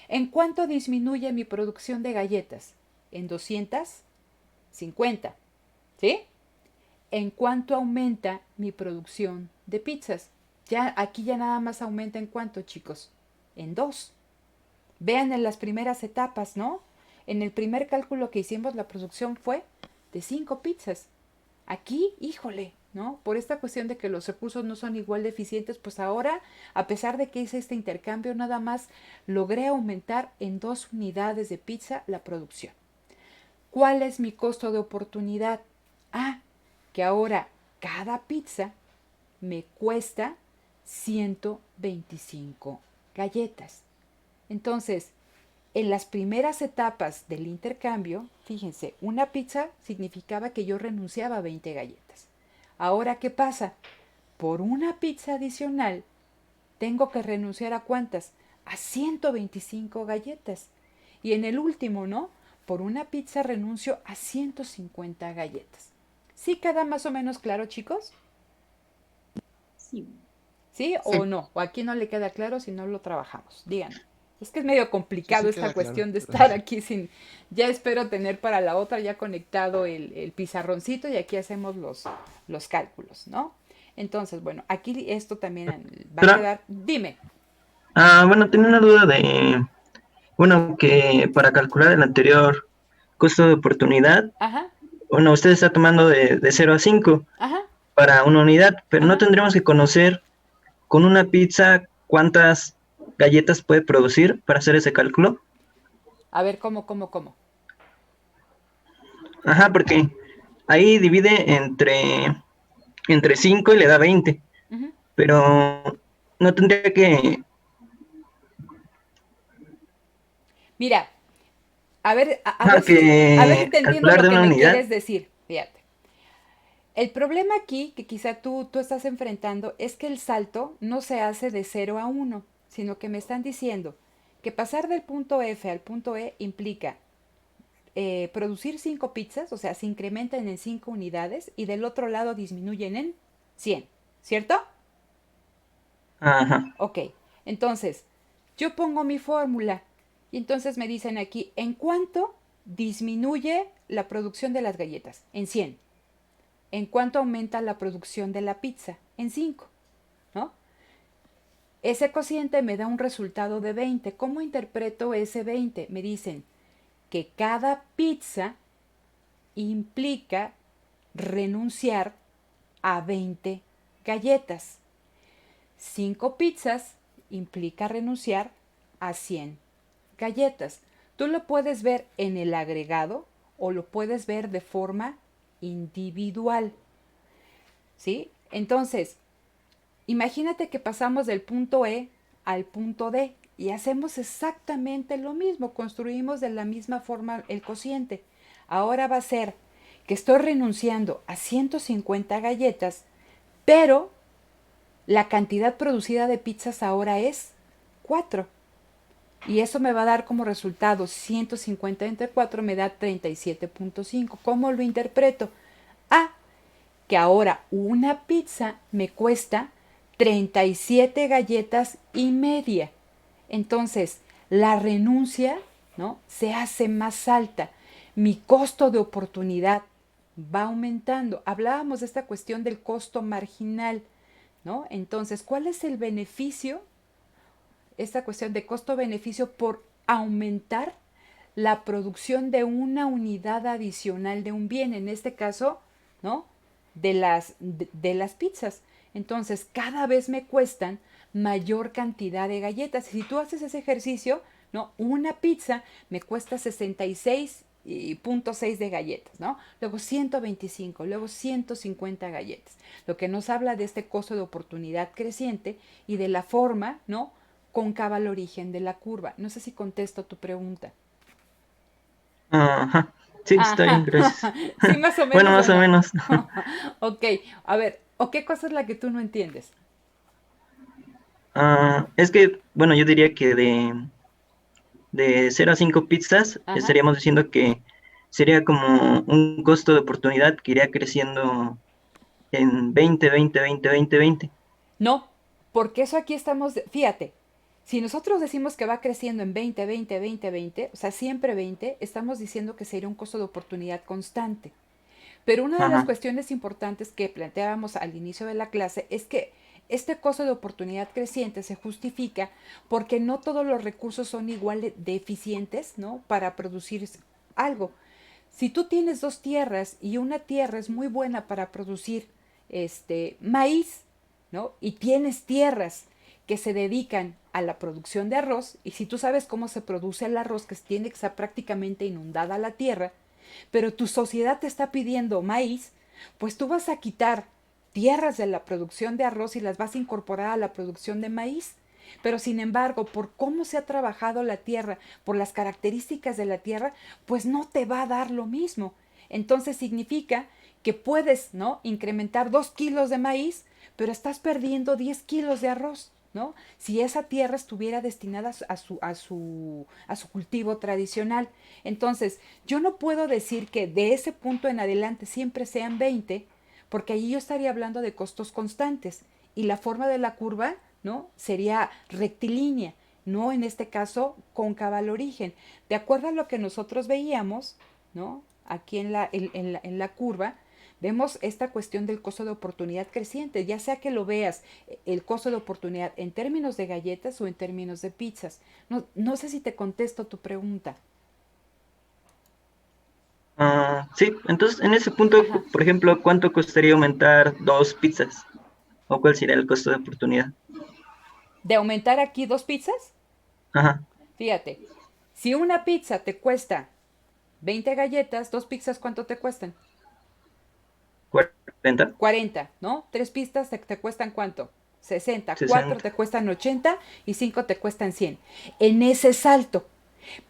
¿En cuánto disminuye mi producción de galletas? En 250, ¿sí? ¿En cuánto aumenta mi producción de pizzas? Aquí ya nada más aumenta en cuánto, chicos. En 2. Vean en las primeras etapas, ¿no? En el primer cálculo que hicimos, la producción fue de 5 pizzas. Aquí, híjole, ¿no? Por esta cuestión de que los recursos no son igual de eficientes, pues ahora, a pesar de que hice este intercambio, nada más logré aumentar en 2 unidades de pizza la producción. ¿Cuál es mi costo de oportunidad? Que ahora cada pizza me cuesta 125 galletas. Entonces, en las primeras etapas del intercambio, fíjense, una pizza significaba que yo renunciaba a 20 galletas. Ahora, ¿qué pasa? Por una pizza adicional, tengo que renunciar ¿a cuántas? A 125 galletas. Y en el último, ¿no? Por una pizza renuncio a 150 galletas. ¿Sí queda más o menos claro, chicos? Sí. ¿Sí o no? ¿O aquí no le queda claro si no lo trabajamos? Díganme. Es que es medio complicado Sí, esta queda cuestión claro, de pero- estar aquí sin... Ya espero tener para la otra ya conectado el pizarroncito y aquí hacemos los cálculos, ¿no? Entonces, bueno, aquí esto también va a Pero, quedar... Dime. bueno, tenía una duda bueno, que para calcular el anterior costo de oportunidad, Ajá, bueno, usted está tomando de 0 a 5 ajá, para una unidad, pero no ajá. tendríamos que conocer con una pizza cuántas galletas puede producir para hacer ese cálculo. A ver, ¿cómo? Ajá, porque ahí divide entre 5 y le da 20, Ujú. pero no tendría que... Mira, a ver si que te entiendo calcular lo de que una me unidad. quieres decir. Fíjate. El problema aquí que quizá tú estás enfrentando es que el salto no se hace de 0 a 1, sino que me están diciendo que pasar del punto F al punto E implica producir 5 pizzas, o sea, se incrementan en 5 unidades y del otro lado disminuyen en 100, ¿cierto? Ajá. Ok, entonces yo pongo mi fórmula y entonces me dicen aquí, ¿en cuánto disminuye la producción de las galletas? En 100. ¿En cuánto aumenta la producción de la pizza? En 5, ¿no? Ese cociente me da un resultado de 20. ¿Cómo interpreto ese 20? Me dicen que cada pizza implica renunciar a 20 galletas. 5 pizzas implica renunciar a 100 galletas. Tú lo puedes ver en el agregado o lo puedes ver de forma individual. ¿Sí? Entonces, imagínate que pasamos del punto E al punto D y hacemos exactamente lo mismo, construimos de la misma forma el cociente. Ahora va a ser que estoy renunciando a 150 galletas, pero la cantidad producida de pizzas ahora es 4. Y eso me va a dar como resultado 150 entre 4 me da 37.5. ¿Cómo lo interpreto? Ah, que ahora una pizza me cuesta 37 galletas y media. Entonces, la renuncia, ¿no?, se hace más alta. Mi costo de oportunidad va aumentando. Hablábamos de esta cuestión del costo marginal, ¿no? Entonces, ¿cuál es el beneficio? Esta cuestión de costo-beneficio por aumentar la producción de una unidad adicional de un bien, en este caso, ¿no?, de las pizzas. Entonces, cada vez me cuestan mayor cantidad de galletas. Si tú haces ese ejercicio, ¿no?, una pizza me cuesta 66.6 de galletas, ¿no? Luego 125, luego 150 galletas. Lo que nos habla de este costo de oportunidad creciente y de la forma, ¿no?, cóncava al origen de la curva. No sé si contesto tu pregunta. Ajá. Sí, está bien, Ajá. gracias. Sí, más o menos. Bueno, más o no? menos. Ok, a ver, ¿o qué cosa es la que tú no entiendes? Es que, bueno, yo diría que de 0 a 5 pizzas Ajá. estaríamos diciendo que sería como un costo de oportunidad que iría creciendo en 20, 20, 20, 20, 20. No, porque eso aquí estamos, fíjate, si nosotros decimos que va creciendo en 20, 20, 20, 20, o sea, siempre 20, estamos diciendo que sería un costo de oportunidad constante. Pero una de las Ajá. cuestiones importantes que planteábamos al inicio de la clase es que este costo de oportunidad creciente se justifica porque no todos los recursos son igual de eficientes, ¿no?, para producir algo. Si tú tienes dos tierras y una tierra es muy buena para producir maíz, ¿no?, y tienes tierras que se dedican a la producción de arroz, y si tú sabes cómo se produce el arroz, que tiene que estar prácticamente inundada la tierra, pero tu sociedad te está pidiendo maíz, pues tú vas a quitar tierras de la producción de arroz y las vas a incorporar a la producción de maíz. Pero sin embargo, por cómo se ha trabajado la tierra, por las características de la tierra, pues no te va a dar lo mismo. Entonces significa que puedes, ¿no?, incrementar 2 kilos de maíz, pero estás perdiendo 10 kilos de arroz, ¿no?, si esa tierra estuviera destinada a su cultivo tradicional. Entonces, yo no puedo decir que de ese punto en adelante siempre sean 20, porque ahí yo estaría hablando de costos constantes y la forma de la curva, ¿no?, sería rectilínea, no en este caso cóncava al origen. De acuerdo a lo que nosotros veíamos, ¿no?, aquí en la curva, vemos esta cuestión del costo de oportunidad creciente, ya sea que lo veas el costo de oportunidad en términos de galletas o en términos de pizzas. No sé si te contesto tu pregunta. Sí, entonces en ese punto, Ajá. por ejemplo, ¿cuánto costaría aumentar 2 pizzas? ¿O cuál sería el costo de oportunidad? ¿De aumentar aquí 2 pizzas? Ajá. Fíjate, si una pizza te cuesta 20 galletas, 2 pizzas, ¿cuánto te cuestan? 40, 40, ¿no? 3 pizzas te cuestan ¿cuánto? 60, 4 te 60. cuestan 80 y 5 te cuestan 100. En ese salto.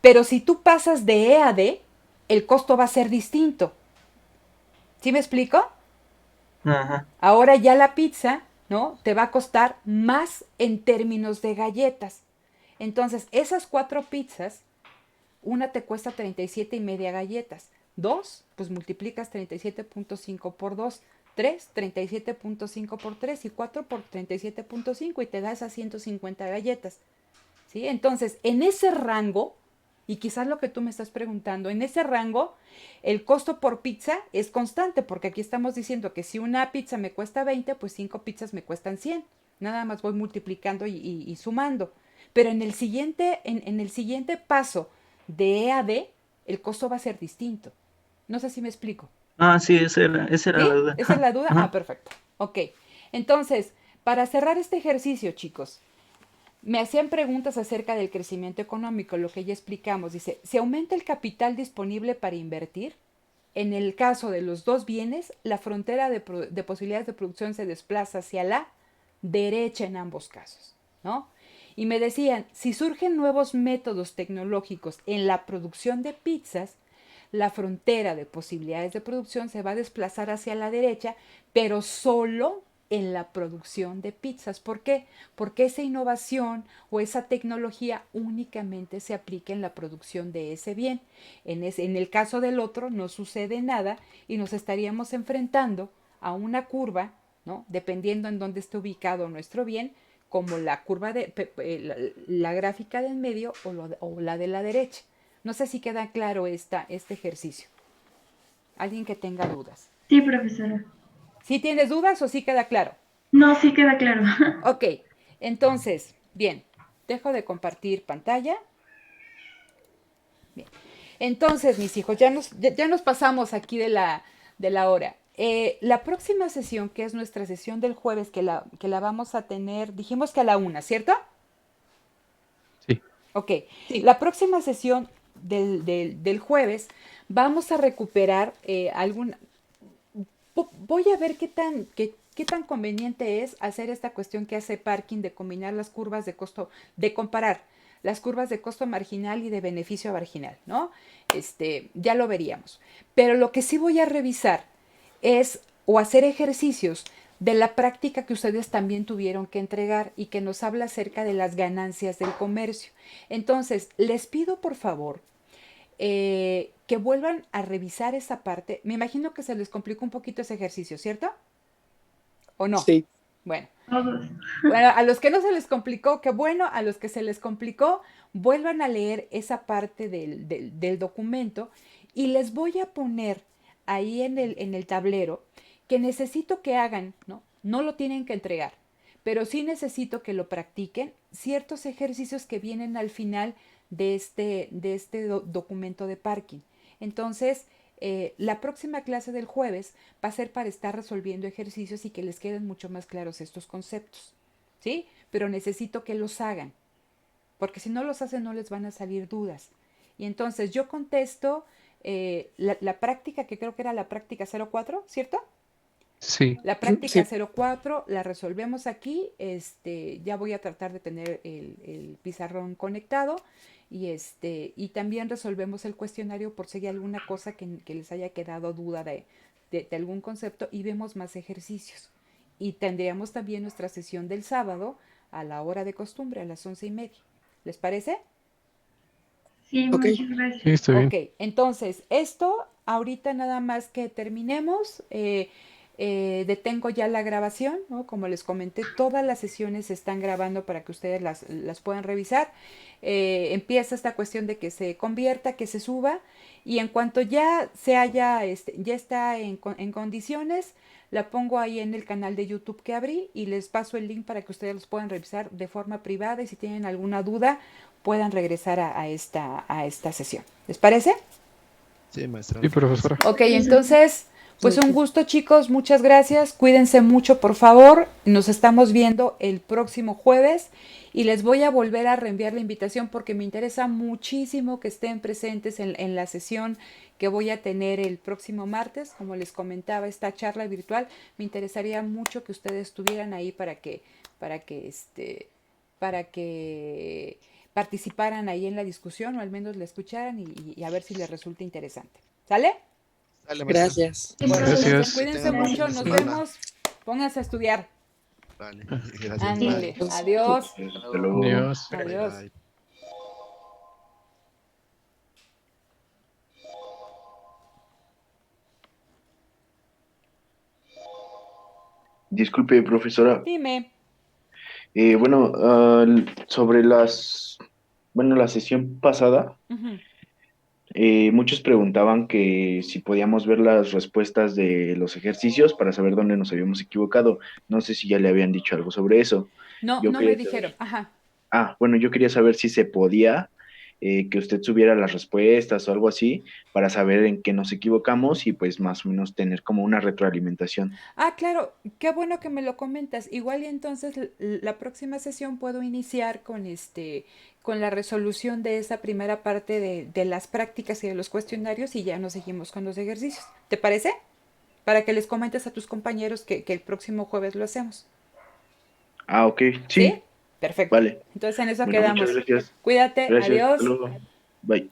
Pero si tú pasas de E a D, el costo va a ser distinto. ¿Sí me explico? Ajá. Ahora ya la pizza, ¿no?, te va a costar más en términos de galletas. Entonces, esas 4 pizzas, una te cuesta 37 y media galletas. 2, pues multiplicas 37.5 por 2. 3, 37.5 por 3 y 4 por 37.5 y te da esas 150 galletas. ¿Sí? Entonces, en ese rango, y quizás lo que tú me estás preguntando, en ese rango, el costo por pizza es constante, porque aquí estamos diciendo que si una pizza me cuesta 20, pues 5 pizzas me cuestan 100. Nada más voy multiplicando y sumando. Pero en el siguiente paso de E a D, el costo va a ser distinto. No sé si me explico. Sí, esa era la ¿Sí? duda. ¿Esa es la duda? Ah, Ajá. perfecto. Ok. Entonces, para cerrar este ejercicio, chicos, me hacían preguntas acerca del crecimiento económico, lo que ya explicamos. Dice, ¿se aumenta el capital disponible para invertir? En el caso de los dos bienes, la frontera de posibilidades de producción se desplaza hacia la derecha en ambos casos, ¿no? Y me decían, si surgen nuevos métodos tecnológicos en la producción de pizzas, la frontera de posibilidades de producción se va a desplazar hacia la derecha, pero solo en la producción de pizzas. ¿Por qué? Porque esa innovación o esa tecnología únicamente se aplica en la producción de ese bien. En el caso del otro no sucede nada y nos estaríamos enfrentando a una curva, ¿no? Dependiendo en dónde esté ubicado nuestro bien, como la curva la gráfica del medio o la de la derecha. No sé si queda claro este ejercicio. Alguien que tenga dudas. Sí, profesora. ¿Sí tienes dudas o sí queda claro? No, sí queda claro. Ok, entonces, bien, dejo de compartir pantalla. Bien. Entonces, mis hijos, ya nos pasamos aquí de la hora. La próxima sesión, que es nuestra sesión del jueves, que la vamos a tener, dijimos que a la 1, ¿cierto? Sí. Ok, la próxima sesión del jueves vamos a recuperar voy a ver qué tan conveniente es hacer esta cuestión que hace Parkin de combinar las curvas de costo, de comparar las curvas de costo marginal y de beneficio marginal, ¿no? Ya lo veríamos. Pero lo que sí voy a revisar es o hacer ejercicios de la práctica que ustedes también tuvieron que entregar y que nos habla acerca de las ganancias del comercio. Entonces, les pido por favor que vuelvan a revisar esa parte. Me imagino que se les complicó un poquito ese ejercicio, ¿cierto? ¿O no? Sí. Bueno. Todos. Bueno, a los que no se les complicó, qué bueno. A los que se les complicó, vuelvan a leer esa parte del documento y les voy a poner ahí en el tablero que necesito que hagan, ¿no? No lo tienen que entregar, pero sí necesito que lo practiquen, ciertos ejercicios que vienen al final de este documento de Parkin. Entonces, la próxima clase del jueves va a ser para estar resolviendo ejercicios y que les queden mucho más claros estos conceptos, ¿sí? Pero necesito que los hagan, porque si no los hacen no les van a salir dudas. Y entonces yo contesto la práctica, que creo que era la práctica 04, ¿cierto? Sí. La práctica Sí. 04 la resolvemos aquí. Ya voy a tratar de tener el pizarrón conectado y también resolvemos el cuestionario por si hay alguna cosa que les haya quedado duda de algún concepto y vemos más ejercicios. Y tendríamos también nuestra sesión del sábado a la hora de costumbre, a las 11:30. ¿Les parece? Sí, Ok. muchas Sí, gracias. está bien. Ok, entonces esto ahorita nada más que terminemos, detengo ya la grabación, ¿no? Como les comenté, todas las sesiones se están grabando para que ustedes las puedan revisar. Empieza esta cuestión de que se convierta, que se suba y en cuanto ya ya está en condiciones, la pongo ahí en el canal de YouTube que abrí y les paso el link para que ustedes los puedan revisar de forma privada y si tienen alguna duda puedan regresar a esta sesión. ¿Les parece? Sí, maestra. Sí, profesora. Ok, entonces, pues un gusto chicos, muchas gracias, cuídense mucho por favor, nos estamos viendo el próximo jueves y les voy a volver a reenviar la invitación porque me interesa muchísimo que estén presentes en la sesión que voy a tener el próximo martes, como les comentaba, esta charla virtual, me interesaría mucho que ustedes estuvieran ahí para que participaran ahí en la discusión o al menos la escucharan y a ver si les resulta interesante. ¿Sale? Dale, maestra. Gracias. Sí, Bueno, profesora. Gracias. cuídense Tengan buen mucho, fin de nos semana. vemos. Pónganse a estudiar. Vale, gracias. Ándale, Bye. adiós. Hasta luego. Adiós. Bye, Adiós. bye. Disculpe, profesora. Dime. Bueno, sobre la sesión pasada, Ujú. muchos preguntaban que si podíamos ver las respuestas de los ejercicios para saber dónde nos habíamos equivocado. No sé si ya le habían dicho algo sobre eso. No, Yo no me quería dijeron. saber. Ajá. Bueno, yo quería saber si se podía que usted subiera las respuestas o algo así para saber en qué nos equivocamos y pues más o menos tener como una retroalimentación. Ah, claro, qué bueno que me lo comentas. Igual y entonces la próxima sesión puedo iniciar con la resolución de esa primera parte de las prácticas y de los cuestionarios y ya nos seguimos con los ejercicios. ¿Te parece? Para que les comentes a tus compañeros que el próximo jueves lo hacemos. Ok, ¿Sí? sí, Perfecto. vale. Entonces en eso Bueno, muchas quedamos. gracias. Cuídate, Gracias, hasta adiós. luego. Bye.